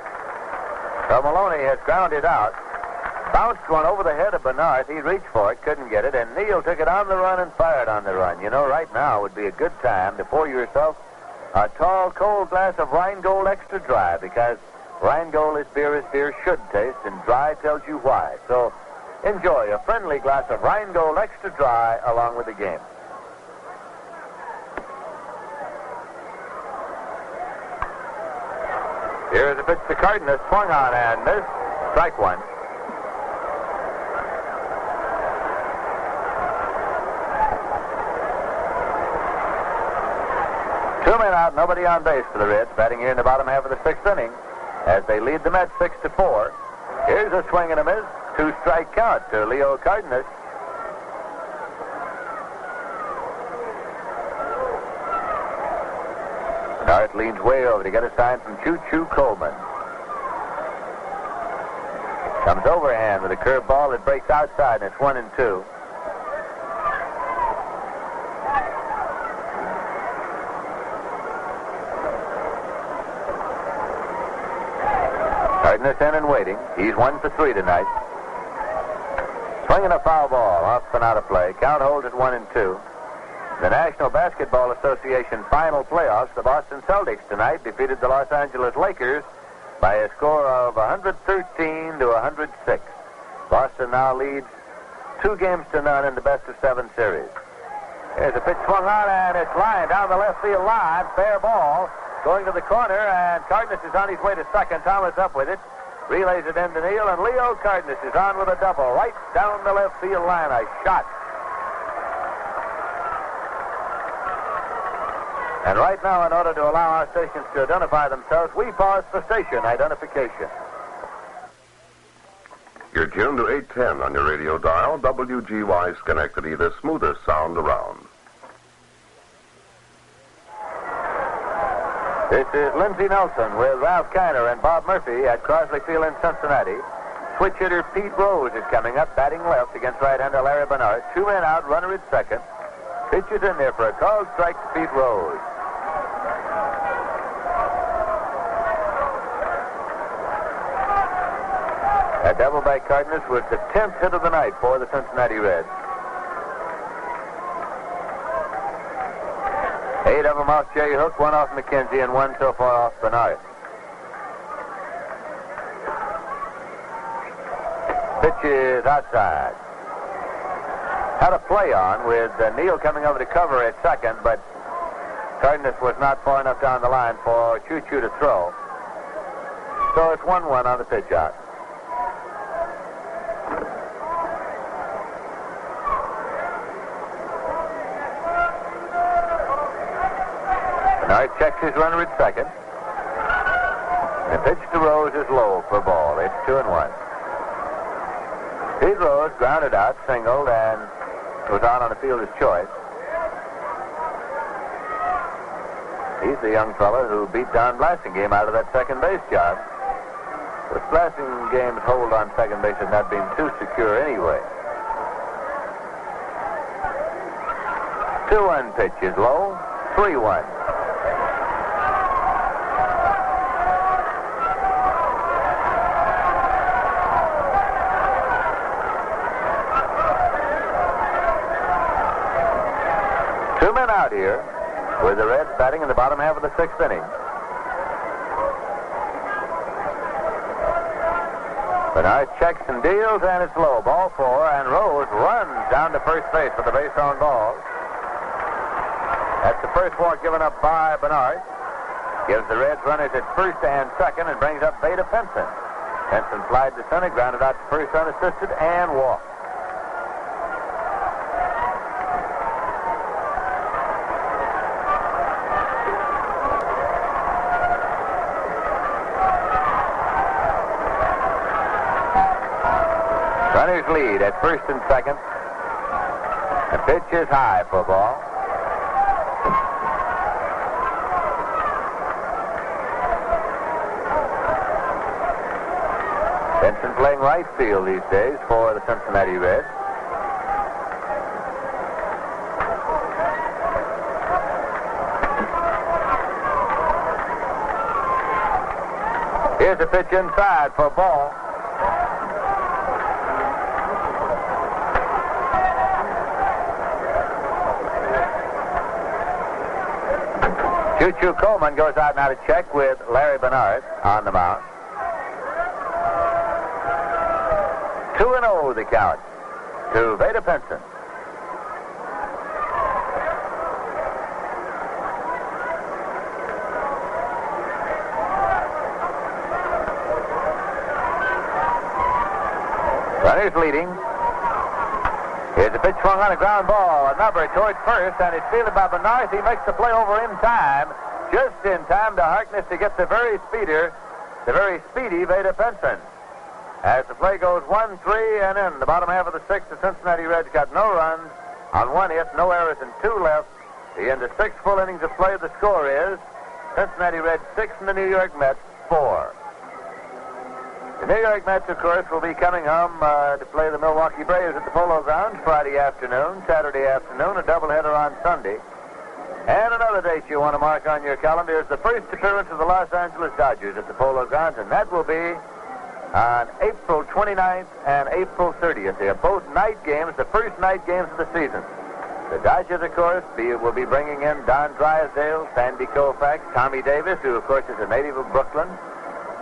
So Maloney has grounded out. Bounced one over the head of Bernard. He reached for it, couldn't get it, and Neal took it on the run and fired on the run. You know, right now would be a good time to pour yourself a tall, cold glass of Rheingold Extra Dry, because Rheingold is beer should taste, and dry tells you why. So enjoy a friendly glass of Rheingold Extra Dry along with the game. Here's a pitch to Cardenas, swung on and missed. Strike one. Two men out, nobody on base for the Reds, batting here in the bottom half of the sixth inning as they lead the Mets 6-4. Here's a swing and a miss. Two-strike count to Leo Cardenas. Bernard leans way over to get a sign from Choo-Choo Coleman. Comes overhand with a curved ball that breaks outside, and it's 1-2. Cardenas in and waiting. He's 1 for 3 tonight. Swinging a foul ball off and out of play. Count holds at 1-2. The National Basketball Association final playoffs, the Boston Celtics tonight defeated the Los Angeles Lakers by a score of 113 to 106. Boston now leads 2-0 in the best-of-7 series. Here's a pitch swung on, and it's lined down the left field line. Fair ball going to the corner, and Cardenas is on his way to second. Thomas up with it. Relays it into Neal, and Leo Cardenas is on with a double right down the left field line. A shot. And right now, in order to allow our stations to identify themselves, we pause for station identification. You're tuned to 810 on your radio dial, WGY Schenectady, the smoothest sound around. This is Lindsey Nelson with Ralph Kiner and Bob Murphy at Crosley Field in Cincinnati. Switch hitter Pete Rose is coming up, batting left against right-hander Larry Bernard. 2 men out, runner at second. Pitch is in there for a called strike to Pete Rose. A double by Cardenas was the 10th hit of the night for the Cincinnati Reds. 8 of them off Jerry Hook, 1 off McKenzie, and 1 so far off Bernard. Pitch is outside. Had a play on with Neal coming over to cover at second, but Cardenas was not far enough down the line for Choo-Choo to throw. So it's 1-1 on the pitch out. Bernard checks his runner at second. The pitch to Rose is low for a ball. It's 2-1. Pete Rose grounded out, singled, and was out on the fielder's choice. He's the young fella who beat Don Blassingame out of that second base job. But Blassingame's hold on second base has not been too secure anyway. 2-1 pitch is low. 3-1. Two men out here with the Reds batting in the bottom half of the sixth inning. Bernard checks and deals, and it's low. Ball 4, and Rose runs down to first base for the base on ball. That's the first walk given up by Bernard. Gives the Reds runners at first and second and brings up Veda Pinson. Pinson flied to center, grounded out to first unassisted, and walked. Runners lead at first and second. The pitch is high for a ball. Benson playing right field these days for the Cincinnati Reds. Here's a pitch inside for a ball. Choo-Choo Coleman goes out now to check with Larry Bernard on the mound. 2-0 the count to Veda Pinson. Runners leading. Here's a pitch swung on a ground ball. A number towards first, and it's fielded by Bernard. He makes the play over in time, just in time to Harkness to get the very speedy Veda Pinson. As the play goes 1-3 and in the bottom half of the sixth, the Cincinnati Reds got no runs on one hit, no errors, and 2 left. In the 6 full innings of play, the score is Cincinnati Reds 6 and the New York Mets 4. The New York Mets, of course, will be coming home to play the Milwaukee Braves at the Polo Grounds Friday afternoon, Saturday afternoon, a doubleheader on Sunday. And another date you want to mark on your calendar is the first appearance of the Los Angeles Dodgers at the Polo Grounds, and that will be on April 29th and April 30th. They are both night games, the first night games of the season. The Dodgers, of course, will be bringing in Don Drysdale, Sandy Koufax, Tommy Davis, who, of course, is a native of Brooklyn,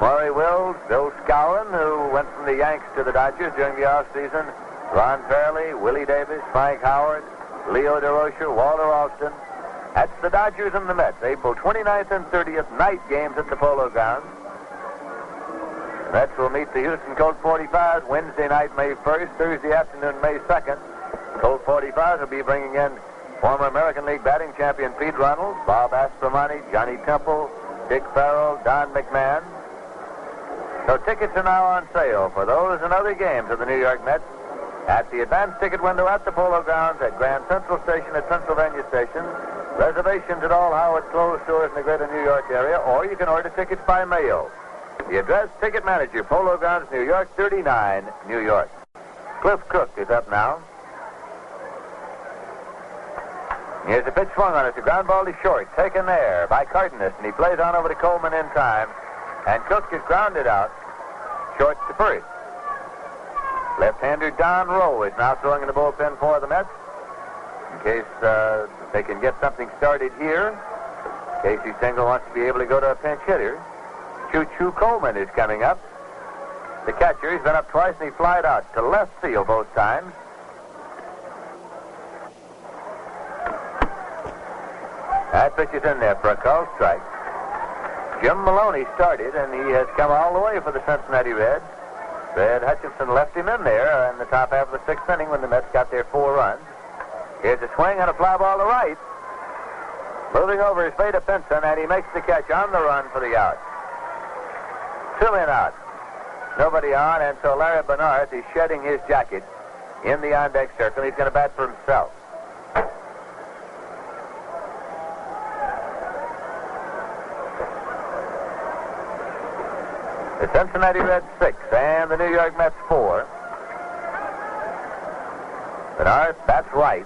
Maury Wills, Bill Skowron, who went from the Yanks to the Dodgers during the offseason, Ron Fairley, Willie Davis, Frank Howard, Leo DeRocher, Walter Alston. That's the Dodgers and the Mets, April 29th and 30th, night games at the Polo Grounds. The Mets will meet the Houston Colt 45s Wednesday night, May 1st, Thursday afternoon, May 2nd. Colt 45s will be bringing in former American League batting champion Pete Runnels, Bob Aspromani, Johnny Temple, Dick Farrell, Don McMahon. So tickets are now on sale for those and other games of the New York Mets at the advanced ticket window at the Polo Grounds, at Grand Central Station, at Pennsylvania Station. Reservations at all Howard Clothes stores in the greater New York area, or you can order tickets by mail. The address, Ticket Manager, Polo Grounds, New York, 39, New York. Cliff Cook is up now. Here's a pitch swung on it. The ground ball to short, taken there by Cardenas, and he plays on over to Coleman in time. And Cook is grounded out, short to first. Left-hander Don Rowe is now throwing in the bullpen for the Mets. In case they can get something started here. Casey Stengel wants to be able to go to a pinch hitter. Choo-Choo Coleman is coming up. The catcher, he's been up twice, and he flied out to left field both times. That pitch is in there for a called strike. Jim Maloney started, and he has come all the way for the Cincinnati Reds. Fred Hutchinson left him in there in the top half of the sixth inning when the Mets got their 4 runs. Here's a swing on a fly ball to right. Moving over is Veda Pinson, and he makes the catch on the run for the out. 2 men out. Nobody on, and so Larry Bernard is shedding his jacket in the on-deck circle. He's going to bat for himself. The Cincinnati Reds 6 and the New York Mets 4. Bernard bats right.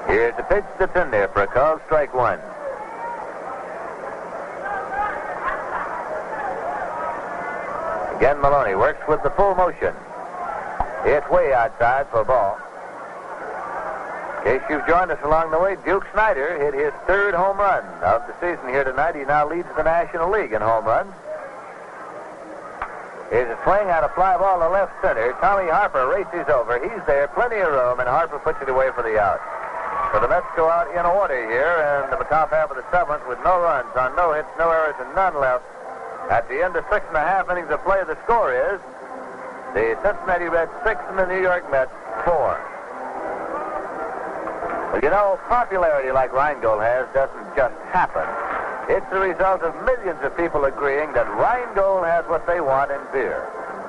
Here's the pitch that's in there for a called strike 1. Again, Maloney works with the full motion. It's way outside for a ball. In case you've joined us along the way, Duke Snyder hit his 3rd home run of the season here tonight. He now leads the National League in home runs. is a swing on a fly ball to left center. Tommy Harper races over. He's there, plenty of room, and Harper puts it away for the out. So the Mets go out in order here in the top half of the seventh with no runs on no hits, no errors, and none left. At the end of 6.5 innings of play, the score is the Cincinnati Reds 6 and the New York Mets 4. Well, you know, popularity like Rheingold has doesn't just happen. It's the result of millions of people agreeing that Rheingold has what they want in beer.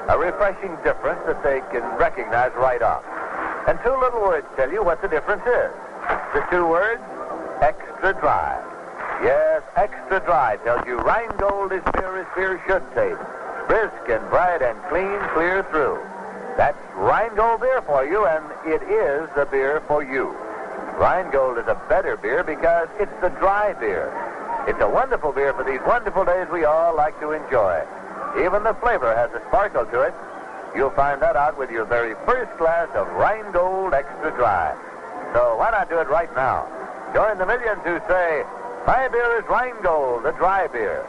A refreshing difference that they can recognize right off. And two little words tell you what the difference is. The two words, extra dry. Yes, extra dry tells you Rheingold is beer as beer should taste. Brisk and bright and clean, clear through. That's Rheingold beer for you, and it is the beer for you. Rheingold is a better beer because it's the dry beer. It's a wonderful beer for these wonderful days we all like to enjoy. Even the flavor has a sparkle to it. You'll find that out with your very first glass of Rheingold Extra Dry. So why not do it right now? Join the millions who say, my beer is Rheingold, the dry beer.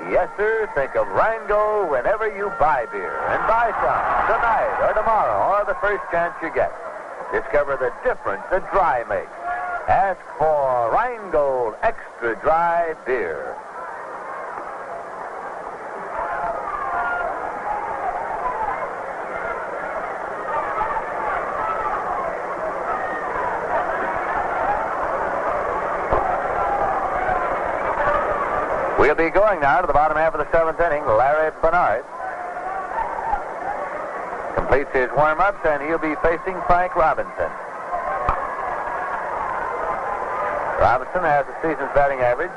Yes, sir, think of Rheingold whenever you buy beer. And buy some tonight or tomorrow or the first chance you get. Discover the difference that dry makes. Ask for Rheingold Extra Dry Beer. We'll be going now to the bottom half of the seventh inning. Larry Bernard completes his warm-ups, and he'll be facing Frank Robinson. Robinson has the season's batting average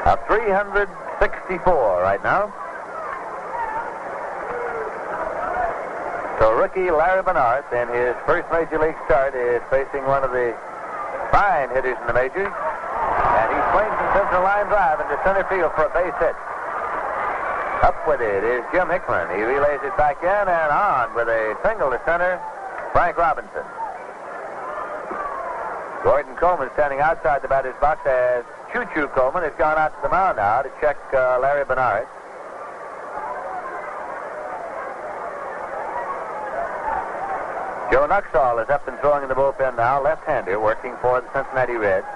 of 364 right now. So rookie Larry Bernard, in his first Major League start, is facing one of the fine hitters in the majors. And he swings and sends a line drive into center field for a base hit. Up with it is Jim Hickman. He relays it back in and on with a single to center, Frank Robinson. Gordon Coleman standing outside the batter's box as Choo-Choo Coleman has gone out to the mound now to check Larry Bernard. Joe Nuxall is up and throwing in the bullpen now, left-hander, working for the Cincinnati Reds.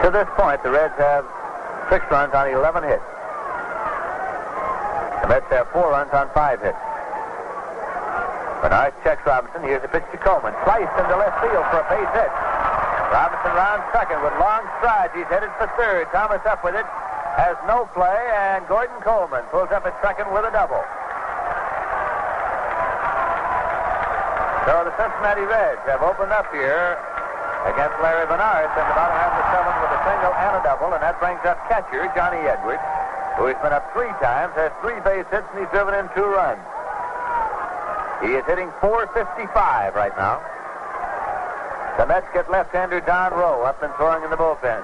To this point, the Reds have 6 runs on 11 hits. The Mets have 4 runs on 5 hits. Bernard checks Robinson. Here's a pitch to Coleman. Sliced into left field for a base hit. Robinson rounds second with long strides. He's headed for third. Thomas up with it. Has no play, and Gordon Coleman pulls up at second with a double. So the Cincinnati Reds have opened up here against Larry Bernard in the bottom half of the seventh with a single and a double, and that brings up catcher Johnny Edwards, who has been up 3 times, has 3 base hits, and he's driven in 2 runs. He is hitting .455 right now. The Mets get left-hander Don Rowe up and throwing in the bullpen.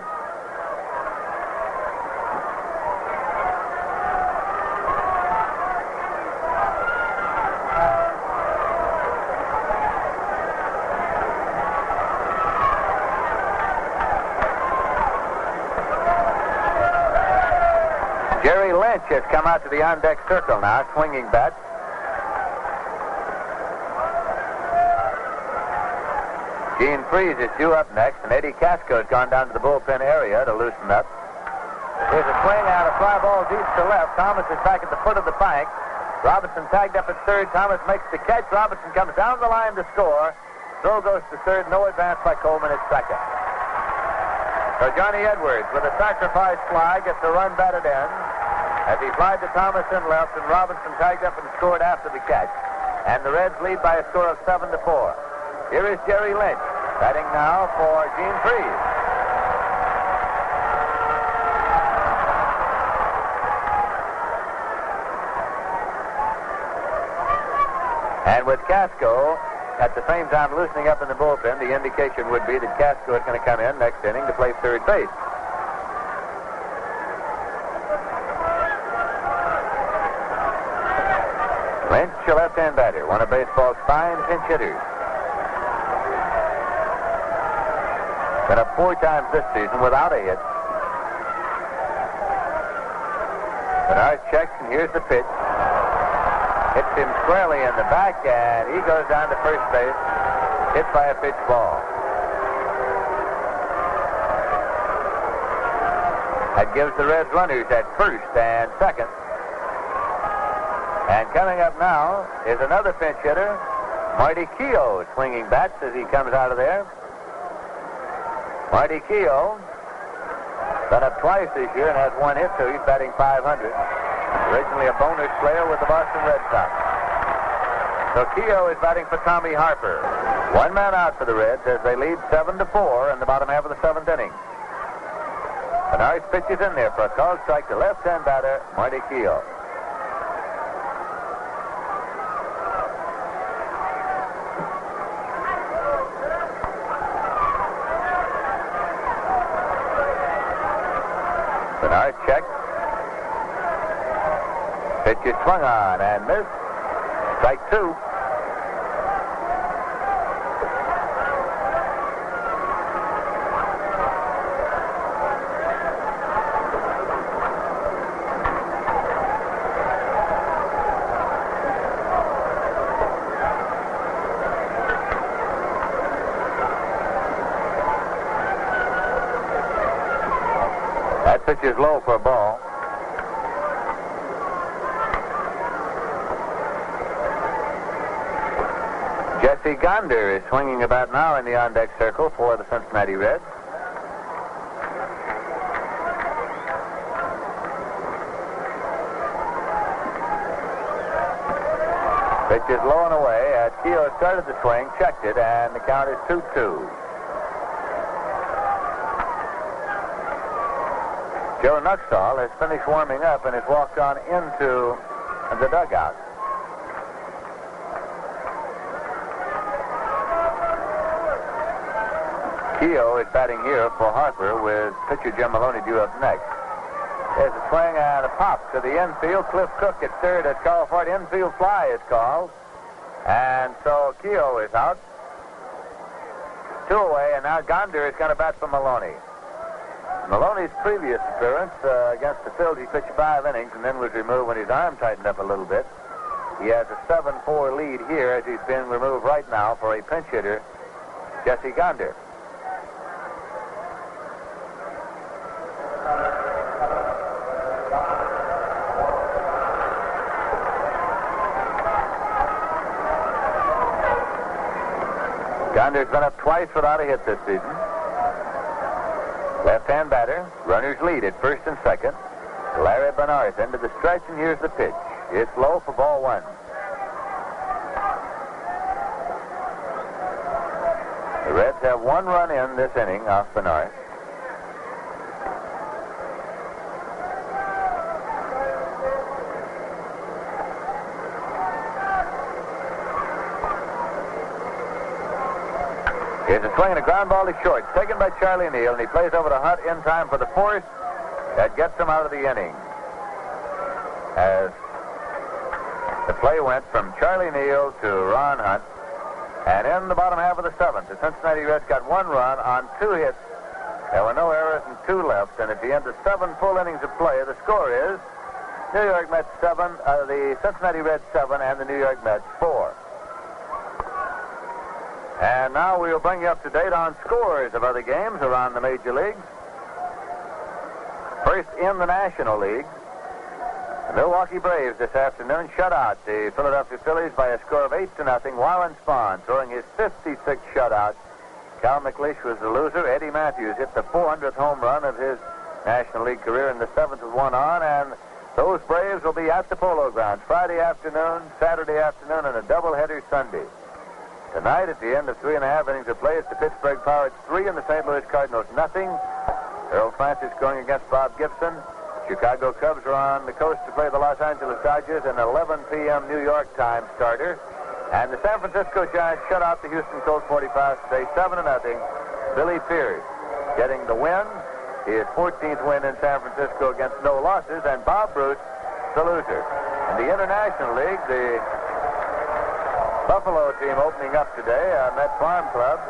Jerry Lynch has come out to the on-deck circle now, swinging bat. Gene Freese is due up next, and Eddie Casco has gone down to the bullpen area to loosen up. There's a swing out, a fly ball deep to left. Thomas is back at the foot of the bank. Robinson tagged up at third. Thomas makes the catch. Robinson comes down the line to score. Throw goes to third. No advance by Coleman at second. So Johnny Edwards, with a sacrifice fly, gets a run batted in. As he flied to Thomas in left, and Robinson tagged up and scored after the catch. And the Reds lead by a score of 7-4. Here is Jerry Lynch, batting now for Gene Freese. And with Casco at the same time loosening up in the bullpen, the indication would be that Casco is going to come in next inning to play third base. Lynch, a left-hand batter, one of baseball's fine pinch hitters. Been up 4 times this season without a hit. Bernard checks, and here's the pitch. Hits him squarely in the back, and he goes down to first base, hit by a pitch ball. That gives the Reds runners at first and second. And coming up now is another pinch hitter, Marty Keogh, swinging bats as he comes out of there. Marty Keogh, been up twice this year and has 1 hit, so he's batting .500. Originally a bonus player with the Boston Red Sox. So Keogh is batting for Tommy Harper. 1 man out for the Reds as they lead 7-4 in the bottom half of the 7th inning. Bernard's pitch is in there for a called strike to left-hand batter, Marty Keogh. Bernard checks. Pitch is swung on and missed. Strike 2. That pitch is low for a ball. Jesse Gonder is swinging about now in the on-deck circle for the Cincinnati Reds. Pitch is low and away as Keogh started the swing, checked it, and the count is 2-2. Joe Nuxall has finished warming up and has walked on into the dugout. Keogh is batting here for Harper with pitcher Jim Maloney due up next. There's a swing and a pop to the infield. Cliff Cook at third is called for it. Infield fly is called. And so Keogh is out. 2 away, and now Gonder is going to bat for Maloney. Maloney's previous appearance against the Phils, he pitched 5 innings and then was removed when his arm tightened up a little bit. He has a 7-4 lead here as he's been removed right now for a pinch hitter, Jesse Gonder. Gonder's been up twice without a hit this season. Left-hand batter. Runners lead at first and second. Larry Bernard into the stretch, and here's the pitch. It's low for ball 1. The Reds have 1 run in this inning off Bernard. Here's a swing and a ground ball to short. Taken by Charlie Neal, and he plays over to Hunt in time for the force. That gets him out of the inning. As the play went from Charlie Neal to Ron Hunt. And in the bottom half of the 7th, the Cincinnati Reds got 1 run on 2 hits. There were no errors and 2 left. And at the end of 7 full innings of play, the score is New York Mets 7, the Cincinnati Reds 7, and the New York Mets 4. And now we'll bring you up to date on scores of other games around the major leagues. First in the National League, the Milwaukee Braves this afternoon shut out the Philadelphia Phillies by a score of 8-0. Warren Spahn throwing his 56th shutout. Cal McLeish was the loser. Eddie Matthews hit the 400th home run of his National League career in the 7th with 1 on, and those Braves will be at the Polo Grounds Friday afternoon, Saturday afternoon, and a doubleheader Sunday. Tonight, at the end of 3.5 innings of play, it's the Pittsburgh Pirates 3 and the St. Louis Cardinals nothing. Earl Francis going against Bob Gibson. Chicago Cubs are on the coast to play the Los Angeles Dodgers, an 11 p.m. New York time starter. And the San Francisco Giants shut out the Houston Colts 45 today, 7-0. Billy Pierce getting the win. His 14th win in San Francisco against no losses, and Bob Bruce, the loser. In the International League, the Buffalo team opening up today, Met Farm Club,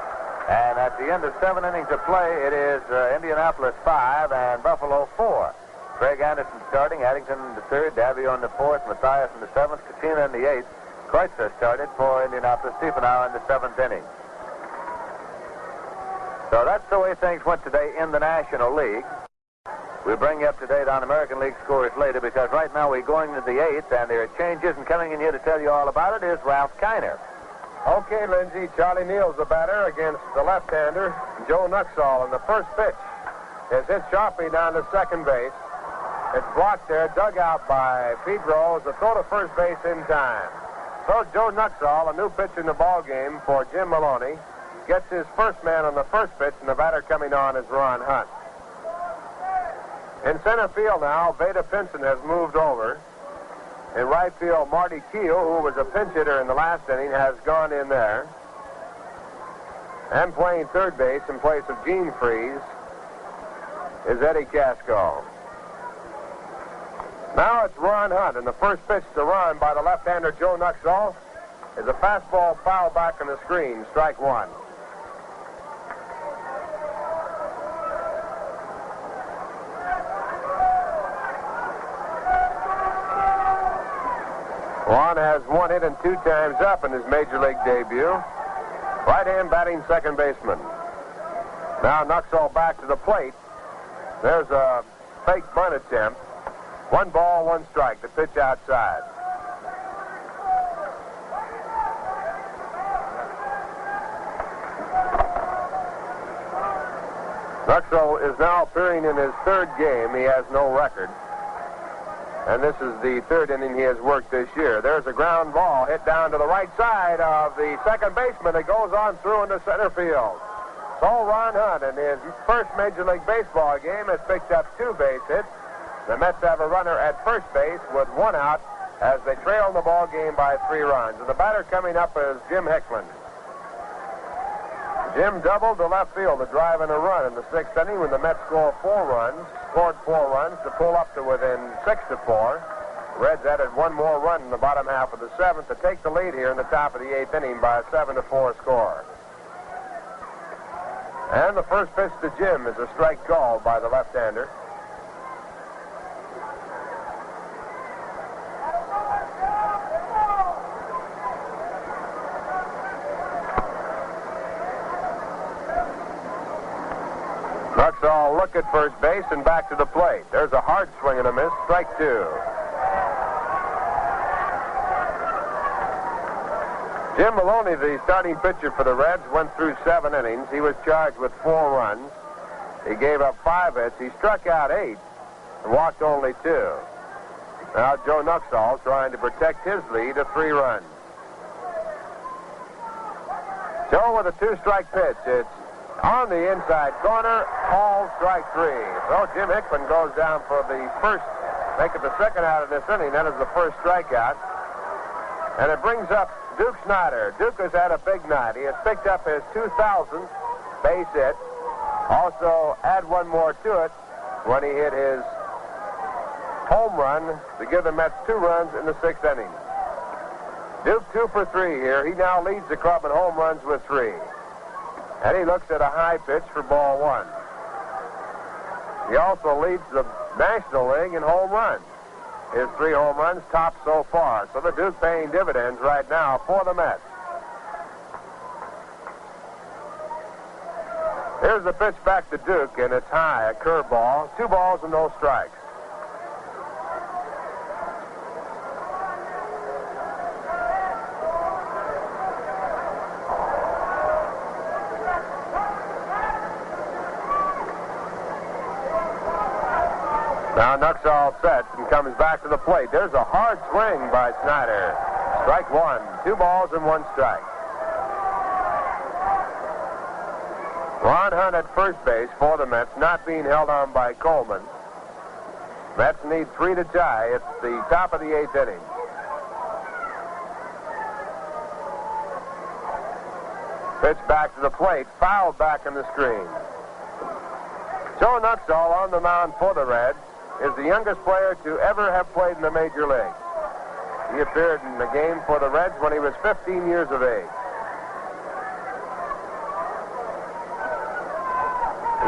And at the end of 7 innings of play, it is Indianapolis 5 and Buffalo 4. Craig Anderson starting, Addington in the third, Davio in the fourth, Matthias in the seventh, Katina in the eighth. Kreutzer started for Indianapolis, Stiefenauer in the seventh inning. So that's the way things went today in the National League. We'll bring you up to date on American League scores later because right now we're going to the eighth and there are changes, and coming in here to tell you all about it is Ralph Kiner. Okay, Lindsay, Charlie Neal's the batter against the left-hander, Joe Nuxall, and the first pitch is hit sharply down to second base. It's blocked there, dug out by Pete Rose. The throw to first base in time. So Joe Nuxall, a new pitch in the ball game for Jim Maloney, gets his first man on the first pitch, and the batter coming on is Ron Hunt. In center field now, Veda Pinson has moved over. In right field, Marty Keel, who was a pinch hitter in the last inning, has gone in there. And playing third base in place of Gene Freeze is Eddie Casco. Now it's Ron Hunt, and the first pitch to Ron by the left-hander Joe Nuxall is a fastball foul back on the screen, strike one. Ron has one hit and 2 times up in his major league debut. Right-hand batting second baseman. Now Nuxall back to the plate. There's a fake bunt attempt. 1 ball, 1 strike. The pitch outside. Nuxall is now appearing in his third game. He has no record. And this is the third inning he has worked this year. There's a ground ball hit down to the right side of the second baseman. It goes on through into center field. So Ron Hunt, in his first Major League Baseball game, has picked up 2 base hits. The Mets have a runner at first base with 1 out as they trail in the ball game by 3 runs. And the batter coming up is Jim Hickman. Jim doubled to left field to drive in a run in the 6th inning when the Mets scored 4 runs to pull up to within 6-4. The Reds added 1 more run in the bottom half of the 7th to take the lead here in the top of the 8th inning by a 7-4 score. And the first pitch to Jim is a strike called by the left-hander. Nuxall look at first base and back to the plate. There's a hard swing and a miss. Strike 2. Jim Maloney, the starting pitcher for the Reds, went through 7 innings. He was charged with 4 runs. He gave up 5 hits. He struck out 8 and walked only 2. Now Joe Nuxall trying to protect his lead of 3 runs. Joe with a 2-strike pitch. It's on the inside corner, called strike 3. So Jim Hickman goes down for the first, make it the second out of this inning. That is the first strikeout. And it brings up Duke Snyder. Duke has had a big night. He has picked up his 2,000th base hit. Also, add 1 more to it when he hit his home run to give the Mets 2 runs in the 6th inning. Duke 2 for 3 here. He now leads the club in home runs with 3. And he looks at a high pitch for ball 1. He also leads the National League in home runs. His 3 home runs top so far. So the Duke paying dividends right now for the Mets. Here's the pitch back to Duke, and it's high, a curveball. 2 balls and no strikes. Now Nuxall sets and comes back to the plate. There's a hard swing by Snyder. Strike 1. 2 balls and 1 strike. Ron Hunt at first base for the Mets, not being held on by Coleman. Mets need 3 to tie. It's the top of the 8th inning. Pitch back to the plate, fouled back in the screen. Joe Nuxall on the mound for the Reds is the youngest player to ever have played in the Major League. He appeared in the game for the Reds when he was 15 years of age.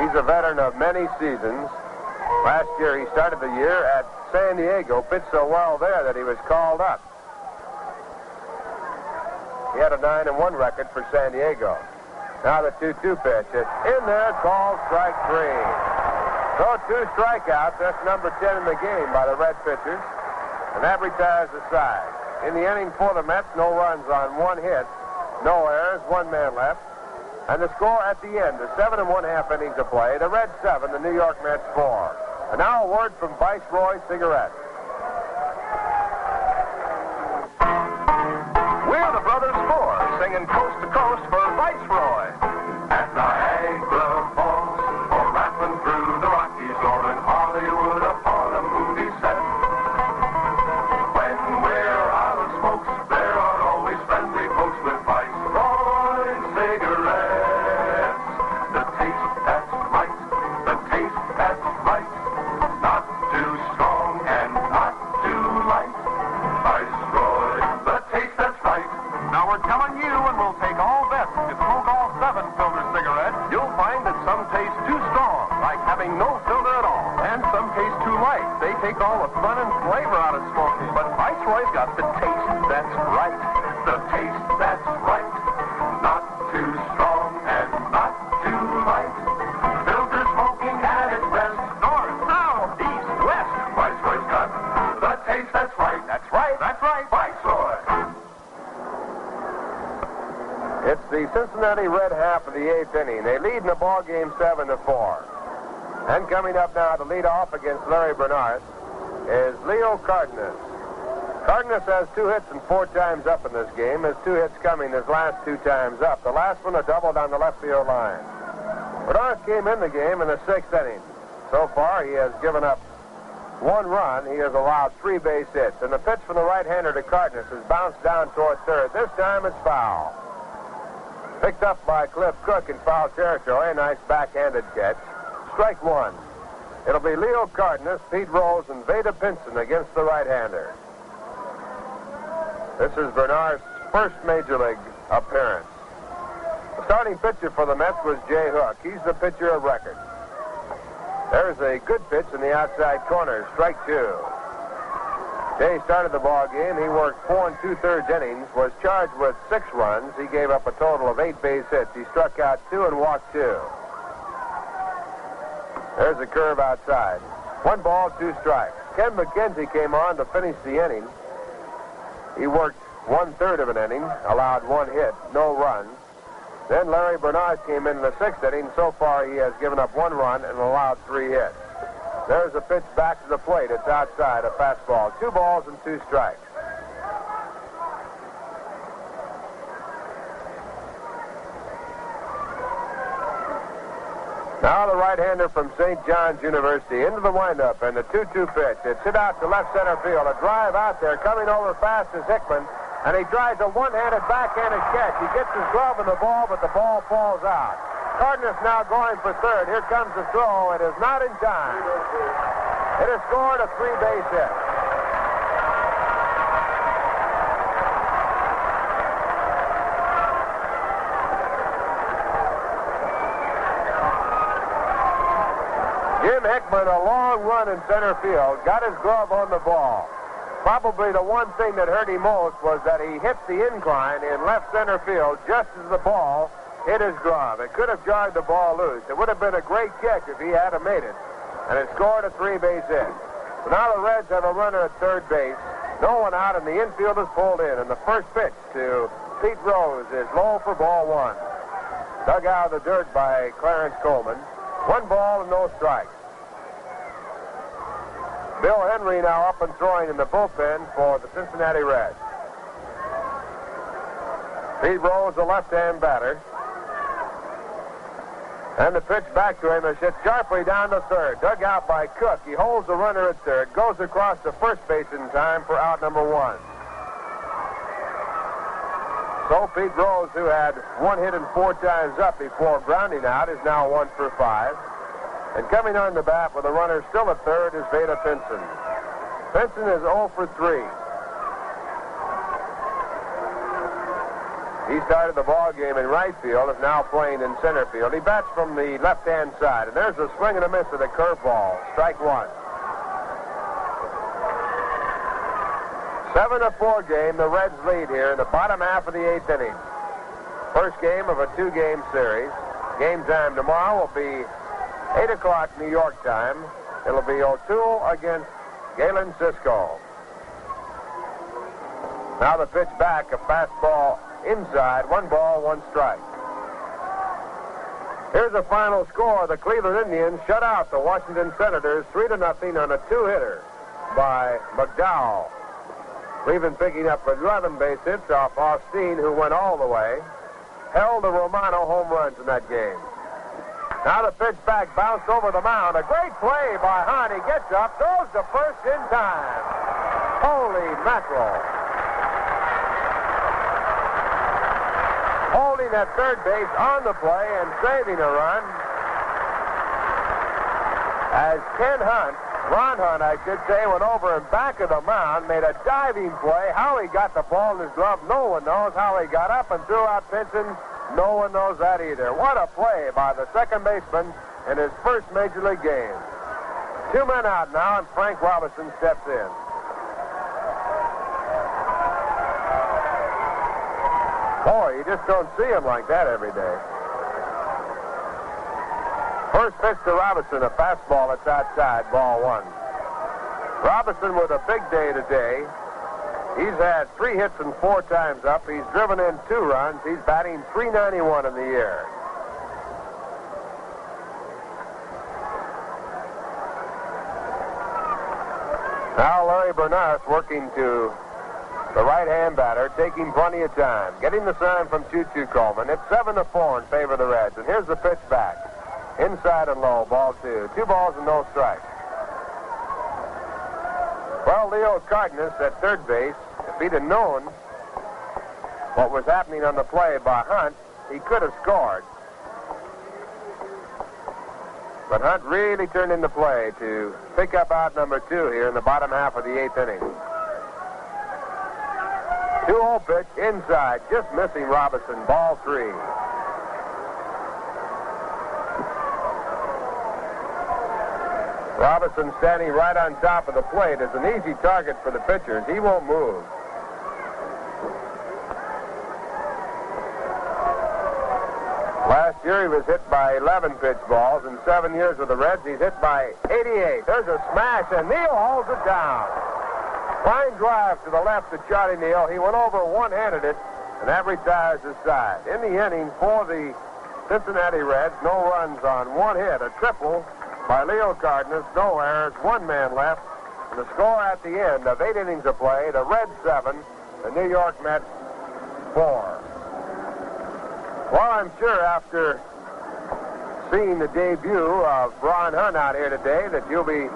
He's a veteran of many seasons. Last year, he started the year at San Diego, pitched so well there that he was called up. He had a 9-1 record for San Diego. Now the 2-2 pitch. It's in there, called strike 3. So 2 strikeouts. That's number 10 in the game by the Red pitchers. And that retires the side. In the inning for the Mets, no runs on 1 hit, no errors, 1 man left. And the score at the end, the 7 1/2 innings of play, the Reds 7, the New York Mets 4. And now a word from Viceroy Cigarettes. We're the Brothers 4, singing Coast to Coast for Viceroy. At Niagara Falls, or rattling through the Rockies, or in Hollywood upon a movie set. When we're out of smokes, there are always friendly folks with Viceroy cigarettes. The taste that's right, the taste that's right. Not too strong and not too light. Viceroy, the taste that's right. Now we're telling you, and we'll take all bets, if you smoke all 7 filter cigarettes, you'll find that some taste too strong, like having no filter at all, and some taste too light. They take all the fun and flavor out of smoking. But Viceroy's got the taste that's right. The taste that's right. Not too strong and not too light. Filter smoking at its best. North, south, east, west. Viceroy's got the taste that's right. That's right. That's right. Viceroy. It's the Cincinnati Red half of the 8th inning. They lead in the ball game 7-4. And coming up now to lead off against Larry Bernard is Leo Cardenas. Cardenas has 2 hits and 4 times up in this game. His 2 hits coming his last 2 times up. The last one a double down the left field line. Bernard came in the game in the 6th inning. So far, he has given up 1 run. He has allowed 3 base hits. And the pitch from the right-hander to Cardenas has bounced down toward third. This time it's foul. Picked up by Cliff Cook in foul territory. A nice backhanded catch. Strike 1. It'll be Leo Cardenas, Pete Rose, and Veda Pinson against the right-hander. This is Bernard's first major league appearance. The starting pitcher for the Mets was Jay Hook. He's the pitcher of record. There's a good pitch in the outside corner. Strike 2. Jay started the ball game. He worked 4 2/3 innings, was charged with 6 runs. He gave up a total of 8 base hits. He struck out 2 and walked 2. There's a curve outside. 1 ball, 2 strikes. Ken McKenzie came on to finish the inning. He worked 1/3 of an inning, allowed 1 hit, no runs. Then Larry Bernard came in the 6th inning. So far, he has given up 1 run and allowed 3 hits. There's a pitch back to the plate. It's outside, a fastball. 2 balls and 2 strikes. Now the right-hander from St. John's University into the windup and the 2-2 pitch. It's hit out to left center field. A drive out there. Coming over fast is Hickman. And he tries a one-handed backhanded catch. He gets his glove in the ball, but the ball falls out. Cardenas now going for third. Here comes the throw. It is not in time. It has scored a 3-base hit. Jim Hickman, a long run in center field, got his glove on the ball. Probably the one thing that hurt him most was that he hit the incline in left center field just as the ball hit his glove. It could have jarred the ball loose. It would have been a great kick if he had made it. And it scored a 3-base hit. So now the Reds have a runner at third base. No one out, and the infield is pulled in. And the first pitch to Pete Rose is low for ball 1. Dug out of the dirt by Clarence Coleman. 1 ball and no strikes. Bill Henry now up and throwing in the bullpen for the Cincinnati Reds. Pete Rose, the left-hand batter. And the pitch back to him is hit sharply down to third. Dug out by Cook. He holds the runner at third. Goes across to first base in time for out number 1. So Pete Rose, who had 1 hit and 4 times up before grounding out, is now 1 for 5. And coming on the bat with a runner still at third is Veda Pinson. Pinson is 0 for 3. He started the ball game in right field, is now playing in center field. He bats from the left-hand side, and there's a swing and a miss at a curveball. Strike one. 7-4 game. The Reds lead here in the bottom half of the 8th inning. First game of a 2-game series. Game time tomorrow will be 8 o'clock New York time. It'll be O'Toole against Galen Cisco. Now the pitch back, a fastball inside, 1 ball, 1 strike. Here's the final score. The Cleveland Indians shut out the Washington Senators 3-0 on a 2-hitter by McDowell. Cleveland picking up 11 base hits off Austin, who went all the way. Held the Romano home runs in that game. Now the pitch back, bounced over the mound. A great play by Hunt. He gets up, throws to first in time. Holy mackerel. Holding at third base on the play and saving a run. As Ron Hunt, I should say, went over in back of the mound, made a diving play. How he got the ball in his glove, no one knows. How he got up and threw out pitching, no one knows that either. What a play by the second baseman in his first Major League game. 2 men out now, and Frank Robinson steps in. Boy, you just don't see him like that every day. First pitch to Robinson, a fastball that's outside, ball 1. Robinson with a big day today. He's had 3 hits and 4 times up. He's driven in 2 runs. He's batting .391 in the year. Now Larry Bernard working to the right-hand batter, taking plenty of time. Getting the sign from Choo-Choo Coleman. It's 7-4 in favor of the Reds. And here's the pitch back. Inside and low, ball 2. 2 balls and no strikes. Well, Leo Cardenas at third base, if he'd have known what was happening on the play by Hunt, he could have scored. But Hunt really turned into play to pick up out number 2 here in the bottom half of the 8th inning. 2-0 pitch inside, just missing Robinson, ball 3. Robinson standing right on top of the plate is an easy target for the pitchers. He won't move. Last year he was hit by 11 pitch balls. In 7 years with the Reds, he's hit by 88. There's a smash, and Neal holds it down. Fine drive to the left to Charlie Neal. He went over one-handed it, and that retires his side. In the inning for the Cincinnati Reds, no runs on 1 hit, a triple by Leo Cardenas, no errors, 1 man left. And the score at the end of 8 innings of play, the Reds 7, the New York Mets 4. Well, I'm sure after seeing the debut of Ron Hunt out here today that you'll be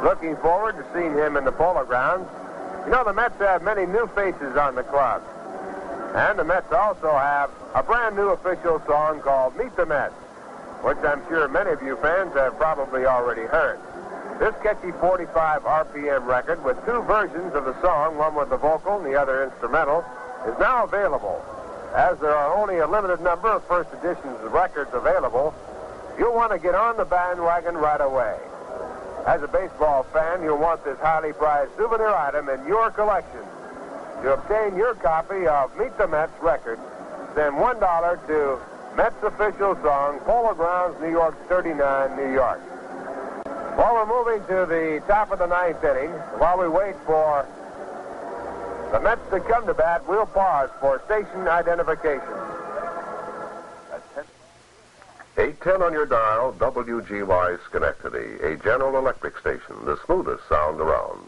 looking forward to seeing him in the Polo Grounds. You know, the Mets have many new faces on the club. And the Mets also have a brand new official song called Meet the Mets, which I'm sure many of you fans have probably already heard. This catchy 45 RPM record with 2 versions of the song, one with the vocal and the other instrumental, is now available. As there are only a limited number of first editions of records available, you'll want to get on the bandwagon right away. As a baseball fan, you'll want this highly prized souvenir item in your collection. To obtain your copy of Meet the Mets record, send $1 to Mets official song, Polo Grounds, New York 39, New York. Well, we're moving to the top of the 9th inning. While we wait for the Mets to come to bat, we'll pause for station identification. 810 on your dial, WGY Schenectady, a General Electric station, the smoothest sound around.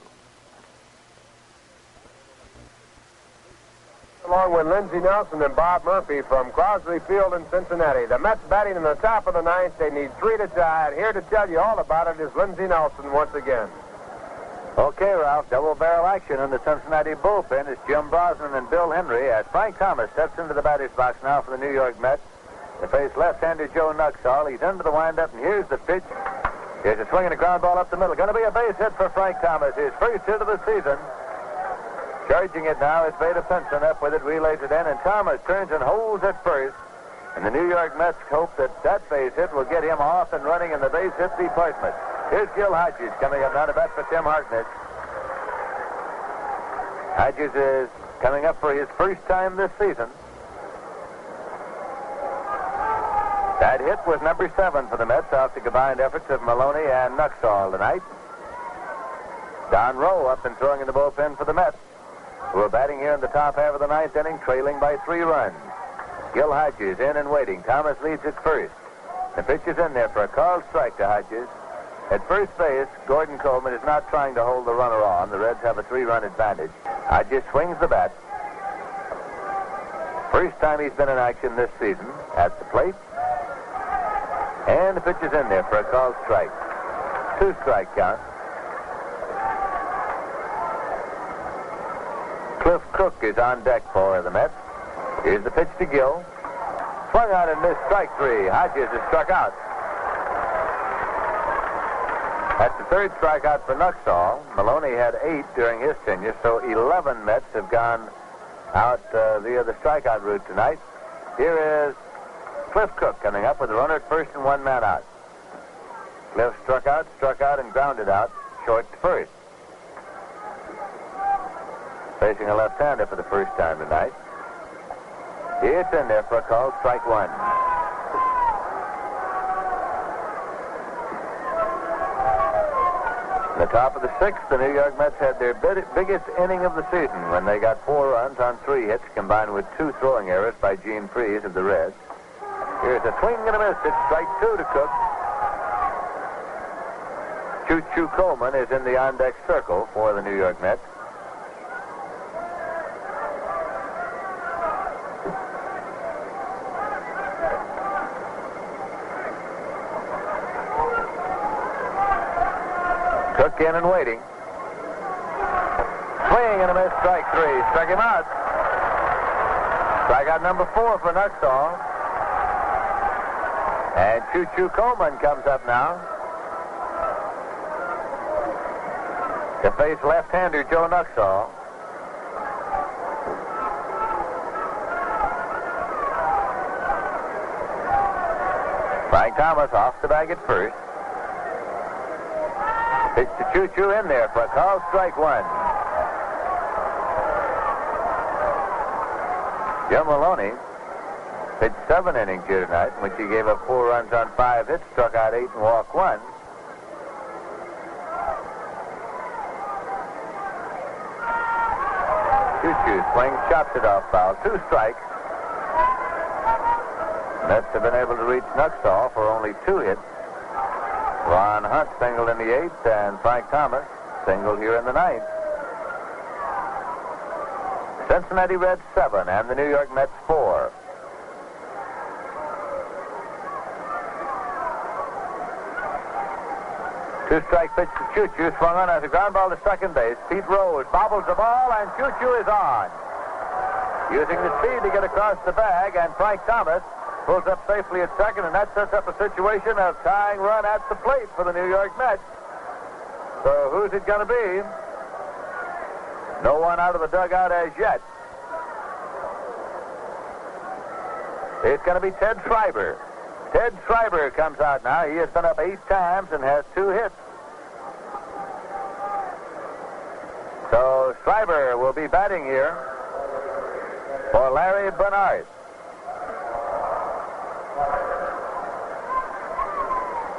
Along with Lindsey Nelson and Bob Murphy from Crosley Field in Cincinnati. The Mets batting in the top of the 9th. They need 3 to tie. And here to tell you all about it is Lindsey Nelson once again. Okay, Ralph, double barrel action in the Cincinnati bullpen is Jim Brosnan and Bill Henry as Frank Thomas steps into the batter's box now for the New York Mets. They face left-hander Joe Nuxall. He's into the windup, and here's the pitch. Here's a swing and a ground ball up the middle. Going to be a base hit for Frank Thomas, his first hit of the season. Charging it now is Veda Pinson. Up with it, relays it in, and Thomas turns and holds at first. And the New York Mets hope that that base hit will get him off and running in the base hit department. Here's Gil Hodges coming up now to bat for Tim Hartnett. Hodges is coming up for his first time this season. That hit was number 7 for the Mets off the combined efforts of Maloney and Nuxall tonight. Don Rowe up and throwing in the bullpen for the Mets, who are batting here in the top half of the 9th inning, trailing by 3 runs. Gil Hodges in and waiting. Thomas leads at first. The pitch is in there for a called strike to Hodges. At first base, Gordon Coleman is not trying to hold the runner on. The Reds have a 3-run advantage. Hodges swings the bat. First time he's been in action this season at the plate. And the pitch is in there for a called strike. 2-strike count. Cliff Cook is on deck for the Mets. Here's the pitch to Gill. Swung out and missed, strike 3. Hodges is struck out. That's the 3rd strikeout for Nuxall. Maloney had 8 during his tenure, so 11 Mets have gone out via the strikeout route tonight. Here is Cliff Cook coming up with a runner at first and 1 man out. Cliff struck out, and grounded out, short to first. Facing a left-hander for the first time tonight. It's in there for a call, strike 1. In the top of the 6th, the New York Mets had their biggest inning of the season when they got 4 runs on 3 hits, combined with 2 throwing errors by Gene Freese of the Reds. Here's a swing and a miss. It's strike 2 to Cook. Choo-Choo Coleman is in the on-deck circle for the New York Mets. Cook in and waiting. Swing and a miss, strike 3. Struck him out. Strikeout number 4 for Nuxall. And Choo-Choo Coleman comes up now to face left-hander Joe Nuxall. Frank Thomas off the bag at first. Pitch to Choo-Choo in there for a call, strike 1. Jim Maloney pitched 7 innings here tonight, in which he gave up 4 runs on 5 hits, struck out 8 and walked 1. Choo-Choo swings, chops it off foul. 2 strikes. Mets have been able to reach Nuxall for only 2 hits. Ron Hunt singled in the 8th, and Frank Thomas singled here in the 9th. Cincinnati Reds 7, and the New York Mets 4. Two-strike pitch to Choo-Choo, swung on as a ground ball to second base. Pete Rose bobbles the ball, and Choo-Choo is on. Using the speed to get across the bag, and Frank Thomas pulls up safely at second, and that sets up a situation of tying run at the plate for the New York Mets. So who's it going to be? No one out of the dugout as yet. It's going to be Ted Schreiber. Ted Schreiber comes out now. He has been up 8 times and has 2 hits. So Schreiber will be batting here for Larry Bernard.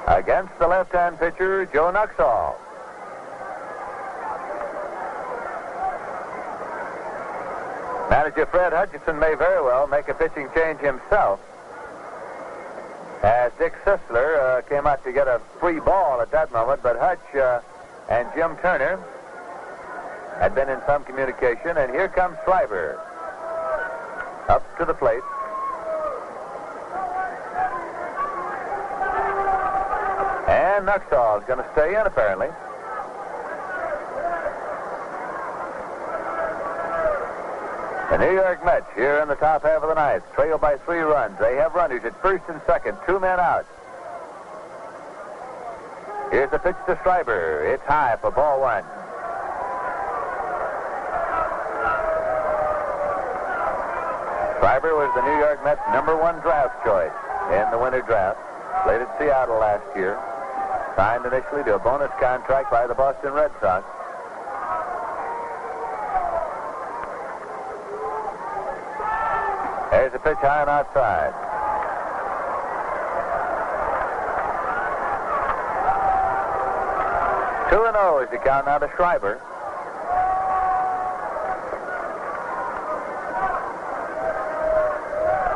Against the left-hand pitcher, Joe Nuxall. Manager Fred Hutchinson may very well make a pitching change himself, as Dick Sisler came out to get a free ball at that moment, but Hutch and Jim Turner had been in some communication, and here comes Schreiber up to the plate. And Nuxall is going to stay in, apparently. The New York Mets here in the top half of the 9th, trail by 3 runs. They have runners at first and second, 2 men out. Here's the pitch to Schreiber. It's high for ball 1. Schreiber was the New York Mets' #1 draft choice in the winter draft. Played at Seattle last year. Signed initially to a bonus contract by the Boston Red Sox. There's a pitch high and outside. Two 2-0 is the count now to Schreiber.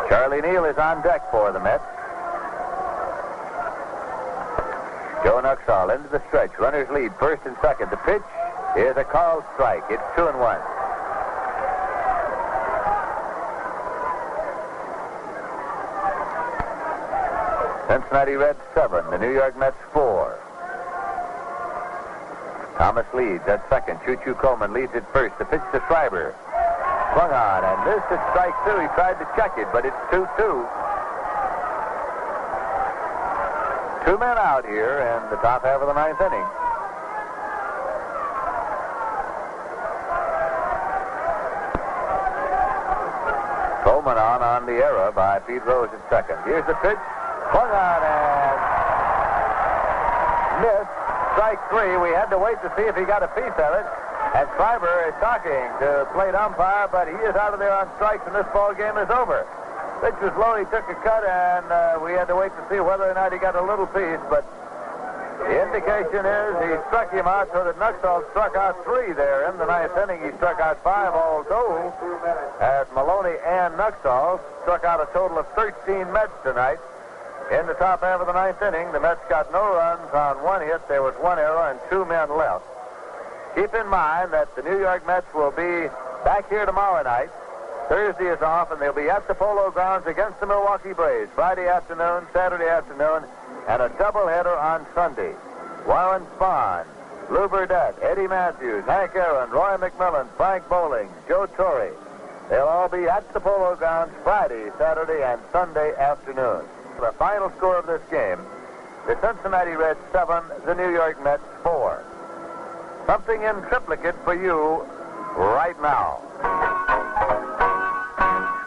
Charlie Neal is on deck for the Mets. Joe Nuxall into the stretch. Runners lead first and second. The pitch is a called strike. It's 2-1. Cincinnati Reds 7, the New York Mets 4. Thomas leads at second. Choo-Choo Coleman leads at first. The pitch to Schreiber. Swung on and missed at strike two. He tried to check it, but it's 2-2. Two men out here in the top half of the ninth inning. Coleman on the error by Pete Rose at second. Here's the pitch. Swung on and missed. Strike three. We had to wait to see if he got a piece of it. And Schreiber is talking to plate umpire, but he is out of there on strikes, and this ball game is over. Pitch was low. He took a cut, and we had to wait to see whether or not he got a little piece. But the indication is he struck him out so that Nuxall struck out three there in the ninth inning. He struck out five all total. As Maloney and Nuxall struck out a total of 13 Mets tonight. In the top half of the ninth inning, the Mets got no runs on one hit. There was one error and two men left. Keep in mind that the New York Mets will be back here tomorrow night. Thursday is off, and they'll be at the Polo Grounds against the Milwaukee Braves Friday afternoon, Saturday afternoon, and a doubleheader on Sunday. Warren Spahn, Lou Burdett, Eddie Matthews, Hank Aaron, Roy McMillan, Frank Bowling, Joe Torre. They'll all be at the Polo Grounds Friday, Saturday, and Sunday afternoon. The final score of this game, the Cincinnati Reds 7, the New York Mets 4. Something in triplicate for you right now.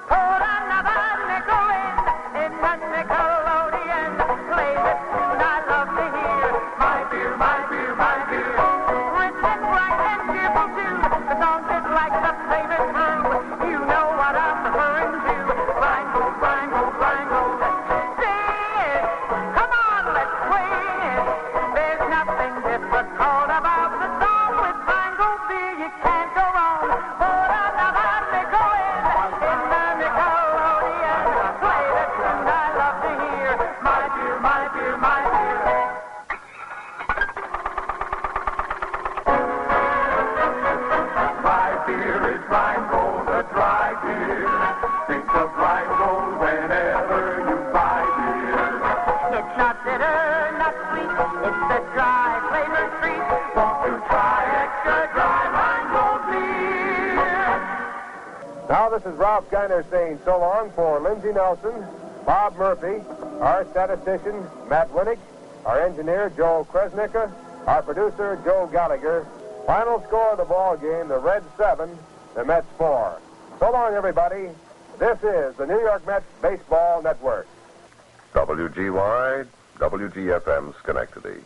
Put another nickel in the Nickelodeon. Play the tune I love to hear. My beer, my beer, my beer. Rich and bright and cheerful too. The song is like the favorite brew. You know what I'm referring to. Rheingold, Rheingold, Rheingold. Sing it. Come on, let's swing it. There's nothing difficult about the song with Rheingold beer. You can't go wrong. Put another nickel in the Nickelodeon. Play the tune I love to hear. My beer, my beer, my beer. My beer is Rheingold, a dry beer. Think of Rheingold whenever you buy beer. It's not bitter, not sweet. It's the dry flavor treat. Won't you try extra dry Rheingold beer? Now this is Ralph Geiner saying so long for Lindsey Nelson, Bob Murphy, our statistician, Matt Winnick, our engineer, Joel Kresnicka, our producer, Joe Gallagher. Final score of the ball game, the Reds 7, the Mets 4. So long, everybody. This is the New York Mets Baseball Network. WGY, WGFM Schenectady.